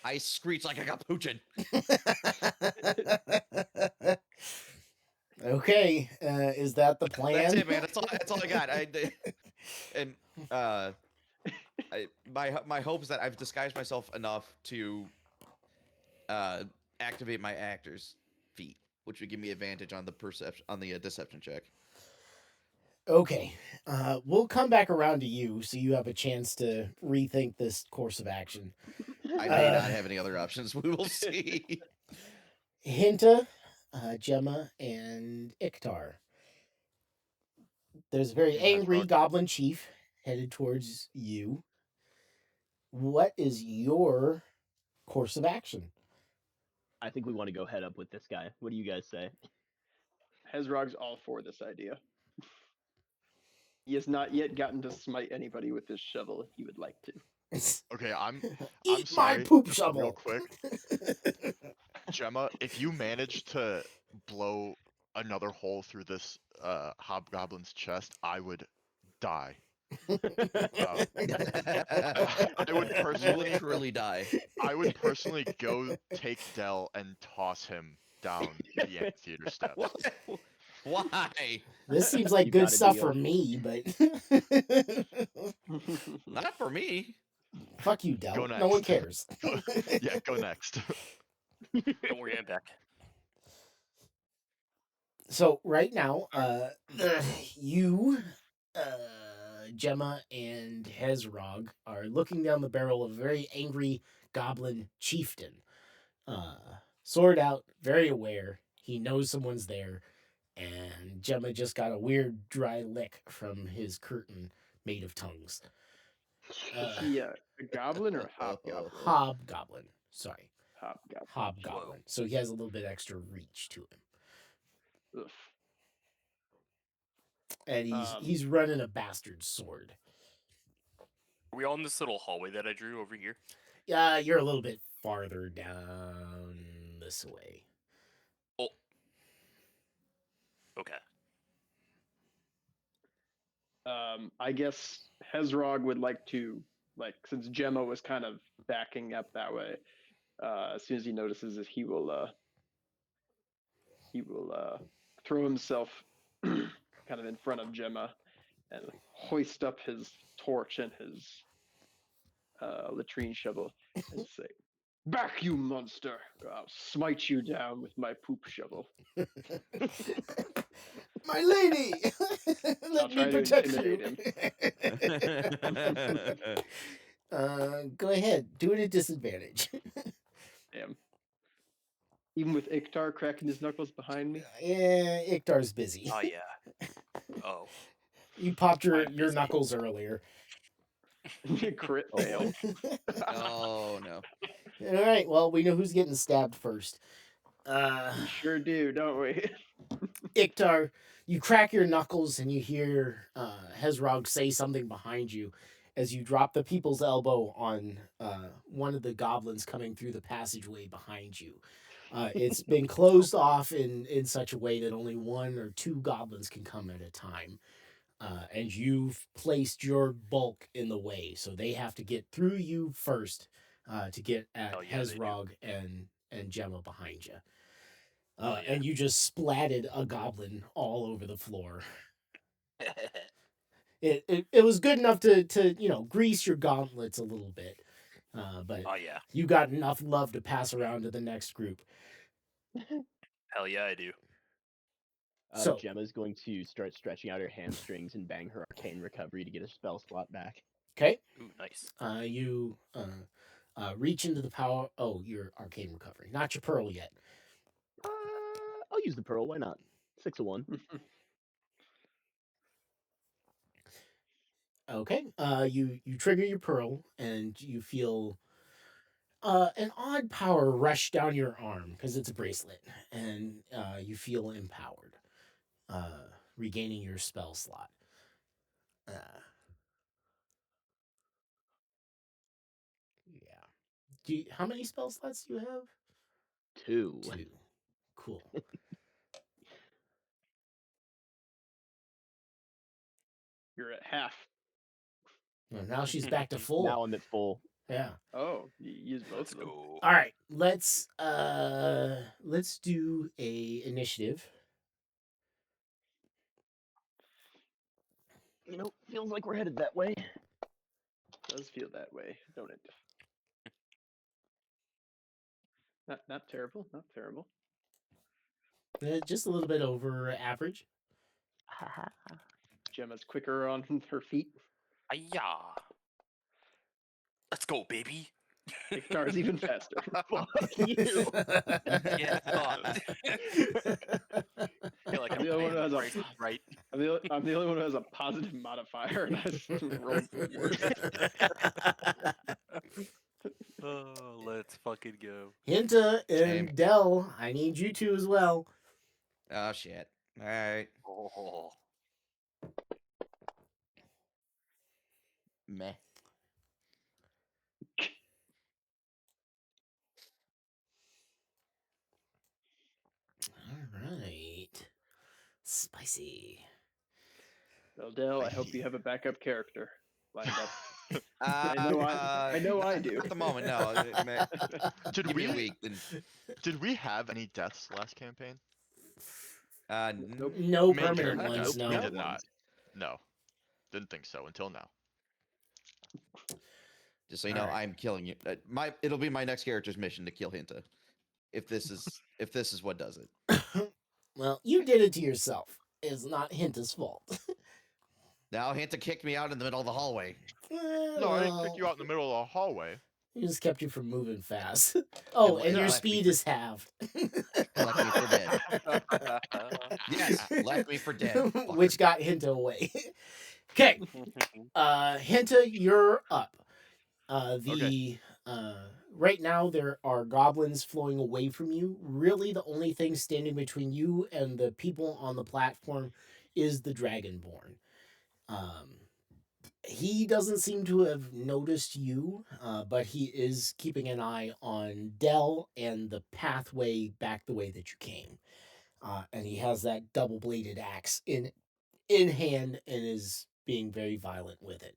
I screech like I got poochin'. Okay, is that the plan? That's it, man. That's all I got. My hope is that I've disguised myself enough to activate my actor's feat, which would give me advantage on the deception check. Okay, we'll come back around to you so you have a chance to rethink this course of action. I may not have any other options. We will see. Hinta, Gemma, and Iktar. There's a very Hey, angry Hedgehog. goblin chief headed towards you. What is your course of action? I think we want to go head up with this guy. What do you guys say? Hezrog's all for this idea. He has not yet gotten to smite anybody with his shovel. He would like to. Okay, I'm Eat sorry, my poop just shovel. real quick. Gemma, if you manage to blow another hole through this hobgoblin's chest, I would die. I would personally Literally die. I would personally go take Dell and toss him down the amphitheater steps. What? Why? This seems like You good got a stuff deal. for me, but Not for me. fuck you, Del. Go No one next. cares. Yeah, go next. Don't worry, I'm back. So right now, you, Gemma, and Hezrog are looking down the barrel of a very angry goblin chieftain. Sword out, very aware. He knows someone's there, and Gemma just got a weird dry lick from his curtain made of tongues. Is he a goblin or a hobgoblin? Hobgoblin. Sorry, Hobgoblin. hobgoblin. So he has a little bit extra reach to him. Ugh. And he's Um, running a bastard sword. Are we all in this little hallway that I drew over here? Yeah, you're a little bit farther down this way. Oh. Okay. I guess Hezrog would like to, since Gemma was kind of backing up that way, as soon as he notices it, he will throw himself kind of in front of Gemma and hoist up his torch and his latrine shovel and say, "Back, you monster! I'll smite you down with my poop shovel." My lady, I'll let try me to protect you. intimidate Go ahead, do it at disadvantage. Damn. Even with Iktar cracking his knuckles behind me. Yeah, Iktar's busy. Oh yeah. Oh. You popped your I'm busy. knuckles earlier. Crit Oh, fail. Oh no. All right, well, we know who's getting stabbed first. We sure do, don't we? Iktar, you crack your knuckles and you hear Hezrog say something behind you as you drop the people's elbow on one of the goblins coming through the passageway behind you. It's been closed off in such a way that only one or two goblins can come at a time. And you've placed your bulk in the way, so they have to get through you first to get at Oh, yeah, they do. Hezrog and Gemma behind you. And you just splatted a goblin all over the floor. It was good enough to grease your gauntlets a little bit, but Oh yeah. you got enough love to pass around to the next group. Hell yeah, I do. So- Gemma's going to start stretching out her hamstrings and bang her arcane recovery to get a spell slot back. Okay, Ooh, nice. you reach into the power. Oh, your arcane recovery, not your pearl yet. I'll use the pearl. Why not? 6 of 1. Okay. You trigger your pearl and you feel an odd power rush down your arm because it's a bracelet, and you feel empowered, regaining your spell slot. Yeah. How many spell slots do you have? 2. 2. Cool. You're at half. Well, now she's back to full. Now I'm at full. Yeah. Oh, you use both Let's of them. go. All right. Let's do a initiative. Feels like we're headed that way. Does feel that way, don't it? Not terrible. Not terrible. Just a little bit over average. Gemma's quicker on her feet. Ayah. Let's go, baby. Iktar's even faster. Fuck you. Yeah, I thought. feel like I'm I'm the only one playing who the has price right. I'm the only one who has a positive modifier, and I rolled worse. Oh, let's fucking go. Hinta Shame. and Dell, I need you two as well. Oh shit. All right. Oh. Meh. All right. Spicy. Well, Dell, I hope you have a backup character lined up. I know I do. At the moment, no. Did Give me a we week. Then, did we have any deaths last campaign? Nope. No Main permanent character ones, deaths? no. We did not. No, didn't think so until now. just so you know, Alright. I'm killing you. It'll be my next character's mission to kill Hinta. If this is what does it. Well, you did it to yourself. It's not Hinta's fault. Now Hinta kicked me out in the middle of the hallway. No, I didn't kick you out in the middle of the hallway. He just kept you from moving fast. Oh, and your left me speed for- is halved. Left me for dead. Yes, left me for dead. fucker. Which got Hinta away. Okay, Hinta, you're up. Right now there are goblins flowing away from you. Really, the only thing standing between you and the people on the platform is the Dragonborn. He doesn't seem to have noticed you, but he is keeping an eye on Dell and the pathway back the way that you came. And he has that double-bladed axe in hand and is being very violent with it.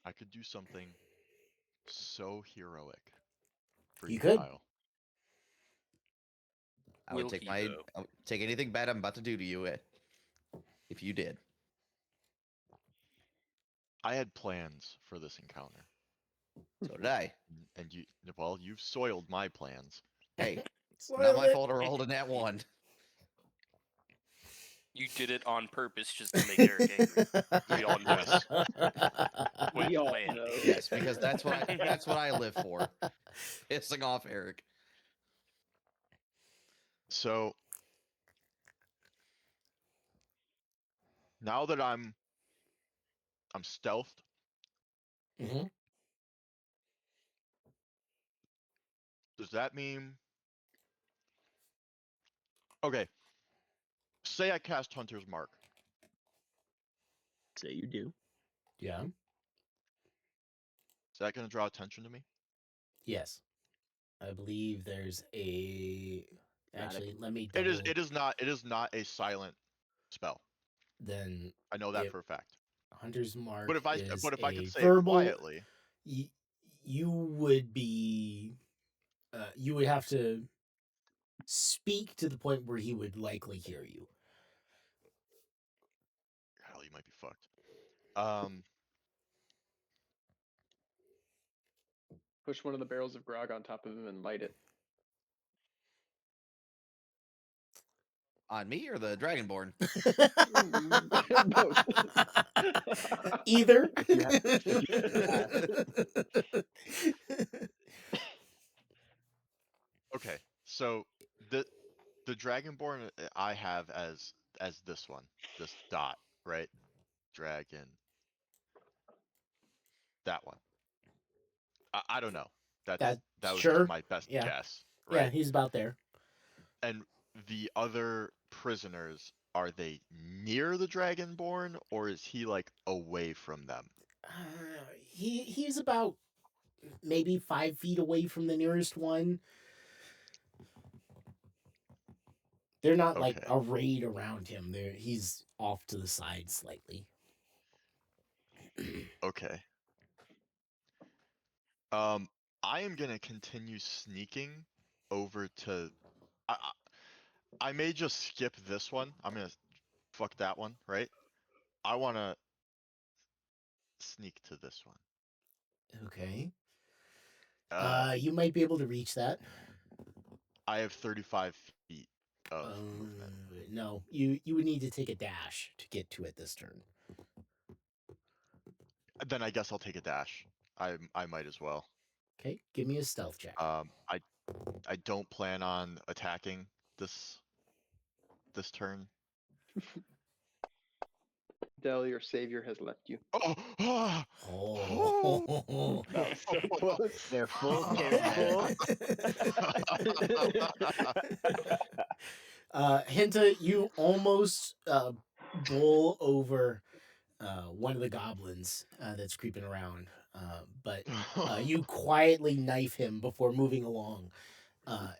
I could do something so heroic for You you, could. Kyle. I would Will take he, my though? I would take anything bad I'm about to do to you if you did. I had plans for this encounter, So did I. and you've soiled my plans. Hey, Spoil not my it. fault I rolled in that one. You did it on purpose just to make Eric angry. We all know it. With We all plan. know. Yes, because that's what I live for. Pissing off Eric. So now that I'm stealthed, Mhm. does that mean? Okay. Say I cast Hunter's Mark. Say you do. Yeah. Is that going to draw attention to me? Yes. I believe there's a. Actually, let me. It is. double- It is not. It is not a silent spell. Then I know that It- for a fact. Hunter's Mark. But if I is could a say it verbal, quietly, you would be. You would have to speak to the point where he would likely hear you. hell, you might be fucked. Push one of the barrels of grog on top of him and light it. On me or the Dragonborn? Either. Okay, so the Dragonborn I have as this one, this dot, right? Dragon. That one. I don't know. That was sure. just my best Yeah. guess, Yeah, right? he's about there. And the other prisoners, are they near the Dragonborn, or is he like away from them? He's about maybe 5 feet away from the nearest one. They're not like Okay. arrayed around him. He's off to the side slightly. Okay. I am gonna continue sneaking over to. I may just skip this one. I'm gonna fuck that one, right? I wanna sneak to this one. Okay. You might be able to reach that. I have 35 feet of movement. No, you would need to take a dash to get to it this turn. Then I guess I'll take a dash. I might as well. Okay, give me a stealth check. I don't plan on attacking this turn. Del, your savior has left you. Oh, Oh. Oh, so close. Careful, careful. Hinta, you almost bowl over one of the goblins that's creeping around, but you quietly knife him before moving along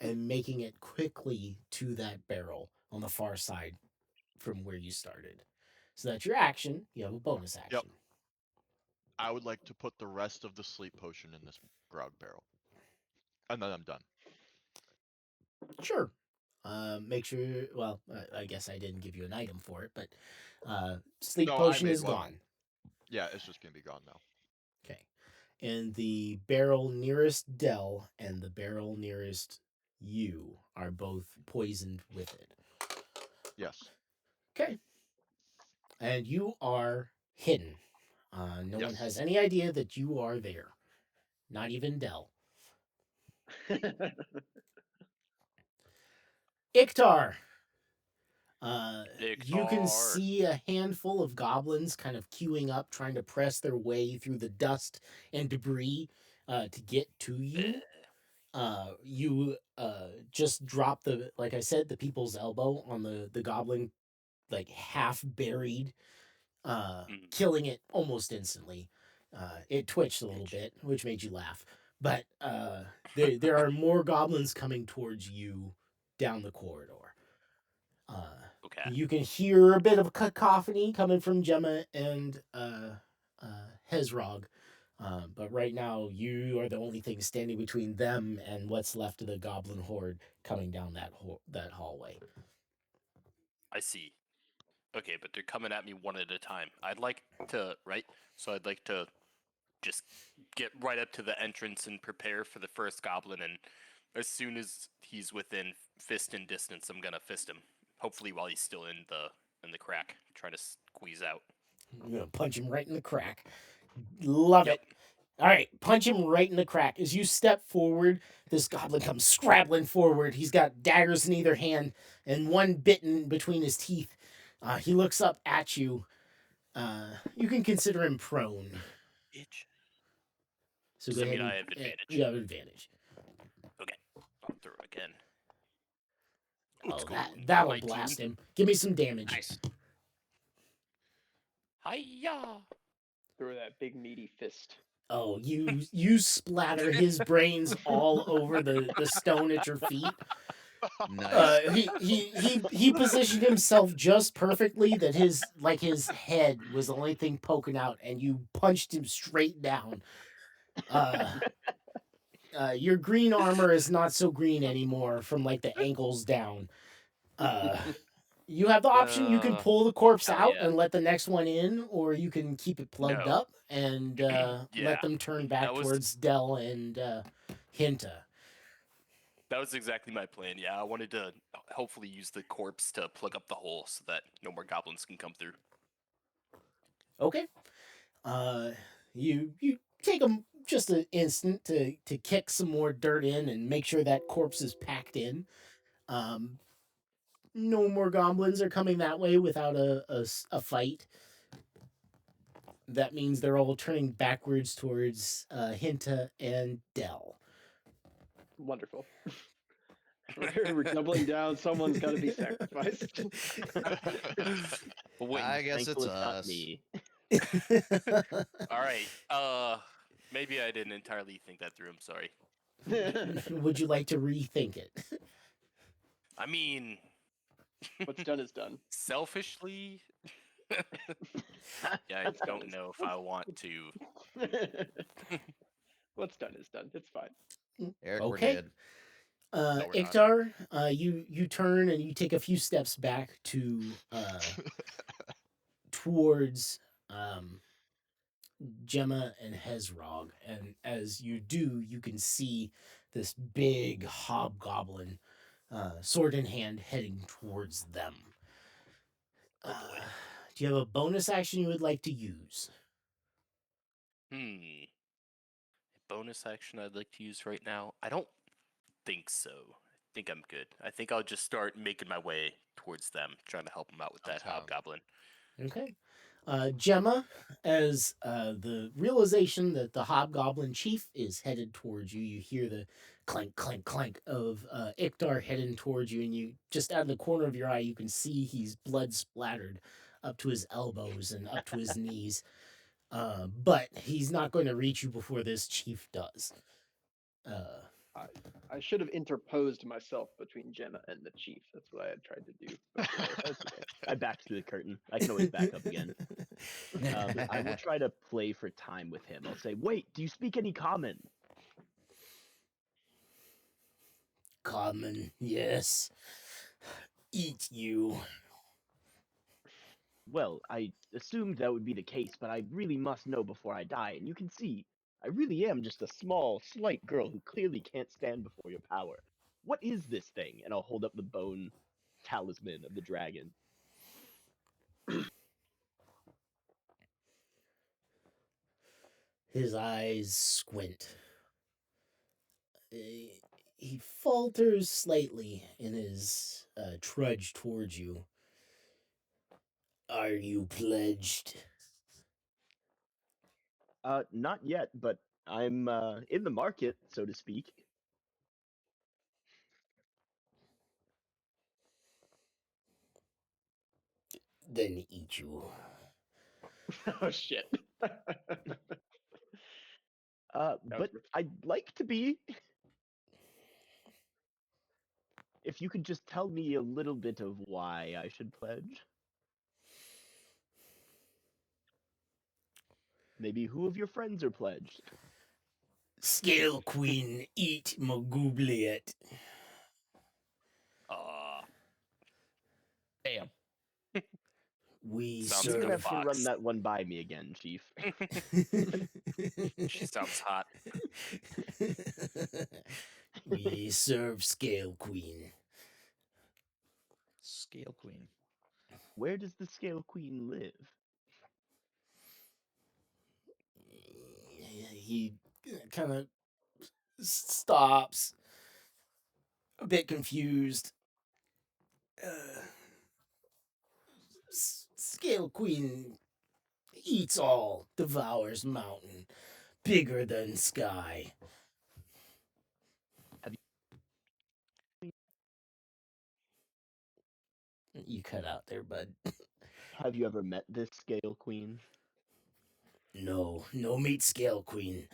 and making it quickly to that barrel on the far side from where you started. So that's your action. You have a bonus action. I would like to put the rest of the sleep potion in this grog barrel, and then I'm done. Sure. Make sure. Well, I guess I didn't give you an item for it, but sleep No, I potion made is one. gone. Yeah, it's just gonna be gone now. Okay. And the barrel nearest Dell and the barrel nearest you are both poisoned with it. Yes. Okay. And you are hidden. No one Yes. has any idea that you are there. Not even Dell. Iktar. You can Iktar. see a handful of goblins kind of queuing up, trying to press their way through the dust and debris to get to you. You just drop the, like I said, the people's elbow on the goblin, like half buried, killing it almost instantly. It twitched a little bit, which made you laugh. But there are more goblins coming towards you down the corridor. Okay. You can hear a bit of cacophony coming from Gemma and Hezrog. But right now, you are the only thing standing between them and what's left of the goblin horde coming down that hallway. I see. Okay, but they're coming at me one at a time. I'd like to, right? So I'd like to just get right up to the entrance and prepare for the first goblin, and as soon as he's within fist and distance, I'm gonna fist him. Hopefully while he's still in the crack, trying to squeeze out. I'm gonna punch him right in the crack. Love it. All right, punch him right in the crack. As you step forward, this goblin comes scrabbling forward. He's got daggers in either hand and one bitten between his teeth. He looks up at you. You can consider him prone. Bitch. So Does go that ahead mean and, I have advantage? You have advantage. Okay, I'll throw again. Oh, Let's go. that'll 19. blast him. Give me some damage. Nice. Hiya! Throw that big meaty fist. Oh, you splatter his brains all over the stone at your feet. Nice. He positioned himself just perfectly that his head was the only thing poking out, and you punched him straight down. Your green armor is not so green anymore from like the ankles down. You have the option. You can pull the corpse hell out yeah. and let the next one in, or you can keep it plugged No. up and Yeah, let them turn back that was- towards Dell and Hinta. That was exactly my plan. Yeah, I wanted to hopefully use the corpse to plug up the hole so that no more goblins can come through. Okay. You take them just an instant to kick some more dirt in and make sure that corpse is packed in. No more goblins are coming that way without a fight. That means they're all turning backwards towards Hinta and Dell. Wonderful. We're doubling down. Someone's got to be sacrificed. But wait, I guess Thankful it's not us. me. all right. Maybe I didn't entirely think that through. I'm sorry. Would you like to rethink it? I mean, What's done is done. selfishly, yeah, I don't know if I want to. What's done is done. It's fine. Eric, Okay. we're dead. we're not. Iktar, you turn and you take a few steps back to towards Gemma and Hezrog, and as you do, you can see this big hobgoblin, sword in hand, heading towards them. Oh boy. Do you have a bonus action you would like to use? A bonus action I'd like to use right now? I don't think so. I think I'm good. I think I'll just start making my way towards them, trying to help them out with that Downtown. hobgoblin. Okay. Gemma, as the realization that the hobgoblin chief is headed towards you, you hear the clank, clank, clank of Iktar heading towards you, and you just out of the corner of your eye, you can see he's blood splattered up to his elbows and up to his knees. But he's not going to reach you before this chief does. I should have interposed myself between Gemma and the chief. That's what I had tried to do. But, That's okay. I backed through the curtain. I can always back up again. But I will try to play for time with him. I'll say, "Wait, do you speak any common?" Common, yes. Eat you. Well, I assumed that would be the case, but I really must know before I die. And you can see, I really am just a small, slight girl who clearly can't stand before your power. What is this thing? And I'll hold up the bone talisman of the dragon. His eyes squint. He falters slightly in his trudge towards you. Are you pledged? Not yet, but I'm in the market, so to speak. Then eat you. oh shit. But I'd like to be. If you could just tell me a little bit of why I should pledge. Maybe who of your friends are pledged? Scale Queen, eat Magubliet. Damn. We Sounds You're like gonna a serve. have to run fox. that one by me again, Chief. She sounds hot. We serve Scale Queen. Scale Queen. Where does the Scale Queen live? He kind of stops, a bit confused. Scale Queen eats all, devours mountain, bigger than sky. You cut out there, bud. Have you ever met this Scale Queen? No meat Scale Queen.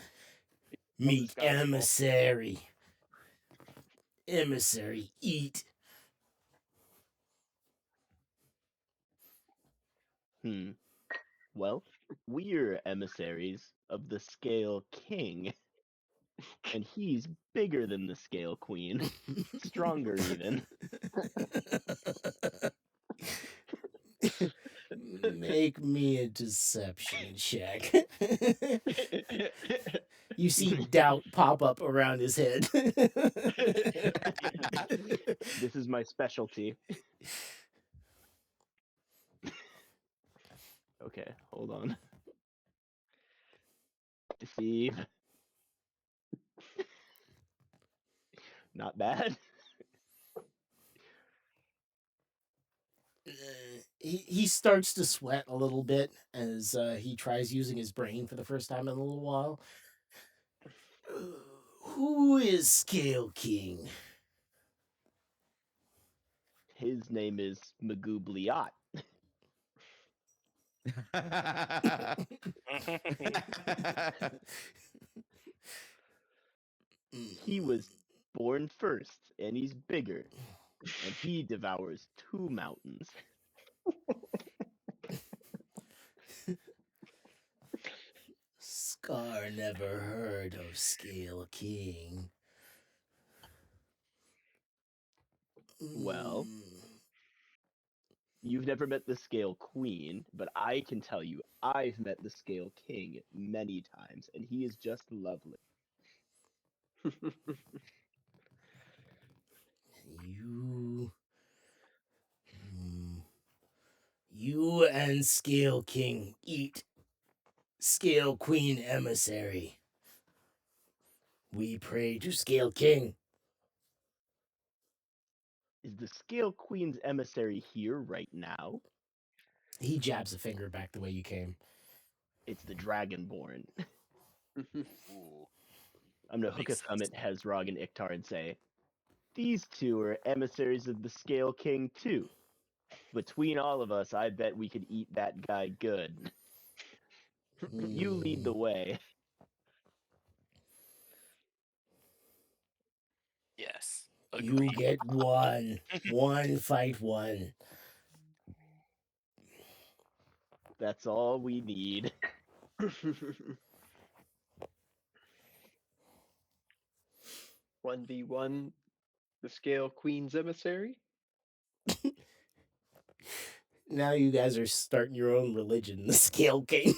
the Meat sky people. emissary. Emissary, eat. Well, we're emissaries of the Scale King. And he's bigger than the Scale Queen. Stronger, even. Make me a deception check. You see doubt pop up around his head. This is my specialty. Okay, hold on. Deceive. Not bad. He starts to sweat a little bit as he tries using his brain for the first time in a little while. Who is Scale King? His name is Magoobliot. He was born first, and he's bigger. And he devours 2 mountains. Scar never heard of Scale King. Well, You've never met the Scale Queen, but I can tell you, I've met the Scale King many times, and he is just lovely. You. You and Scale King eat Scale Queen emissary. We pray to Scale King. Is the Scale Queen's emissary here right now? He jabs a finger back the way you came. It's the Dragonborn. Ooh. I'm gonna hook a Makes thumb sense. at Hezrog and Iktar and say, these two are emissaries of the Scale King too. Between all of us, I bet we could eat that guy good. You lead the way. Yes. You Agreed. get one. One fight one. That's all we need. 1v1, the Scale Queen's emissary. Now you guys are starting your own religion, the Scale King.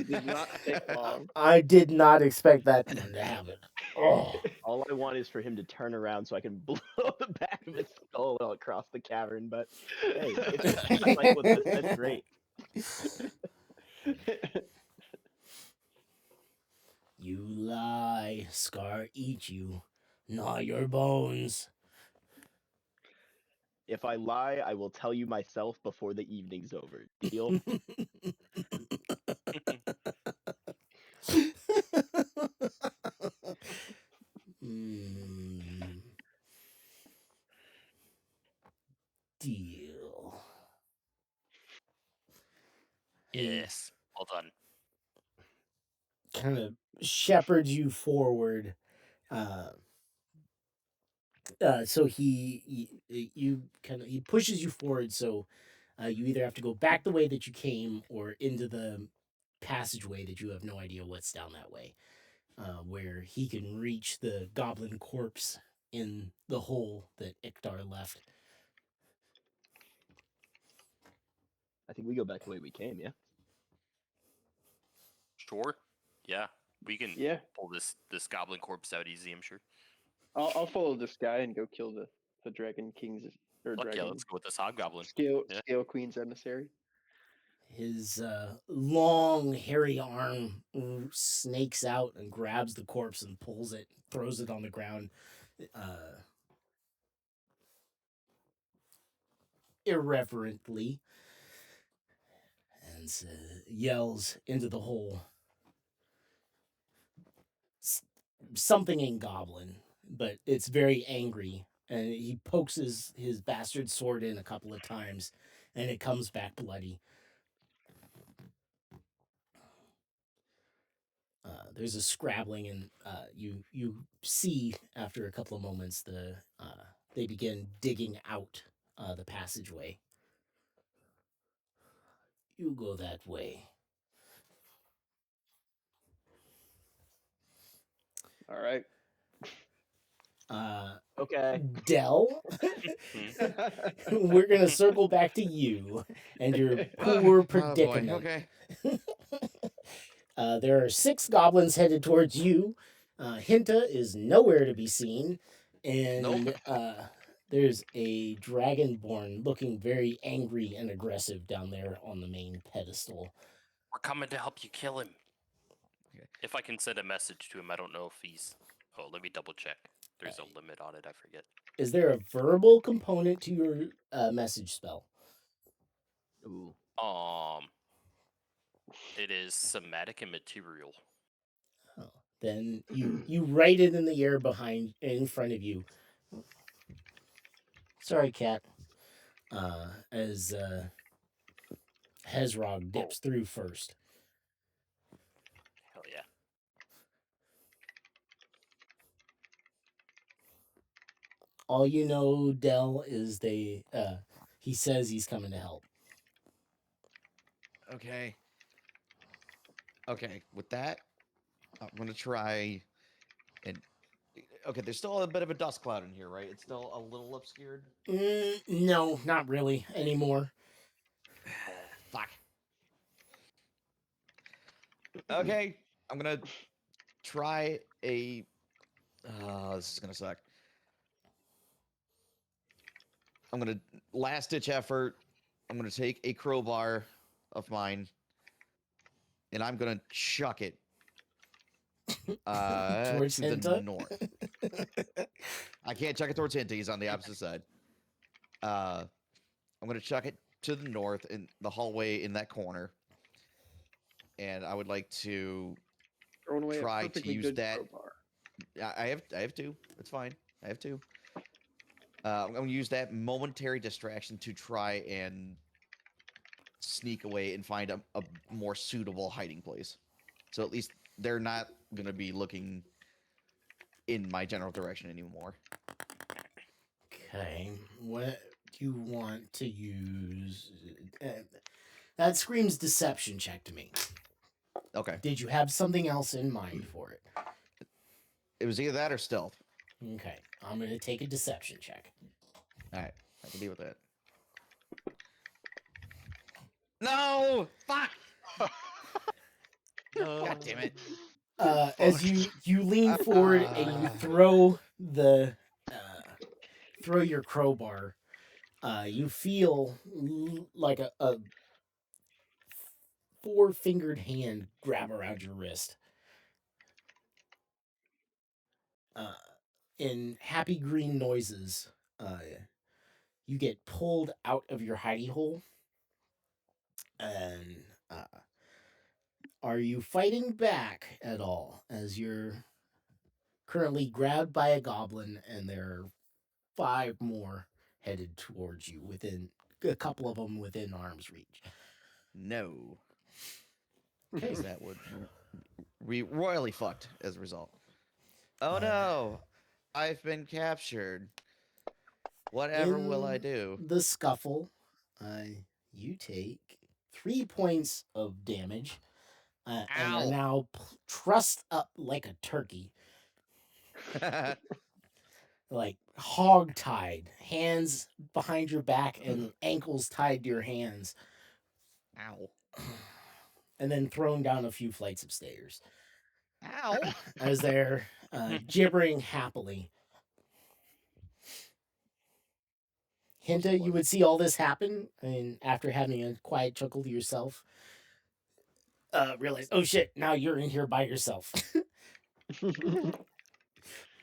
Did not take long. I did not expect that to happen. Oh. All I want is for him to turn around so I can blow the back of his skull across the cavern. But hey, if it's just like with this, that's great. You lie, Scar eat you, gnaw your bones. If I lie, I will tell you myself before the evening's over. Deal? Mm. Deal. Yes. Well done. Kind of shepherds you forward. So he pushes you forward. So you either have to go back the way that you came or into the passageway that you have no idea what's down that way, where he can reach the goblin corpse in the hole that Iktar left. I think we go back the way we came, yeah? Sure. Yeah. We can Yeah, pull this goblin corpse out easy, I'm sure. I'll follow this guy and go kill the Dragon King's or Fuck yeah, Dragon let's go with this hobgoblin. Scale Yeah. Scale Queen's emissary. His long, hairy arm snakes out and grabs the corpse and pulls it, throws it on the ground. Irreverently, and yells into the hole. Something in goblin, but it's very angry. And he pokes his bastard sword in a couple of times, and it comes back bloody. There's a scrabbling, and you see after a couple of moments they begin digging out the passageway. You go that way. All right. Okay. Dell, we're gonna circle back to you and your poor predicament. Okay. There are 6 goblins headed towards you. Hinta is nowhere to be seen, and Nope. there's a dragonborn looking very angry and aggressive down there on the main pedestal. We're coming to help you kill him. Okay. If I can send a message to him, I don't know if he's. Oh, let me double check. There's a limit on it. I forget. Is there a verbal component to your message spell? Ooh. It is somatic and material. Oh, then you write it in the air in front of you. Sorry, cat. As Hezrog dips through first. Hell yeah. All you know, Dell, is he says he's coming to help. Okay. Okay. With that, I'm gonna try and okay, there's still a bit of a dust cloud in here, right? It's still a little obscured. No, not really anymore. Fuck. Okay, I'm gonna try a. This is gonna suck. I'm gonna last ditch effort. I'm gonna take a crowbar of mine, and I'm gonna chuck it Towards to the Hinta? north. I can't chuck it towards Hinta. He's on the opposite side. I'm gonna chuck it to the north in the hallway in that corner, and I would like to Throwing away try a to perfectly use good that. crowbar. I have two. It's fine. I have two. I'm gonna use that momentary distraction to try and sneak away and find a more suitable hiding place. So at least they're not gonna be looking in my general direction anymore. Okay, what do you want to use? That screams deception check to me. Okay. Did you have something else in mind for it? It was either that or stealth. Okay, I'm gonna take a deception check. Alright. I can deal with that. No! Fuck! God damn it. As you lean forward and you throw throw your crowbar, you feel like a four-fingered hand grab around your wrist. In happy green noises, you get pulled out of your hidey hole. And are you fighting back at all as you're currently grabbed by a goblin and there are 5 more headed towards you, within a couple of them within arm's reach? No. Okay. Because that would be royally fucked as a result. Oh no! I've been captured. Whatever will I In do? the scuffle, you take 3 points of damage and are Ow. now trussed up like a turkey, like hog-tied, hands behind your back and ankles tied to your hands, Ow. and then thrown down a few flights of stairs Ow. as they're gibbering happily. Hinta, you would see all this happen, and after having a quiet chuckle to yourself, realize, oh shit, now you're in here by yourself.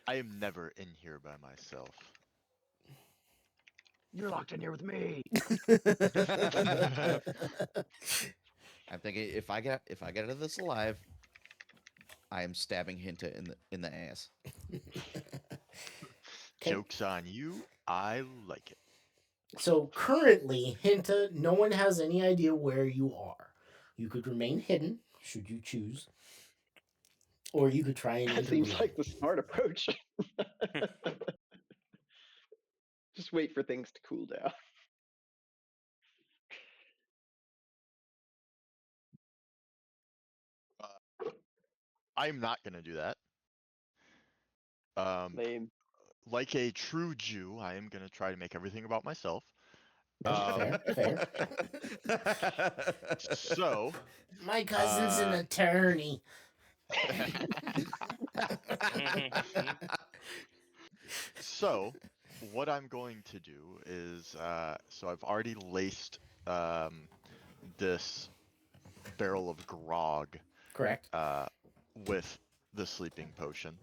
I am never in here by myself. You're locked in here with me. I'm thinking if I get out of this alive, I am stabbing Hinta in the ass. Okay. Joke's on you. I like it. So currently, Hinta, no one has any idea where you are. You could remain hidden, should you choose. Or you could try and That seems intervene. like the smart approach. Just wait for things to cool down. I'm not gonna do that. Lame. Like a true Jew, I am gonna try to make everything about myself. Fair. So, My cousin's an attorney. so what I'm going to do is, so I've already laced this barrel of grog Correct. with the sleeping potion.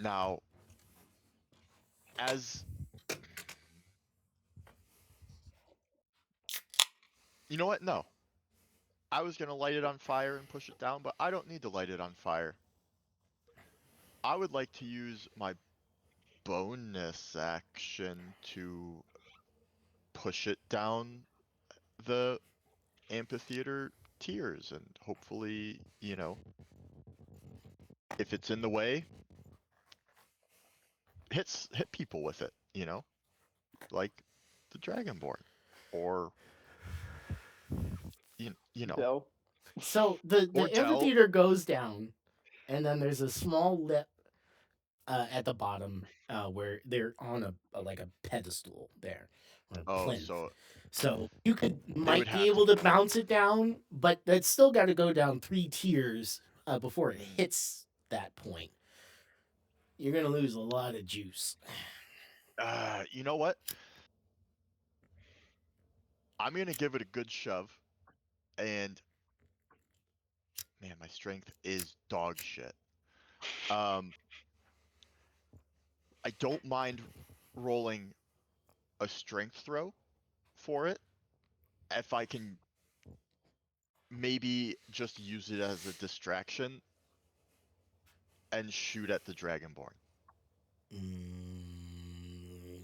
Now, as you know what? No. I was gonna light it on fire and push it down, but I don't need to light it on fire. I would like to use my bonus action to push it down the amphitheater tiers and hopefully, you know, if it's in the way, hit people with it, you know, like the Dragonborn, or you know. So, So the Or tell- amphitheater goes down, and then there's a small lip at the bottom where they're on a like a pedestal there, or a Oh, plinth. so So you could would might have be to able to be bounce it down, but that's still got to go down 3 tiers before it hits that point. You're gonna lose a lot of juice. you know what? I'm gonna give it a good shove, and man, my strength is dog shit. Um, I don't mind rolling a strength throw for it if I can maybe just use it as a distraction and shoot at the Dragonborn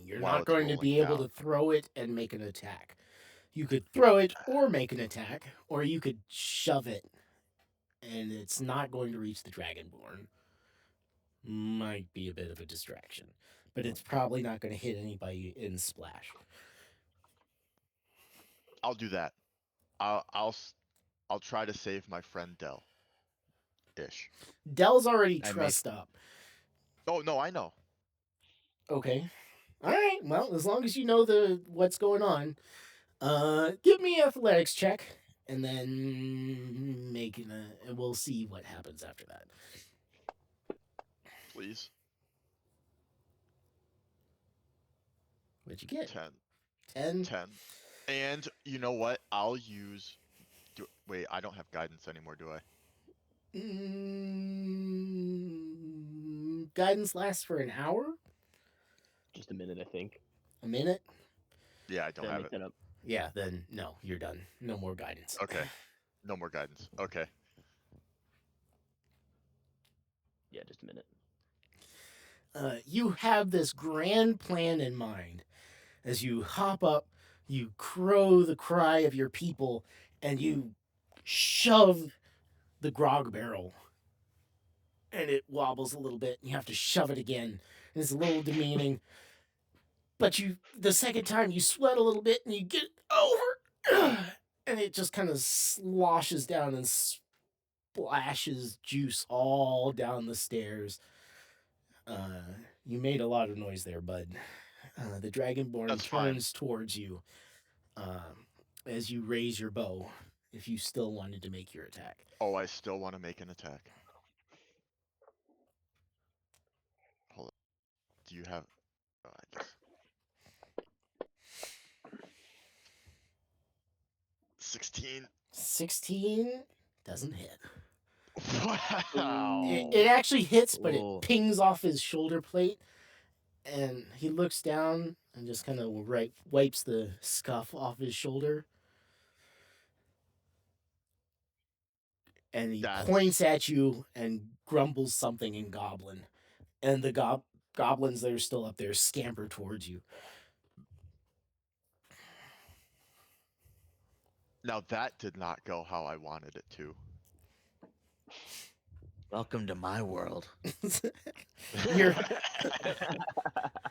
You're while not it's going to rolling be able down. to throw it and make an attack. You could throw it or make an attack, or you could shove it, and it's not going to reach the Dragonborn. Might be a bit of a distraction, but it's probably not going to hit anybody in splash. I'll do that. I'll try to save my friend Dell. Ish. Dell's already I made- trussed up. Oh no, I know. Okay. All right. Well, as long as you know what's going on, give me an athletics check, and then and we'll see what happens after that. Please. What'd you get? 10. 10. 10. And you know what? I'll use. Wait, I don't have guidance anymore, do I? Guidance lasts for an hour? Just a minute, I think. A minute? Yeah, I don't Did I have make it. that up? Yeah, then no, you're done. No more guidance. Okay. No more guidance. Okay. Yeah, just a minute. You have this grand plan in mind. As you hop up, you crow the cry of your people, and you shove the grog barrel. And it wobbles a little bit, and you have to shove it again. And it's a little demeaning. But the second time, you sweat a little bit, and you get over. And it just kind of sloshes down and splashes juice all down the stairs. You made a lot of noise there, bud. The Dragonborn That's fine. turns towards you as you raise your bow, if you still wanted to make your attack. Oh, I still want to make an attack. Hold on. Do you have? Oh, I guess. 16. 16 doesn't hit. Wow. It actually hits, but Ooh. it pings off his shoulder plate, and he looks down and just kind of wipes the scuff off his shoulder. And he points at you and grumbles something in Goblin. And the goblins that are still up there scamper towards you. Now that did not go how I wanted it to. Welcome to my world.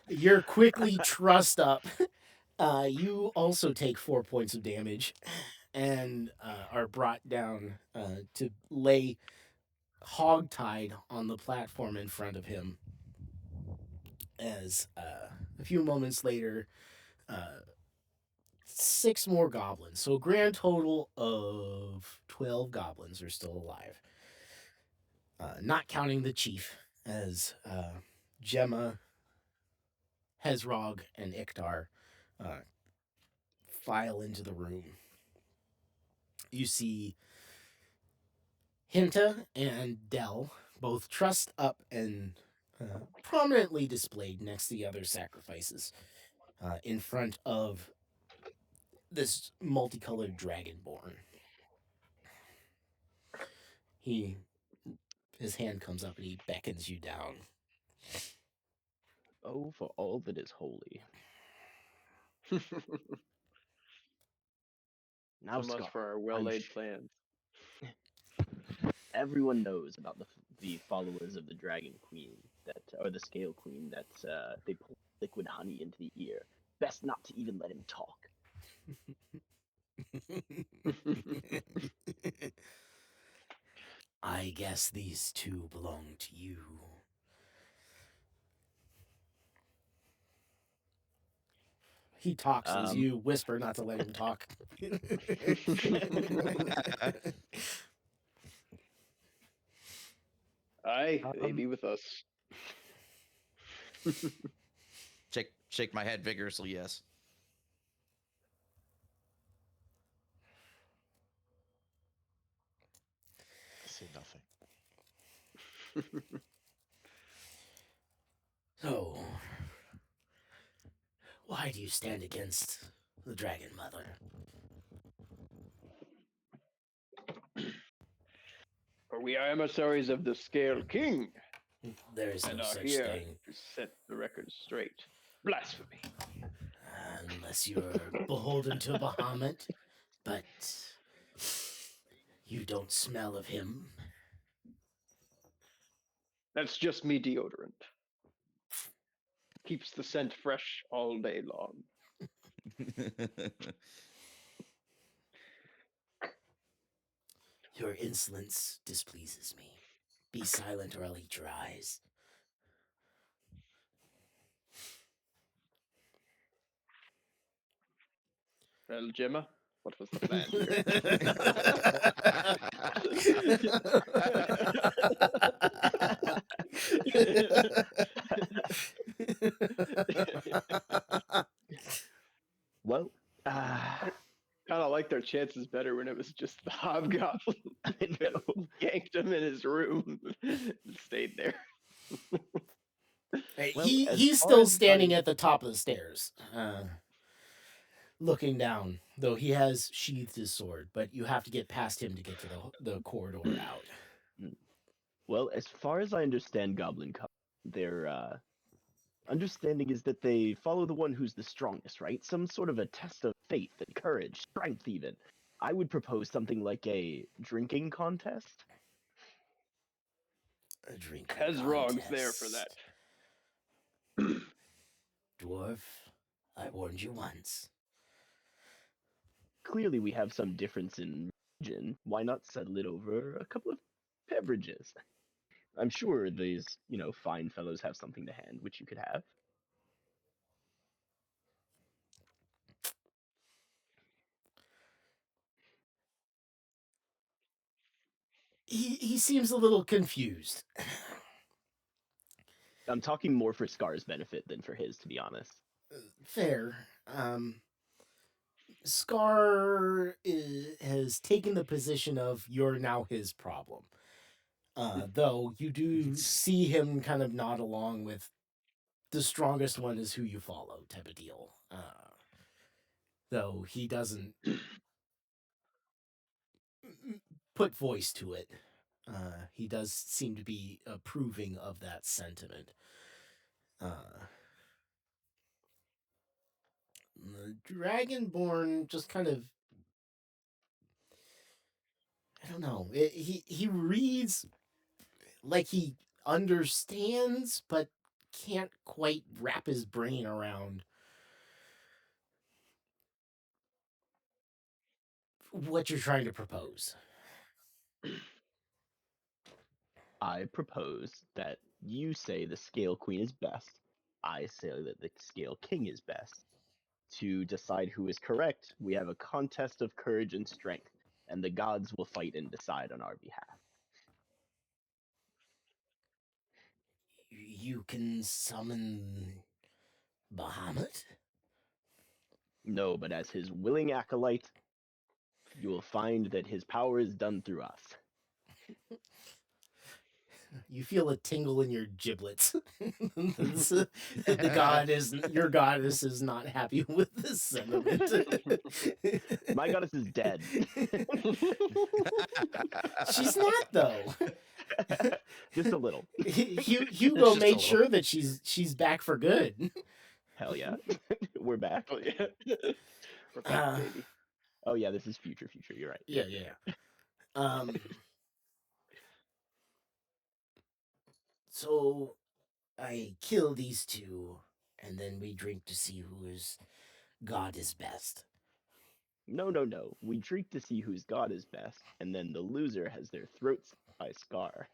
You're quickly trussed up. You also take 4 points of damage and are brought down to lay hogtied on the platform in front of him. As a few moments later, 6 more goblins. So a grand total of 12 goblins are still alive. Not counting the chief, as Gemma, Hezrog, and Iktar file into the room. You see Hinta and Dell both trussed up and prominently displayed next to the other sacrifices in front of this multicolored dragonborn. His hand comes up and he beckons you down. Oh, for all that is holy. Now, So much Scott, for our I'm well-laid plans. everyone knows about the followers of the Dragon Queen or the Scale Queen that they pour liquid honey into the ear. Best not to even let him talk. I I guess these two belong to you. He talks as you whisper not to let him talk. Aye, they be with us. Shake my head vigorously, yes. I say nothing. So, why do you stand against the Dragon Mother? For we are emissaries of the Scale King, There is and no are such here thing. to set the record straight. Blasphemy. Unless you're beholden to Bahamut, but you don't smell of him. That's just me deodorant. Keeps the scent fresh all day long. Your insolence displeases me. Be silent or I'll eat your eyes. Well, Gemma, what was the plan Well, Kind of like their chances better when it was just the hobgoblin. I know. Yanked him in his room and stayed there. Well, as he's far still as standing I- at the top of the stairs, looking down, though he has sheathed his sword, but you have to get past him to get to the corridor out. Well, as far as I understand Goblin Cup, their understanding is that they follow the one who's the strongest, right? Some sort of a test of faith and courage, strength even. I would propose something like a drinking contest. A drink. Hezrog's there for that. Dwarf, I warned you once. Clearly we have some difference in religion. Why not settle it over a couple of beverages? I'm sure these, fine fellows have something to hand, which you could have. He seems a little confused. I'm talking more for Scar's benefit than for his, to be honest. Fair. Scar has taken the position of you're now his problem. Though you do see him kind of nod along with the strongest one is who you follow type of deal. Though he doesn't put voice to it. He does seem to be approving of that sentiment. The Dragonborn just kind of, I don't know. He reads like he understands, but can't quite wrap his brain around what you're trying to propose. I propose that you say the Scale Queen is best. I say that the Scale King is best. To decide who is correct, we have a contest of courage and strength, and the gods will fight and decide on our behalf. You can summon Bahamut? No, but as his willing acolyte, you will find that his power is done through us. You feel a tingle in your giblets. Your goddess is not happy with this sentiment. My goddess is dead. She's not though. Just a little. Hugo Just a made little. sure that she's back for good. Hell yeah. We're back. Oh yeah. We're back, baby. Oh yeah, this is future. You're right. Yeah. So I kill these two, and then we drink to see whose god is best. No. We drink to see whose god is best, and then the loser has their throats by Scar.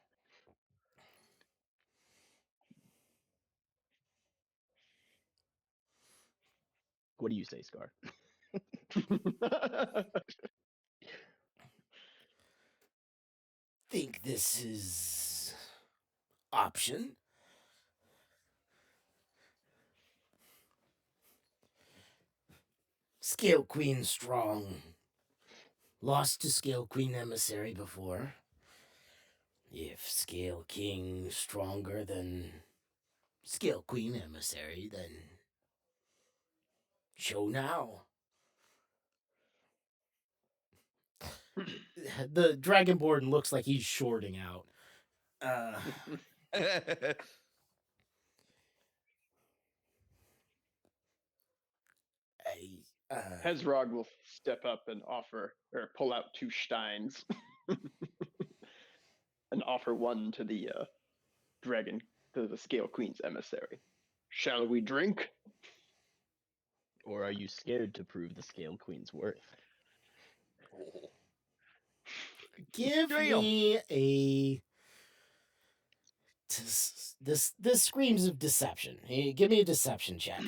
What do you say, Scar? Think this is option. Scale Queen strong. Lost to Scale Queen Emissary before. If Scale King stronger than Scale Queen Emissary, then show now. The Dragonborn looks like he's shorting out. Hezrog will step up and offer, or pull out 2 steins, and offer one to the dragon, to the Scale Queen's emissary. Shall we drink? Or are you scared to prove the Scale Queen's worth? Give Damn. me a. This screams of deception. Give me a deception check.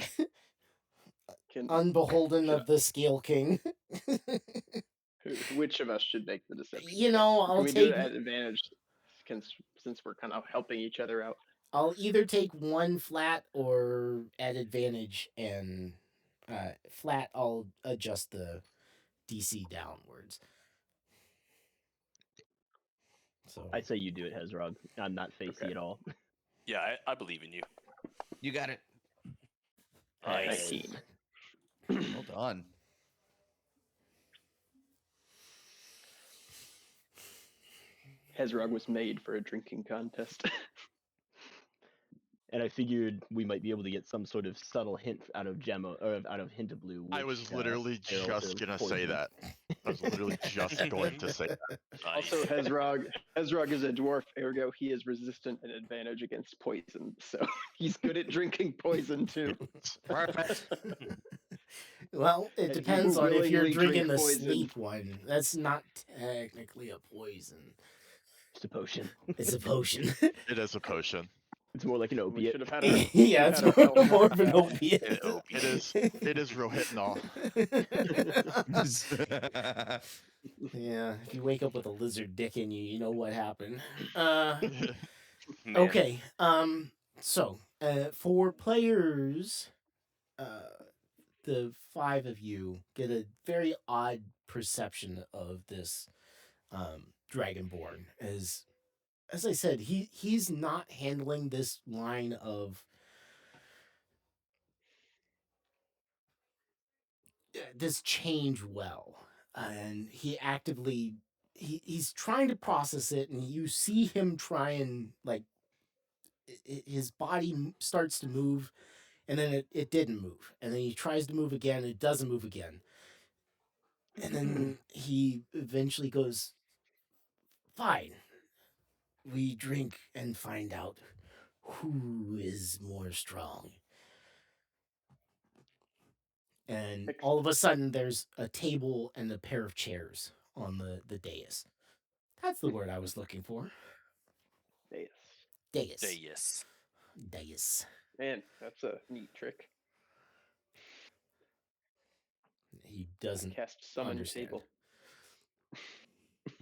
Can, Unbeholden Sure. of the Scale King. which of us should make the deception? You know, Can I'll we do take. it at advantage, since we're kind of helping each other out? I'll either take 1 flat or at advantage, and flat I'll adjust the DC downwards. So I say you do it, Hezrog. I'm not facey Okay. at all. Yeah, I believe in you. You got it. Nice. 19. Well done. Hezrog was made for a drinking contest. And I figured we might be able to get some sort of subtle hint out of Gemma, or out of Hinterblue. I was which, literally arrow just to gonna say poison. that. I was literally just going to say that. Also, Nice. Hezrog is a dwarf, ergo he is resistant and advantage against poison, so he's good at drinking poison too. Perfect. well, it And he depends will on if you're willingly drink drinking the poison. sleep one. That's not technically a poison. It's a potion. It's a potion. It is a potion. It's more like an We opiate. should have had a Yeah, it's had a more of an Belmont opiate. It is Rohypnol. Yeah, if you wake up with a lizard dick in you, you know what happened. Man. Okay. So, for players, the 5 of you get a very odd perception of this Dragonborn. As I said, he's not handling this line of this change well, and he actively he's trying to process it, and you see him try and like his body starts to move, and then it didn't move, and then he tries to move again, and it doesn't move again, and then he eventually goes, fine, we drink and find out who is more strong. And all of a sudden, there's a table and a pair of chairs on the dais. That's the word I was looking for. Dais. Dais. Yes. Dais. Man, that's a neat trick. He doesn't. Cast summon understand. table.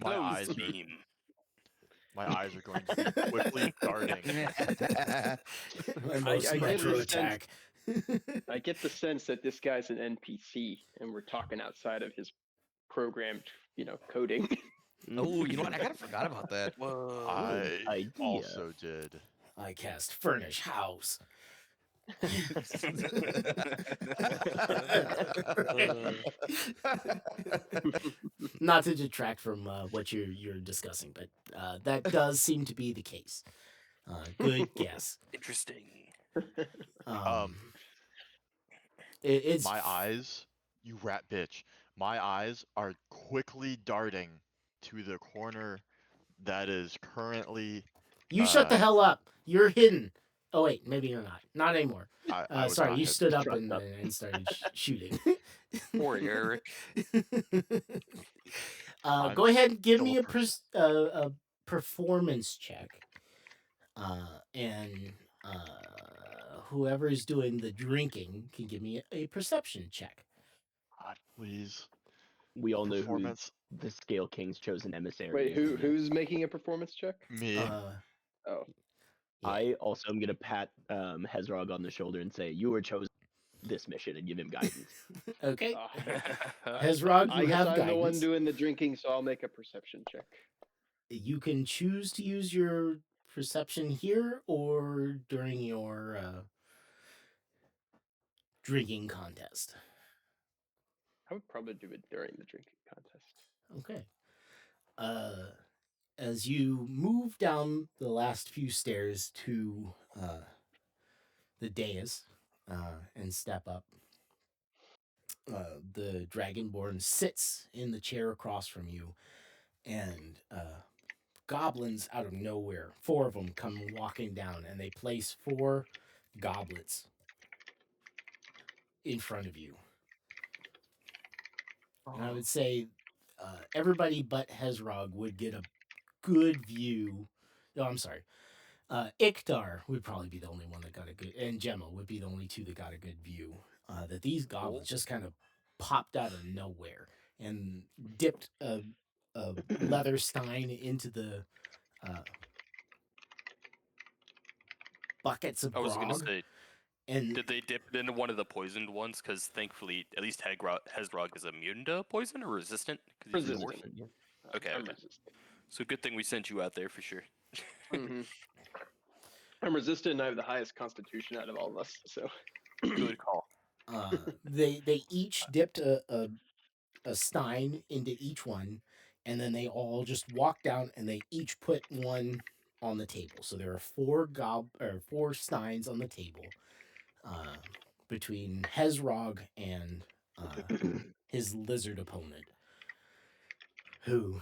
My eyes are Meme. my eyes are going to be quickly darting. My most I get metro the sense- attack. I get the sense that this guy's an NPC, and we're talking outside of his programmed, coding. Oh, you know what? I kind of forgot about that. Whoa. I idea. also did. I cast Furnish House. Not to detract from what you're discussing, but that does seem to be the case. Good guess. Interesting. It's My eyes, you rat bitch. My eyes are quickly darting to the corner that is currently. You shut the hell up. You're hidden. Oh wait, maybe you're not. Not anymore. I was Sorry, not you hidden. stood up Shut and, up. and started shooting. Poor Eric. I'm Go ahead and give still me a a performance check, and whoever's doing the drinking can give me a perception check. God, please. We all know who Performance. the Scale King's chosen emissary Wait, is. who's making a performance check? Me. Oh, Yeah. I also am gonna pat Hezrog on the shoulder and say, "You were chosen this mission," and give him guidance. Okay. ah. Hezrog, I you guess have I'm the one guidance. doing the drinking, so I'll make a perception check. You can choose to use your perception here or during your drinking contest. I would probably do it during the drinking contest. Okay. As you move down the last few stairs to the dais and step up, the Dragonborn sits in the chair across from you, and goblins out of nowhere, 4 of them come walking down, and they place 4 goblets in front of you. And I would say everybody but Hezrog would get a good view. Oh, I'm sorry. Iktar would probably be the only one that got a good, and Gemma would be the only 2 that got a good view. That these goblins just kind of popped out of nowhere and dipped a leather stein into the buckets of I was gonna grog. say, And did they dip it into one of the poisoned ones? Because thankfully, at least Hezrog is immune to poison or resistant. 'Cause he's a dwarf? Resistant. Okay, I'm okay. resistant. So good thing we sent you out there for sure. Mhm. I'm resistant and I have the highest constitution out of all of us, so Good call. they each dipped a stein into each one, and then they all just walked down and they each put one on the table. So there are 4 steins on the table between Hezrog and his lizard opponent, who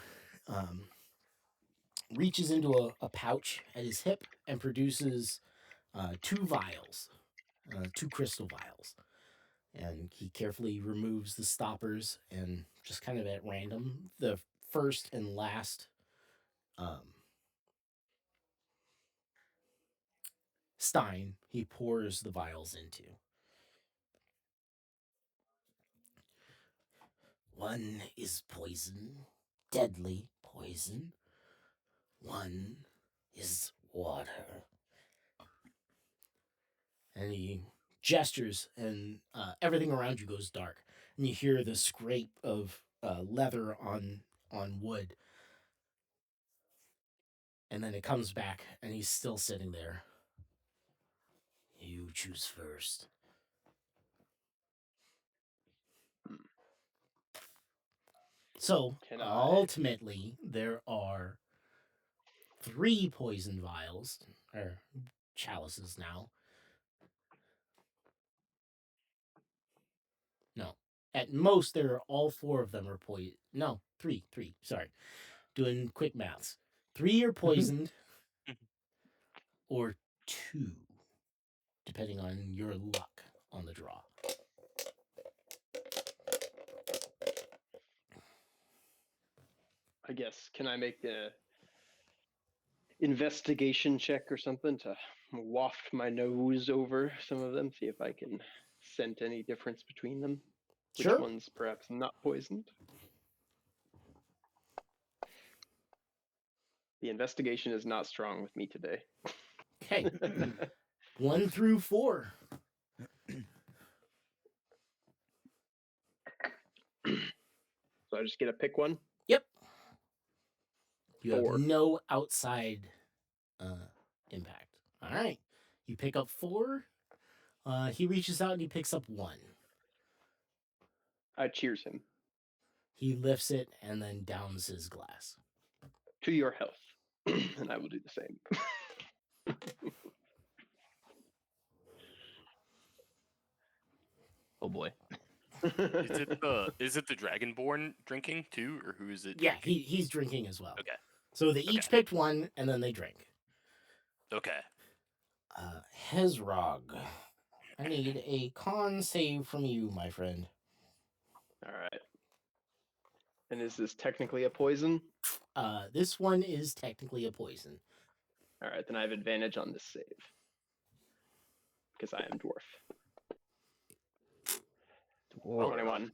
reaches into a pouch at his hip and produces 2 vials, 2 crystal vials. And he carefully removes the stoppers and just kind of at random, the first and last stein he pours the vials into. One is poison, deadly poison. One is water. And he gestures, and everything around you goes dark. And you hear the scrape of leather on wood. And then it comes back, and he's still sitting there. You choose first. So, Can I? ultimately, there are 3 poison vials, or chalices now. No. At most, there are all 4 of them are poison. No, 3. Sorry. Doing quick maths. 3 are poisoned, or 2, depending on your luck on the draw. I guess, can I make a investigation check or something to waft my nose over some of them, see if I can scent any difference between them? Which Sure. one's perhaps not poisoned? The investigation is not strong with me today. Okay. 1 through 4. So I just get to pick one? Yep. You 4. have no outside impact. All right. You pick up 4. He reaches out and he picks up 1. I cheers him. He lifts it and then downs his glass. To your health. And I will do the same. Oh boy. Is it the Dragonborn drinking too, or who is it? Yeah, drinking? he's drinking as well. Okay. So they each picked 1 and then they drink. Okay. Hezrog, I need a con save from you, my friend. All right. And is this technically a poison? This one is technically a poison. All right, then I have advantage on this save because I am dwarf. 21.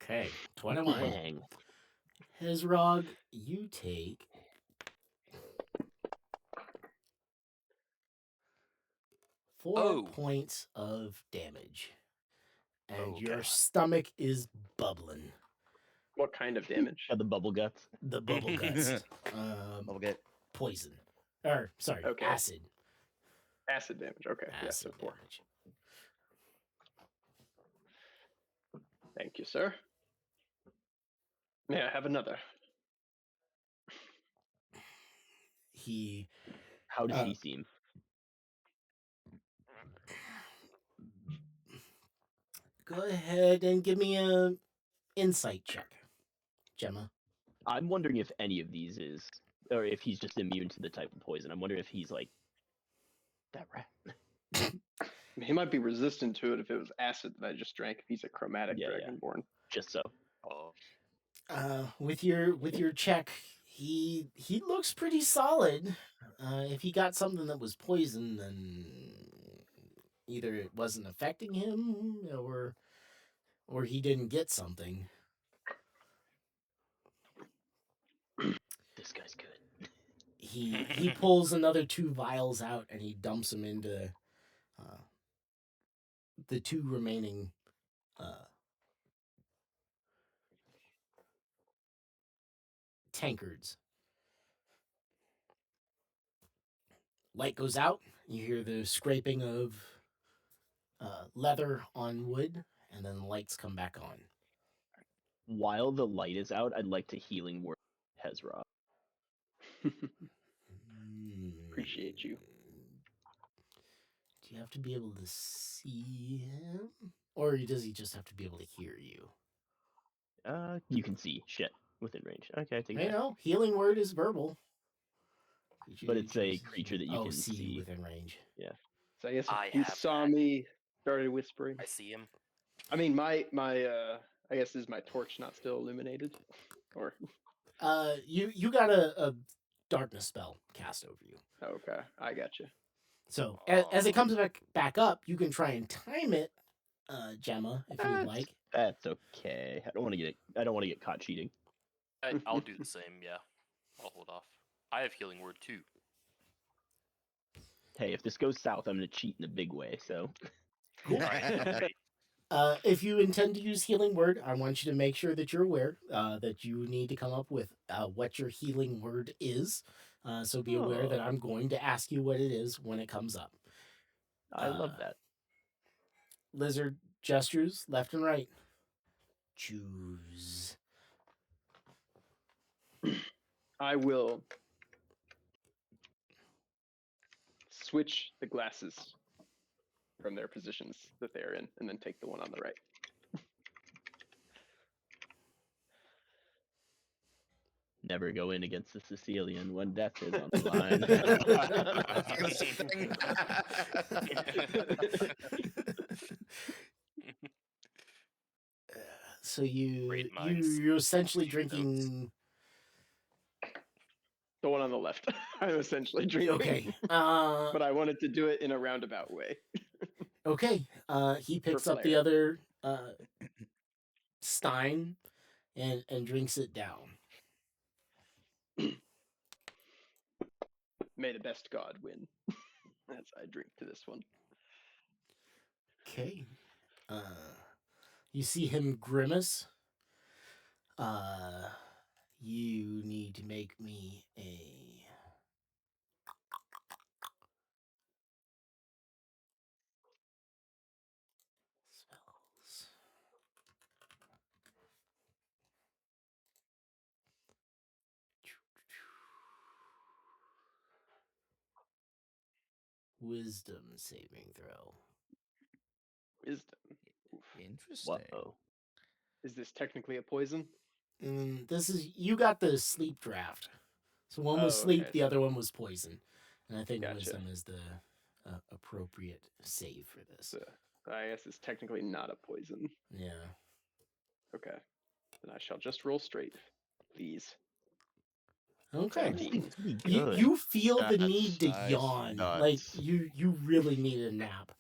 Okay, 21. Dang. Hezrog, you take 4 Oh. points of damage. And Oh, your God. stomach is bubbling. What kind of damage? Got the bubble guts. The bubble guts. I'll get Poison. Or, sorry, Okay. acid. Acid damage. Okay. Yes, Acid so 4. damage. Thank you, sir. May I have another? He How does he seem? Go ahead and give me a insight check, Gemma. I'm wondering if any of these is, or if he's just immune to the type of poison. I'm wondering if he's like that rat. He might be resistant to it if it was acid that I just drank. If he's a chromatic Yeah, dragonborn. Just so. Oh. With your check, he looks pretty solid. If he got something that was poison, then either it wasn't affecting him, or he didn't get something. This guy's good. He pulls another 2 vials out and he dumps them into the 2 remaining tankards. Light goes out. You hear the scraping of leather on wood, and then the lights come back on. While the light is out, I'd like to healing word Hezra. Appreciate you. Do you have to be able to see him? Or does he just have to be able to hear you? You can see shit within range. Okay, take I that. know. Healing word is verbal. But it's a creature that you can see see. within range. So I guess I if he have saw that. me, started whispering. I see him. I mean, my I guess is my torch not still illuminated, or You got a darkness spell cast over you. okay, I got you. So as it comes back up, you can try and time it, Gemma, if you'd like. That's okay. I don't want to get caught cheating. I'll do the same. Yeah, I'll hold off. I have healing word too. Hey, if this goes south, I'm gonna cheat in a big way. So. All right. Great. If you intend to use healing word, I want you to make sure that you're aware that you need to come up with what your healing word is. So be aware that I'm going to ask you what it is when it comes up. I love that. Lizard gestures left and right. Choose. I will switch the glasses from their positions that they're in, and then take the one on the right. Never go in against the Sicilian when death is on the line. the same thing. So Great minds. you're essentially Taking notes. drinking. The one on the left. I'm essentially drinking. Okay. But I wanted to do it in a roundabout way. Okay. He picks up the flair. other stein and drinks it down. May the best god win. As I drink to this one. Okay. You see him grimace. You need to make me a spells. Wisdom saving throw. Wisdom. Oof. Interesting. Whoa. Is this technically a poison? This is you got the sleep draft. So one was Oh, sleep, okay, the so- other one was poison, and I think Gotcha. wisdom is the appropriate save for this. So I guess it's technically not a poison. Yeah. Okay. Then I shall just roll straight, please. Okay. 17. Pretty You, good. you feel the That's need to nice. yawn. nuts. Like you really need a nap.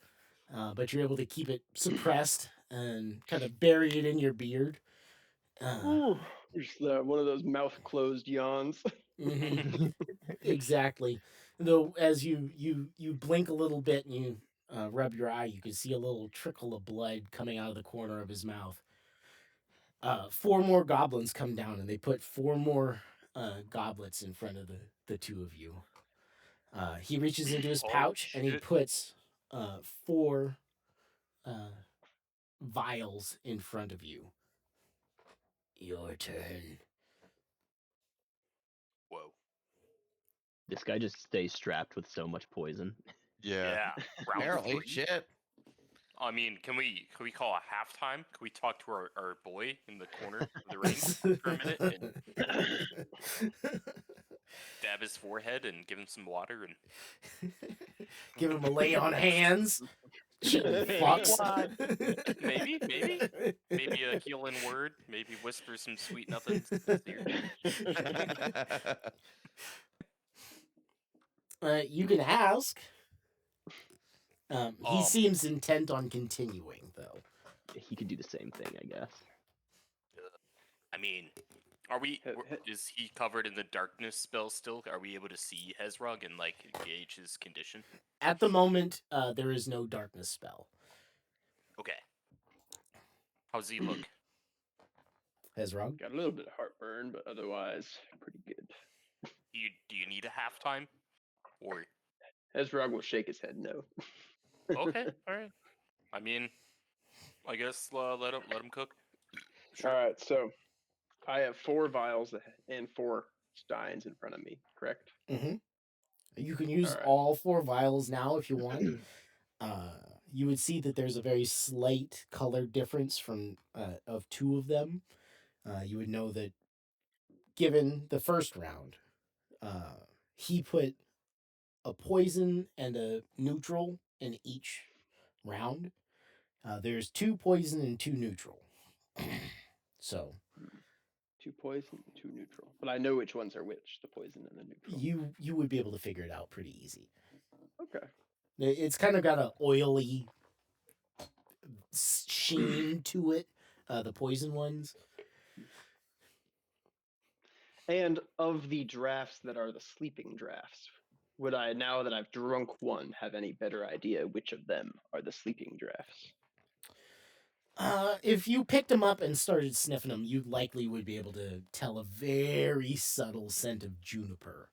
But you're able to keep it suppressed and kind of bury it in your beard. Ooh, just one of those mouth closed yawns. Mhm. Exactly. Though as you blink a little bit and you rub your eye, you can see a little trickle of blood coming out of the corner of his mouth. 4 more goblins come down and they put 4 more goblets in front of the two of you. He reaches into his Oh, pouch and he shit. puts 4 vials in front of you. Your turn. Whoa. This guy just stays strapped with so much poison. Yeah. Yeah. Round Apparently, 3. shit. I mean, can we call a halftime? Can we talk to our boy in the corner of the ring for a minute and dab his forehead and give him some water and Give him a lay on hands. Chilly fucks. maybe a healing word, maybe whisper some sweet nothings in his ear. You can ask. He Um, seems intent on continuing, though. He could do the same thing, I guess. I mean, is he covered in the darkness spell still? Are we able to see Hezrog and like gauge his condition? At the moment, there is no darkness spell. Okay. How's he look? Hezrog? Got a little bit of heartburn, but otherwise pretty good. Do you need a halftime? Or Ezrog will shake his head no. okay, all right. I mean, I guess let him cook. All right, so I have 4 vials and 4 steins in front of me, correct? Mm-hmm. You can use Alright. all 4 vials now if you want. You would see that there's a very slight color difference from of 2 of them. You would know that given the first round, he put a poison and a neutral in each round. There's 2 poison and 2 neutral. So 2 poison, 2 neutral. But I know which ones are which, the poison and the neutral. you would be able to figure it out pretty easy. Okay. It's kind of got an oily sheen to it. The poison ones. And of the drafts that are the sleeping drafts, would I, now that I've drunk one, have any better idea which of them are the sleeping drafts? If you picked them up and started sniffing them, you likely would be able to tell a very subtle scent of juniper.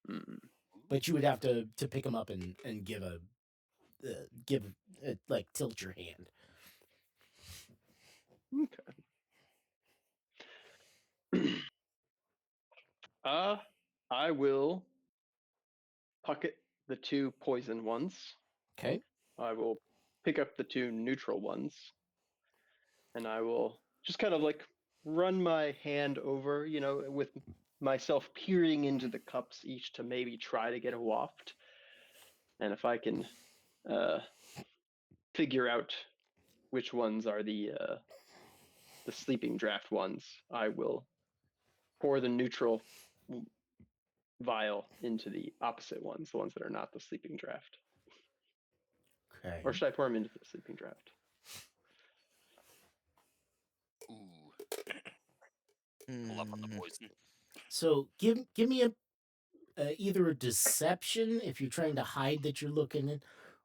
Mm. But you would have to pick them up and give like tilt your hand. Okay. I will pocket the 2 poison ones. Okay. I will pick up the 2 neutral ones. And I will just kind of like run my hand over, with myself peering into the cups each to maybe try to get a waft. And if I can figure out which ones are the sleeping draft ones, I will pour the neutral vial into the opposite ones, the ones that are not the sleeping draft. Okay. Or should I pour them into the sleeping draft? Ooh. Pull up on the poison. So give me either a deception if you're trying to hide that you're looking at,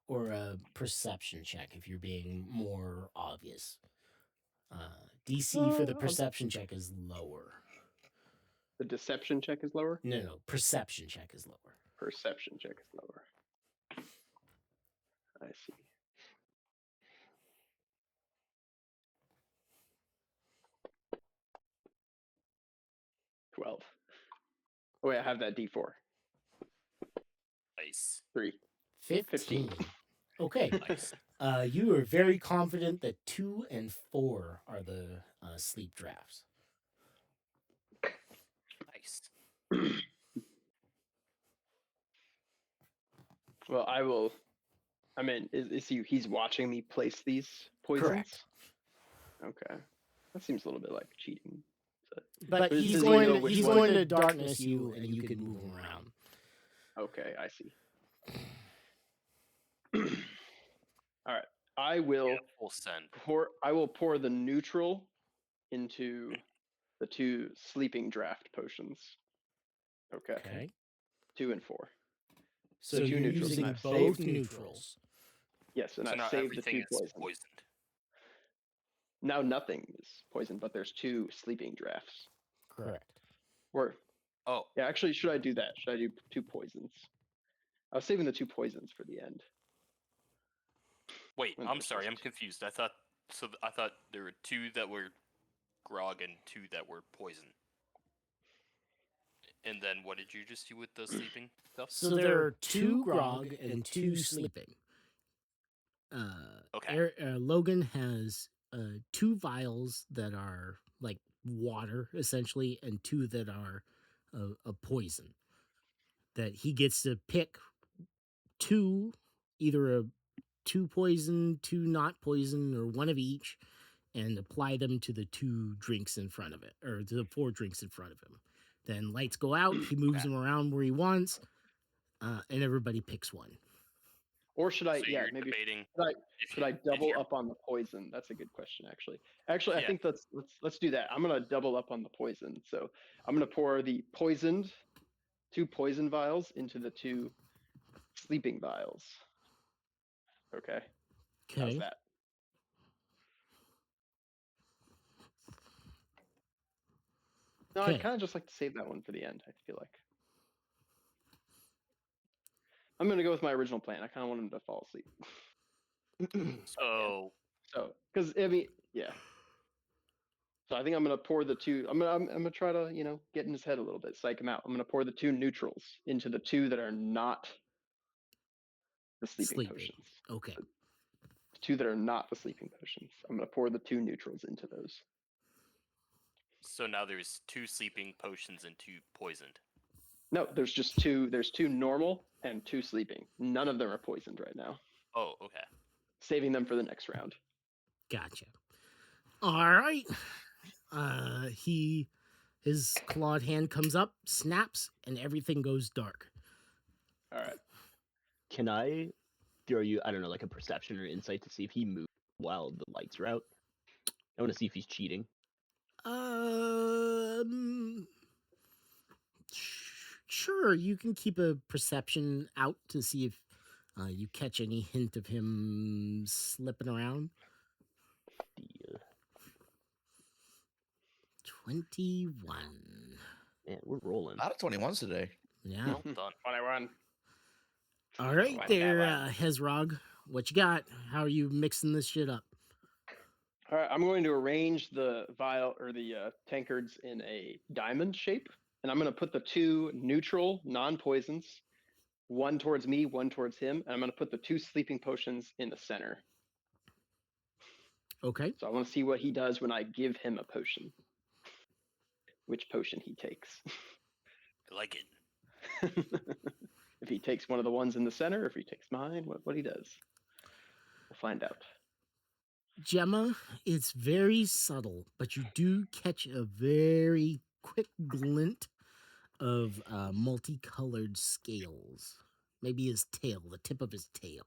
or a perception check if you're being more obvious. DC for the perception check is lower. The deception check is lower? No, perception check is lower. Perception check is lower. I see. $12. Oh wait, I have that D4. Nice. 3. 15. Okay. Nice. You are very confident that 2 and 4 are the sleep drafts. Nice. Well, I will. I mean, he's watching me place these poisons? Correct. Okay. That seems a little bit like cheating. But Does he's he going know to, which he's one? going to darkness you, and you can move him around. Okay, I see. All right, I will Yeah, full send. pour the neutral into the 2 sleeping draft potions. Okay, Okay. 2 and 4. So two you're neutrals, and using I've both saved neutrals. Yes, and So I now saved the everything 2 is poison. poisoned. Now nothing is poisoned, but there's 2 sleeping drafts. Correct. Or Oh, yeah, actually, should I do that? Should I do 2 poisons? I was saving the 2 poisons for the end. wait. And I'm there's sorry. just I'm confused. I thought I thought there were 2 that were grog and 2 that were poison. And then what did you just do with the sleeping stuff? So there are 2 grog and 2 sleeping. Okay. Logan has 2 vials that are like water, essentially, and 2 that are a poison. That he gets to pick 2, either 2 poison, 2 not poison, or 1 of each, and apply them to the 2 drinks in front of it, or to the 4 drinks in front of him. Then lights go out, he moves them around where he wants, and everybody picks 1. Or should I? So Yeah, you're maybe. debating. Should I double up on the poison? That's a good question, actually. Actually, I Yeah. think let's do that. I'm gonna double up on the poison. So I'm gonna pour the poisoned 2 poison vials into the 2 sleeping vials. Okay. How's Okay. that? No, I'd Okay. kind of just like to save that one for the end. I feel like I'm gonna go with my original plan. I kind of want him to fall asleep. So So, because I mean, yeah. So I think I'm gonna pour the 2. I'm gonna try to get in his head a little bit, psych him out. I'm gonna pour the 2 neutrals into the 2 that are not the sleeping potions. Okay. The 2 that are not the sleeping potions. I'm gonna pour the 2 neutrals into those. So now there's 2 sleeping potions and 2 poisoned. No, there's just 2. There's 2 normal and 2 sleeping. None of them are poisoned right now. Oh, okay. Saving them for the next round. Gotcha. All right. His clawed hand comes up, snaps, and everything goes dark. All right. Can I throw you, I don't know, like a perception or insight to see if he moves while the lights are out? I want to see if he's cheating. Sure. You can keep a perception out to see if you catch any hint of him slipping around. Deal. 21. Man, we're rolling. A lot of 21s today. Yeah. Well done. 21. All right, Like there, that one. Hezrog. What you got? How are you mixing this shit up? All right, I'm going to arrange the vial or the tankards in a diamond shape, and I'm going to put the 2 neutral non-poisons, 1 towards me, 1 towards him, and I'm going to put the 2 sleeping potions in the center. Okay. So I want to see what he does when I give him a potion. Which potion he takes. I like it. If he takes one of the ones in the center, if he takes mine, what he does. We'll find out. Gemma, it's very subtle, but you do catch a very quick glint of multicolored scales. Maybe his tail, the tip of his tail.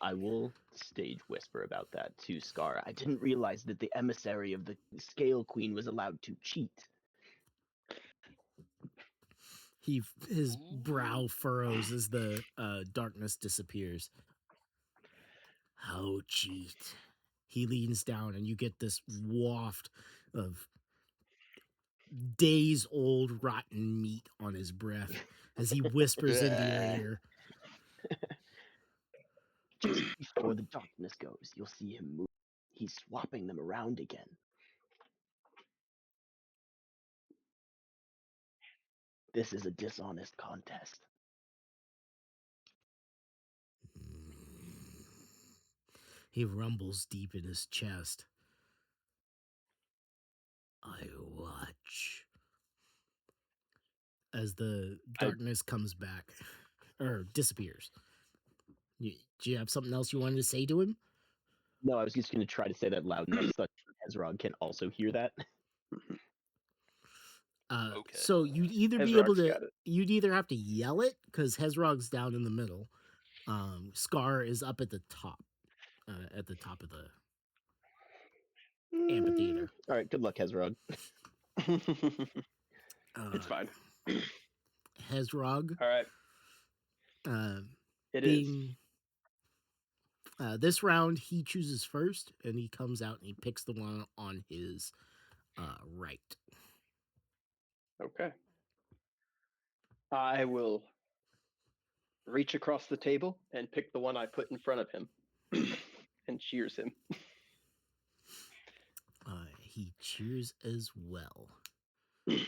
I will stage whisper about that to Scar. I didn't realize that the emissary of the Scale Queen was allowed to cheat. His brow furrows as the darkness disappears. How cheat? He leans down, and you get this waft of days-old rotten meat on his breath as he whispers into your ear. Just before the darkness goes, you'll see him move. He's swapping them around again. This is a dishonest contest. He rumbles deep in his chest. I watch. As the darkness comes back, or disappears. Do you have something else you wanted to say to him? No, I was just going to try to say that loud enough so that Hezrog can also hear that. Okay. So you'd either be Hezrog's able to, got it. you'd either have to yell it because Hezrog's down in the middle. Scar is up at the top of the amphitheater. All right, good luck, Hezrog. It's fine. Hezrog, All right. It is. being this round, he chooses first, and he comes out and he picks the one on his right. Okay. I will reach across the table and pick the one I put in front of him and cheers him. He cheers as well. To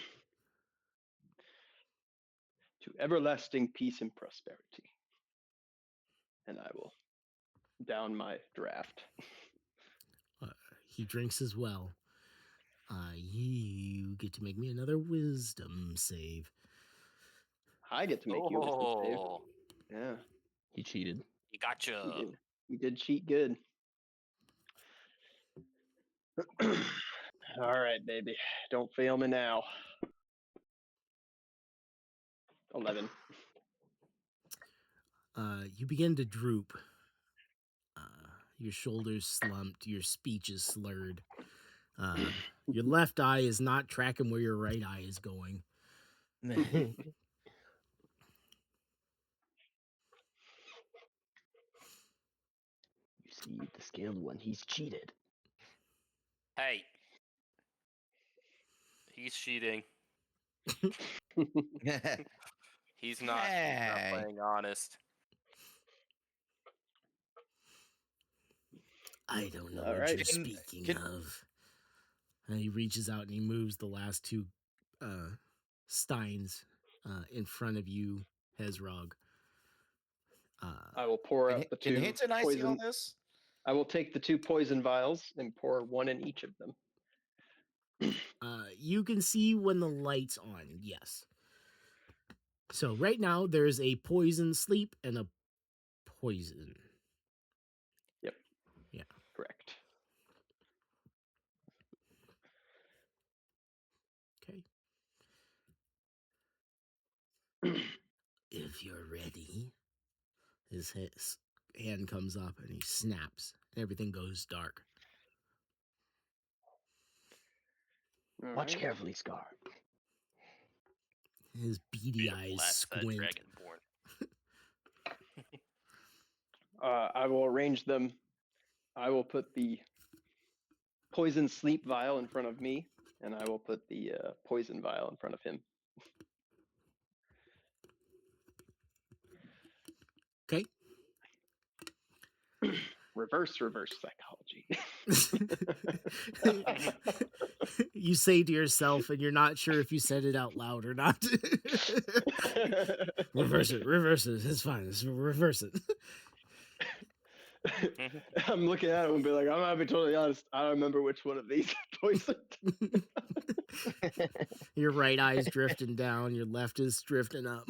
everlasting peace and prosperity. And I will down my draft. He drinks as well. You get to make me another wisdom save. I get to make you a wisdom save. Oh, Yeah. He cheated. you gotcha. You did cheat good. All right, baby. Don't fail me now. 11. You begin to droop. Your shoulders slumped. Your speech is slurred. Your left eye is not tracking where your right eye is going. You see, the scaled one, he's cheated. Hey, he's cheating. He's not Hey. playing honest. I don't know All what right. you're Can- speaking can- of. And he reaches out and he moves the last two steins in front of you, Hezrog. I will pour Can, out the can two Hinton I see poison. all this? I will take the 2 poison vials and pour one in each of them. You can see when the light's on, yes. So right now there's a poison sleep and a poison. Correct. Okay. If you're ready, his hand comes up and he snaps. And everything goes dark. All Watch right. carefully, Scar. His beady eyes Blast that squint. dragonborn. I will arrange them. I will put the poison sleep vial in front of me, and I will put the poison vial in front of him. Okay. Reverse psychology. You say to yourself, and you're not sure if you said it out loud or not. Reverse it. It's fine. Reverse it. I'm looking at him and be like, I'm gonna be totally honest. I don't remember which one of these poisoned. Your right eye's drifting down. Your left is drifting up.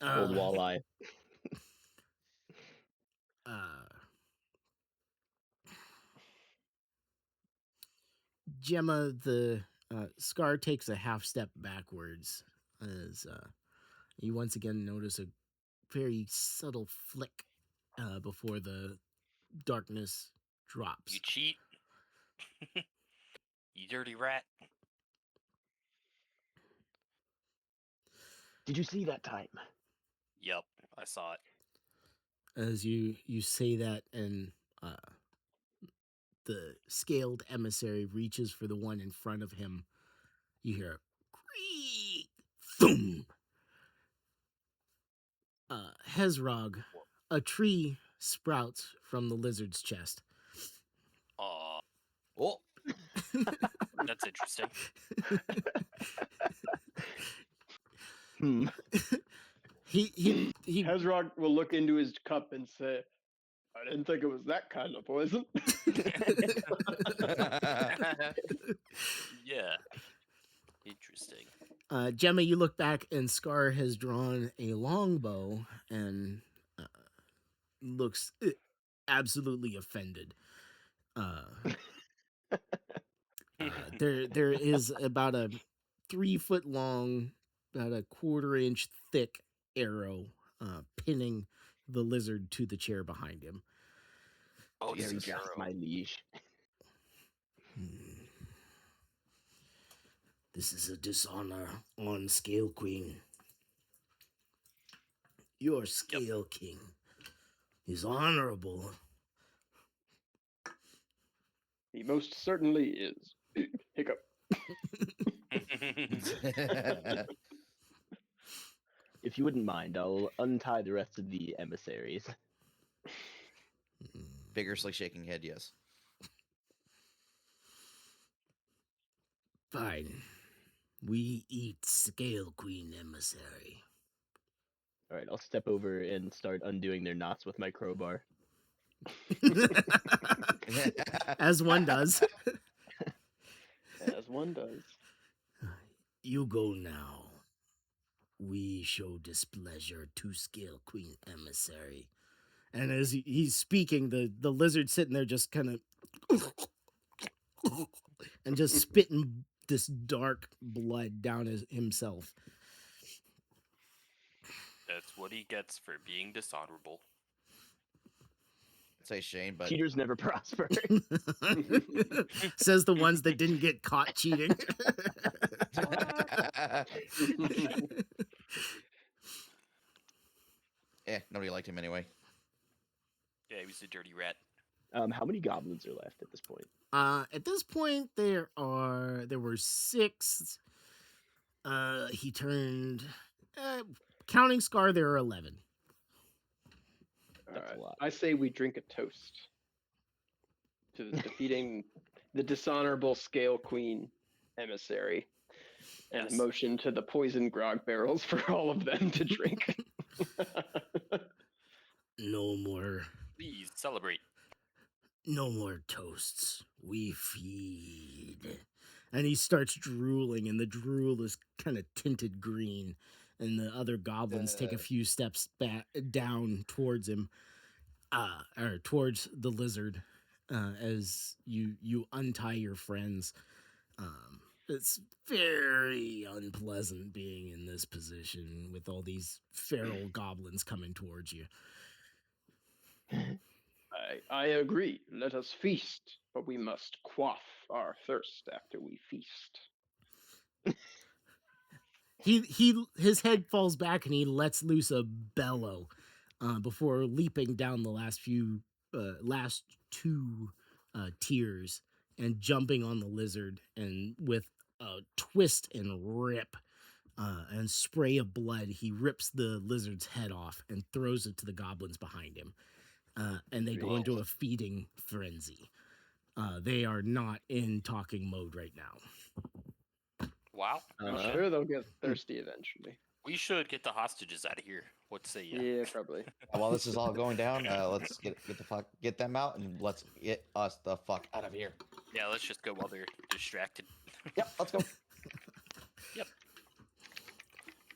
Old walleye. Gemma, the Scar takes a half step backwards as you once again notice a very subtle flick before the darkness drops. You cheat. You dirty rat. Did you see that time? Yep, I saw it. As you say that, and the scaled emissary reaches for the one in front of him, you hear a creak, boom. Hezrog, a tree sprouts from the lizard's chest. Aw, Oh, that's interesting. He Hezrog will look into his cup and say, I didn't think it was that kind of poison. Yeah. Interesting. Gemma, you look back and Scar has drawn a longbow and looks absolutely offended. Uh, there is about a 3 foot long, about a quarter-inch thick arrow pinning the lizard to the chair behind him. Oh, Very Jesus. just, my liege. Hmm. This is a dishonor on Scale Queen. Your Scale King is honorable. He most certainly is. Hiccup. If you wouldn't mind, I'll untie the rest of the emissaries. Vigorously shaking head, yes. Fine. We eat Scale Queen emissary. All right, I'll step over and start undoing their knots with my crowbar. As one does. As one does. You go now. We show displeasure to Scale Queen emissary. And as he's speaking, the lizard sitting there just kind of and just spitting this dark blood down himself. That's what he gets for being dishonorable. Say Shane, but Cheaters never prosper. Says the ones that didn't get caught cheating. nobody liked him anyway. Yeah, he was a dirty rat. How many goblins are left at this point? At this point, there were 6. He turned, counting Scar, there are 11. That's a Alright, lot. I say we drink a toast to defeating the dishonorable Scale Queen emissary, and Yes. a motion to the poison grog barrels for all of them to drink. No more Please celebrate. No more toasts. We feed. And he starts drooling, and the drool is kind of tinted green. And the other goblins take a few steps back down towards him, or towards the lizard, as you untie your friends. It's very unpleasant being in this position with all these feral goblins coming towards you. I agree. Let us feast, but we must quaff our thirst after we feast. His head falls back and he lets loose a bellow before leaping down the last 2 tiers and jumping on the lizard, and with a twist and rip and spray of blood, he rips the lizard's head off and throws it to the goblins behind him, and they go into a feeding frenzy. They are not in talking mode right now. Wow. I'm sure they'll get thirsty eventually. We should get the hostages out of here. What say you? Yeah, probably. While this is all going down, let's get them out, and let's get us the fuck out of here. Yeah, let's just go while they're distracted. Yep, let's go.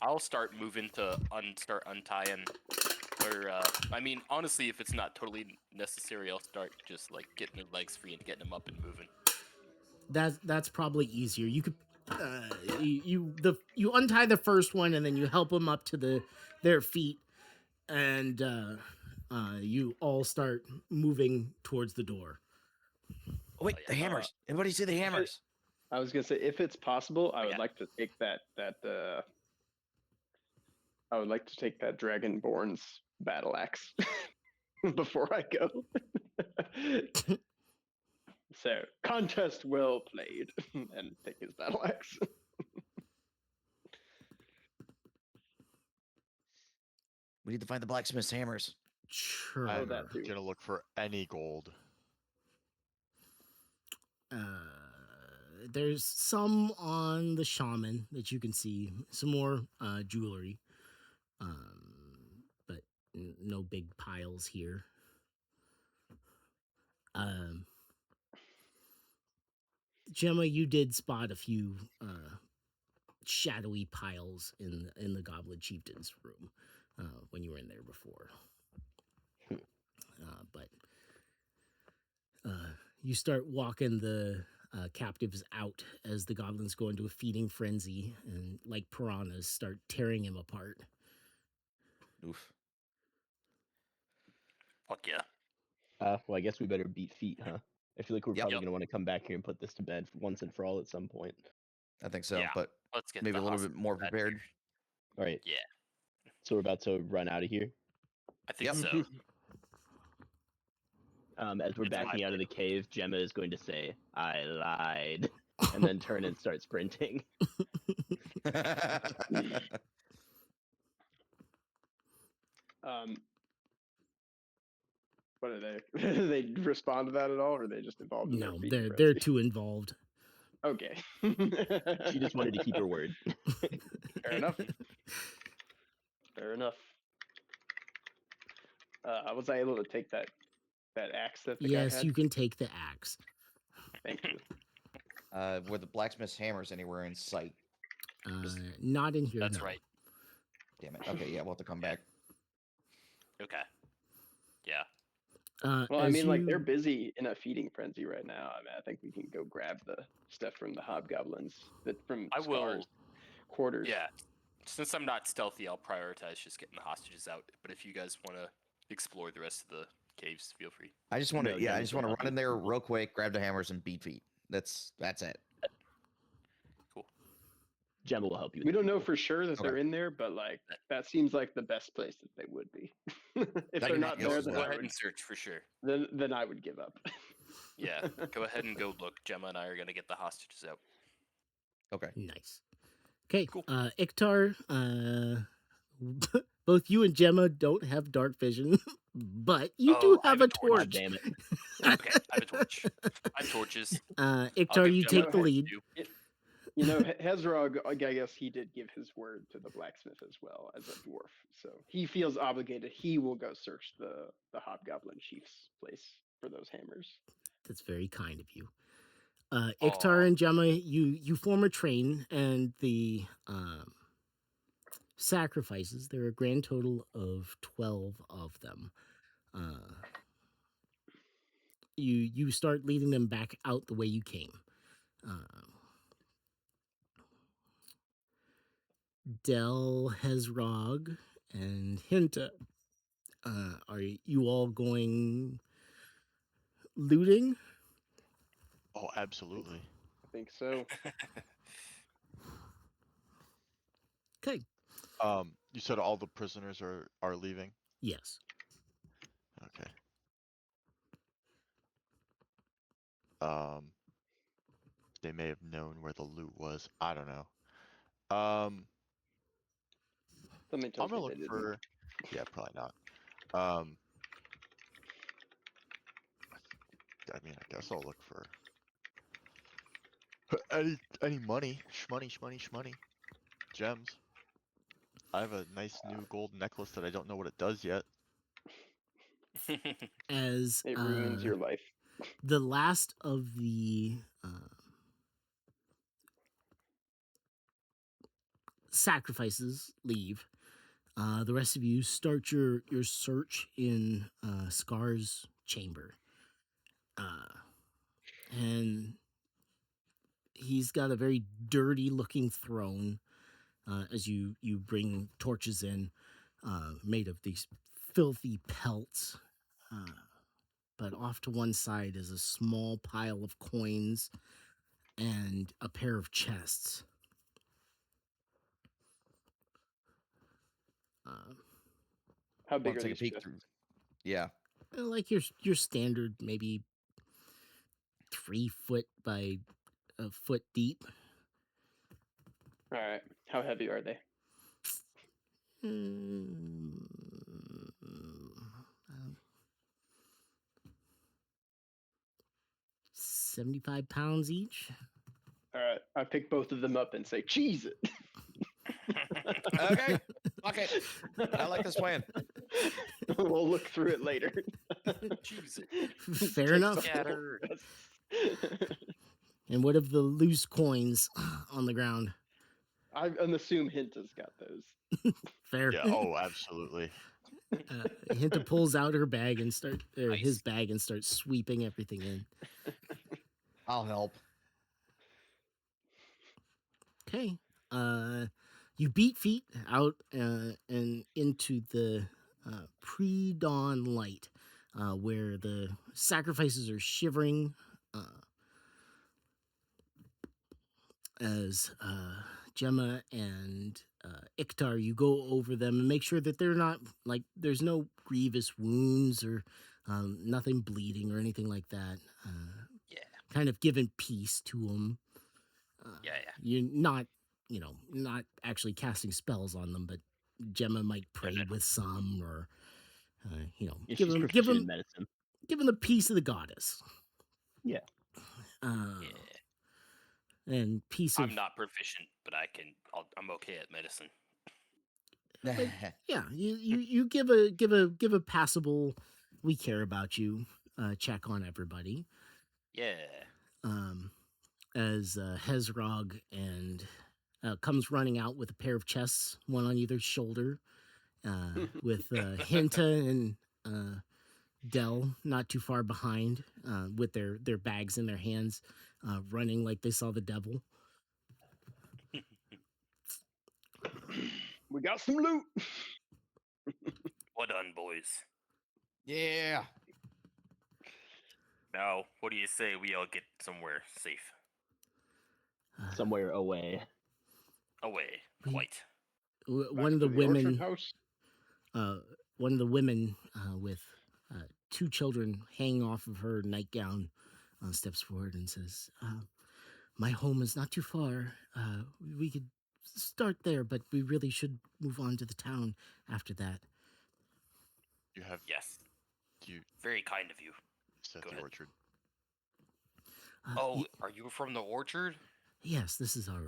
I'll start moving to start untying. Or, I mean, honestly, if it's not totally necessary, I'll start just like getting their legs free and getting them up and moving. That's probably easier. You could you untie the first one, and then you help them up to their feet, and you all start moving towards the door. Oh, wait, the hammers. Everybody see the hammers? I was gonna say, if it's possible, I would Yeah. like to take that I would like to take that Dragonborn's battle axe before I go. So, contest well played, and take his battle axe. We need to find the blacksmith's hammers. Sure. I'm that too. gonna look for any gold. There's some on the shaman that you can see, some more jewelry, but no big piles here. Gemma, you did spot a few shadowy piles in the Goblin Chieftain's room when you were in there before. But you start walking the captives out as the goblins go into a feeding frenzy and, like piranhas, start tearing him apart. Oof. Fuck yeah. Well, I guess we better beat feet, huh? I feel like we're Yep. probably gonna want to come back here and put this to bed once and for all at some point. I think so, Yeah. but Let's get maybe the a little bit hostage more out of prepared. here. All right. Yeah. So we're about to run out of here. I think Yep. so. As we're It's my backing out of the cave, Gemma is going to say, "I lied," and then turn and start sprinting. What are they? Do they respond to that at all, or are they just involved in No, their feeding they're frenzy? too involved. Okay. She just wanted to keep her word. Fair enough. Fair enough. Was I able to take that axe that the guy Yes, had? you can take the axe. Thank you. Were the blacksmith's hammers anywhere in sight? Not in here. That's no. right. Damn it. Okay, yeah, we'll have to come back. Okay. Yeah. Well, I as mean, like they're you- busy in a feeding frenzy right now. I mean, I think we can go grab the stuff from the hobgoblins, from I will. Scar's quarters. Yeah. Since I'm not stealthy, I'll prioritize just getting the hostages out. But if you guys want to explore the rest of the caves, feel free. I just want to, No, yeah, I Gemma's just want to gonna run in there real quick, grab the hammers, and beat feet. That's it. Cool. Gemma will help you. We with don't the know people. for sure that they're Okay. in there, but like that seems like the best place that they would be. If I they're can not handle there, it, then Go yeah. I ahead would, and search for sure. then I would give up. Yeah. Go ahead and go look. Gemma and I are gonna get the hostages out. Okay. Nice. Okay, Cool. Iktar, both you and Gemma don't have dark vision, but you do I have have a a torch. torch. God damn it. Okay, I have a torch. I have torches. I'll Iktar, give you Gemma take a the torch lead. too. You know, Hezrog, I guess he did give his word to the blacksmith as well as a dwarf, so he feels obligated. He will go search the hobgoblin chief's place for those hammers. That's very kind of you. Iktar Aw. and Gemma, you form a train, and the sacrifices. There are a grand total of 12 of them. You start leading them back out the way you came. Del, Hezrog, and Hinta. Are you all going looting? Oh, absolutely. I think so. Okay. You said all the prisoners are leaving? Yes. Okay. They may have known where the loot was. I don't know. Something I'm tells gonna me look they didn't. for. Yeah, probably not. I mean, I guess I'll look for any money, shmoney, gems. I have a nice new gold necklace that I don't know what it does yet. As It ruins your life. the last of the sacrifices leave, the rest of you start your search in Scar's chamber. And he's got a very dirty looking throne as you bring torches in, made of these filthy pelts. But off to one side is a small pile of coins and a pair of chests. How big Want are to take a these peek chests? through? Yeah. Like your standard, maybe 3 foot by a foot deep. All right. How heavy are they? 75 pounds each. All right. I pick both of them up and say, "Cheese it." Okay. Okay. I like this plan. We'll look through it later. Jesus. Fair Take enough. some more Scattered. chests. And what of the loose coins on the ground? I'm assume Hint has got those. Fair. Yeah. Oh, absolutely. Hinta pulls out her bag and his Nice. bag and starts sweeping everything in. I'll help. Okay. You beat feet out and into the pre-dawn light, where the sacrifices are shivering as Gemma and Iktar, you go over them and make sure that they're not like there's no grievous wounds or nothing bleeding or anything like that. Yeah. Kind of giving peace to them. Yeah. You're not, not actually casting spells on them, but Gemma might pray no. with some, or Yeah, give she's them proficient in medicine. give them the peace of the goddess. Yeah. Yeah. And peace of I'm not proficient, but I'm okay at medicine. yeah. You give a passable. We care about you. Check on everybody. Yeah. As Hezrog and comes running out with a pair of chests, one on either shoulder, with Hinta and Dell not too far behind, with their bags in their hands, running like they saw the devil. We got some loot. Well done, boys. Yeah. Now, what do you say we all get somewhere safe? Somewhere away. Away. We- Quite. One of the Back to the orchard women, house. one of the women with two children hanging off of her nightgown, steps forward and says, "My home is not too far. We could start there, but we really should move on to the town after that." You have Yes. you Very kind of you. said Go the ahead. orchard. Oh, are you from the orchard? Yes, this is our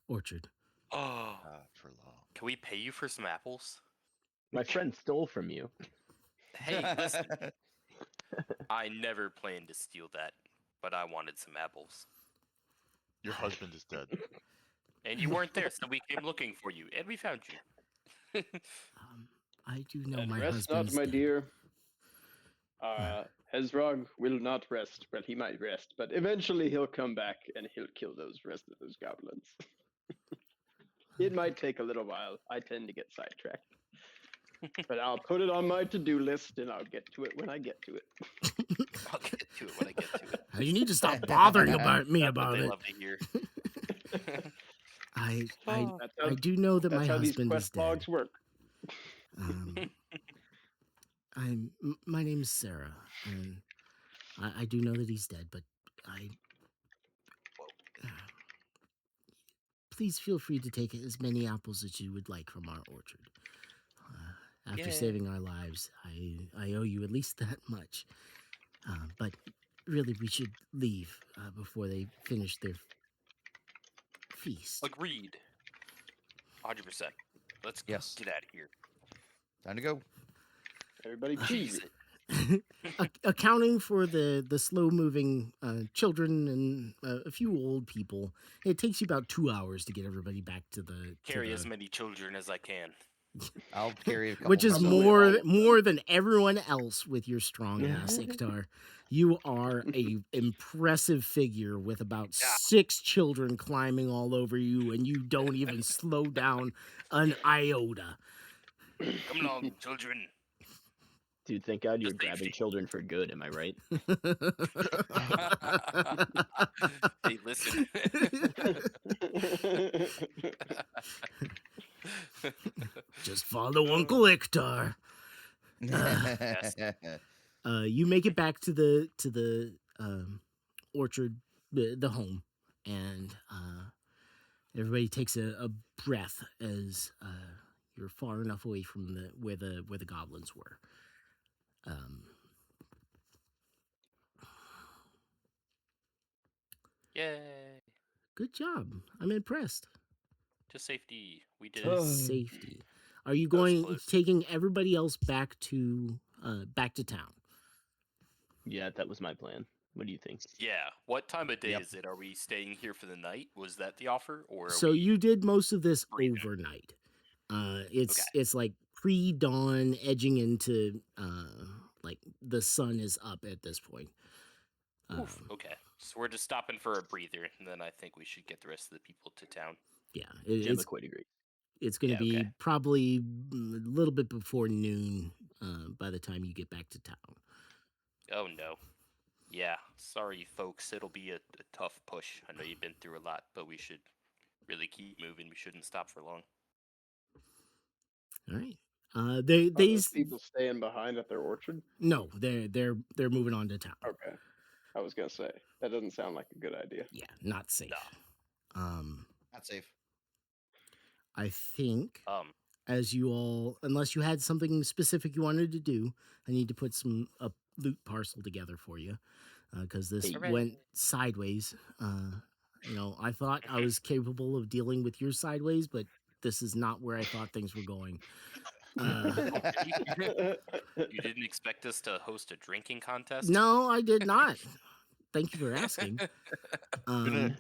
orchard. Oh. For long. Can we pay you for some apples? My friend stole from you. Hey, listen. I never planned to steal that, but I wanted some apples. Your husband is dead. And you weren't there, so we came looking for you, and we found you. I do know And my rest not, husband's my dead. dear. Hezrog will not rest. Well, he might rest, but eventually he'll come back and he'll kill those rest of those goblins. It might take a little while. I tend to get sidetracked. But I'll put it on my to-do list and I'll get to it when I get to it. I'll get to it when I get to it. You need to stop bothering about me That's what about they it. love to hear. I That's how, I do know that my that's how these husband is quest dead. logs work. My name is Sarah, and I do know that he's dead, but please feel free to take as many apples as you would like from our orchard. After Yeah. saving our lives, I owe you at least that much. But really, we should leave before they finish their feast. Agreed. 100%. Let's Yes. get out of here. Time to go. Everybody cheese it. Accounting for the slow moving children and a few old people, it takes you about 2 hours to get everybody back to the Carry as many children as I can. I'll carry a couple. which is Probably more all of them. more than everyone else with your strong ass, Iktar. You are a impressive figure with about 6 children climbing all over you, and you don't even slow down an iota. Come along, children. Dude, thank God you're Just grabbing safety. children for good, am I right? Hey, listen. Just follow Uncle Iktar. You make it back to the orchard, the home, and everybody takes a breath as you're far enough away from where the goblins were. Yay. Good job. I'm impressed. To safety. We did To it. safety. Are you That was going close. taking everybody else back to town? Yeah, that was my plan. What do you think? Yeah. What time of day Yep. is it? Are we staying here for the night? Was that the offer? Or are So we... you did most of this breathing? overnight. It's like pre-dawn, edging into like the sun is up at this point. Oof, okay, so we're just stopping for a breather, and then I think we should get the rest of the people to town. Yeah, Gemma quite agree. it's going to Yeah, be okay. probably a little bit before noon by the time you get back to town. Oh no. Yeah, sorry folks, it'll be a tough push. I know you've been through a lot, but we should really keep moving. We shouldn't stop for long. All right. Are They those people staying behind at their orchard? no, they're moving on to town. Okay. I was gonna say that doesn't sound like a good idea. Yeah, not safe. Not safe. I think Um, as you all, unless you had something specific you wanted to do, I need to put a loot parcel together for you because this Hey. went sideways. You know, I thought I was capable of dealing with your sideways, but this is not where I thought things were going. you didn't expect us to host a drinking contest? No, I did not. Thank you for asking. Didn't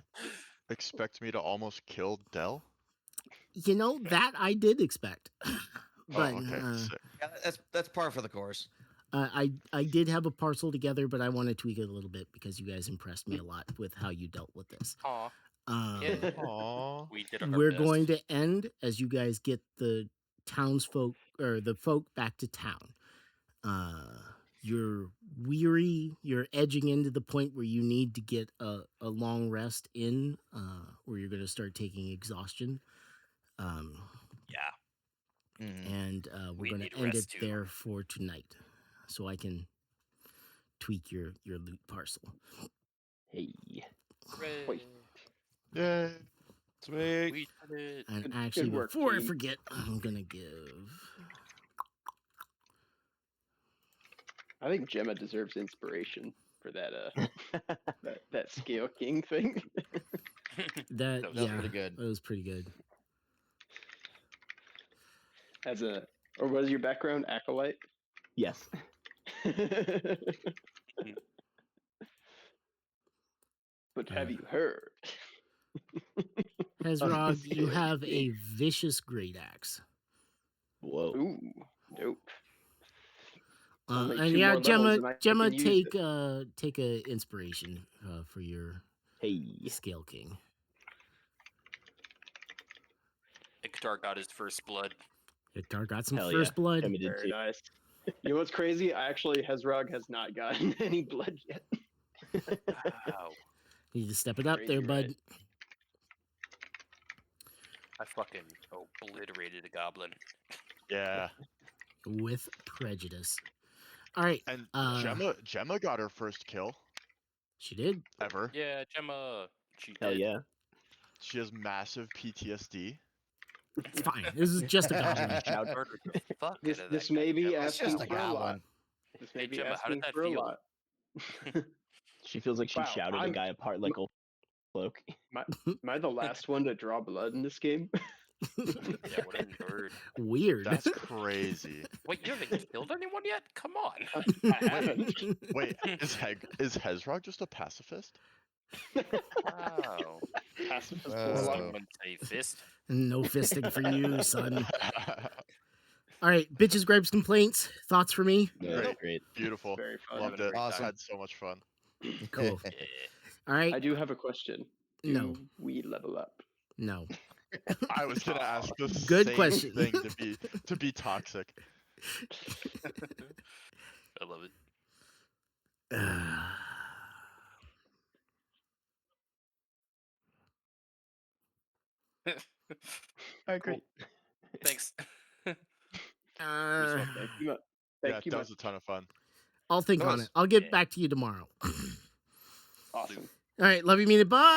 expect me to almost kill Dell? You know, that I did expect. But Oh, okay. Sick. Yeah, that's par for the course. I did have a parcel together, but I want to tweak it a little bit because you guys impressed me a lot with how you dealt with this. Aw, Um, yeah, Aw. we did our we're best. going to end as you guys get the townsfolk or the folk back to town. You're weary. You're edging into the point where you need to get a long rest in, where you're going to start taking exhaustion. Yeah. And we're We going need to end it rest, too. there for tonight, so I can tweak your loot parcel. Hey. Hooray. Yay. Sweet. We did it. And Good actually, work, before I team. forget, I'm gonna give. I think Gemma deserves inspiration for that that Scale King thing. That That was yeah, pretty good. that was pretty good. Or was your background acolyte? Yes. But have you heard? Hezrog, you Scale have a King. vicious great axe. Whoa. Ooh, dope. Only And 2 yeah, more levels and I Gemma, can use take a inspiration for your Hey. Scale King. Iktar got his first blood. Iktar got some Hell first yeah. blood. Gemma did Very too. nice. You know what's crazy? Hezrog has not gotten any blood yet. Wow. You need to step it up Crazy, there, bud. right? I fucking obliterated a goblin. Yeah. With prejudice. All right, And Gemma got her first kill she did. ever. Yeah, Gemma. She Hell did. yeah. She has massive PTSD. It's fine. This is just a goblin. Shout- Murdered the fuck This out of this that may guy, be Gemma. It's asking just a for a lot. goblin. This Hey, may be Gemma, how did asking that for a feel? lot. She feels like she Wow, shouted a I'm- guy apart like a cloak. Am I the last one to draw blood in this game? Yeah, what a nerd. Weird. That's crazy. Wait, you haven't killed anyone yet? Come on. I haven't. Wait, is Hezrog just a pacifist? Wow. Pacifist Wow. warlock. Someone say fist. No fisting for you, son. All right, bitches, gripes, complaints, thoughts for me. Great, great. Beautiful. Very fun. Loved Having a it. great Awesome. Had so much fun. Cool. Yeah. All right. I do have a question. No. Do we level up? No. I was gonna ask the Good same question. thing to be toxic. I love it. I agree. Thanks. Thank you. Yeah, Thank you. that was a ton of fun. I'll think on Nice. it. I'll get Yeah. back to you tomorrow. Awesome. All right. Love you, mean it. Bye.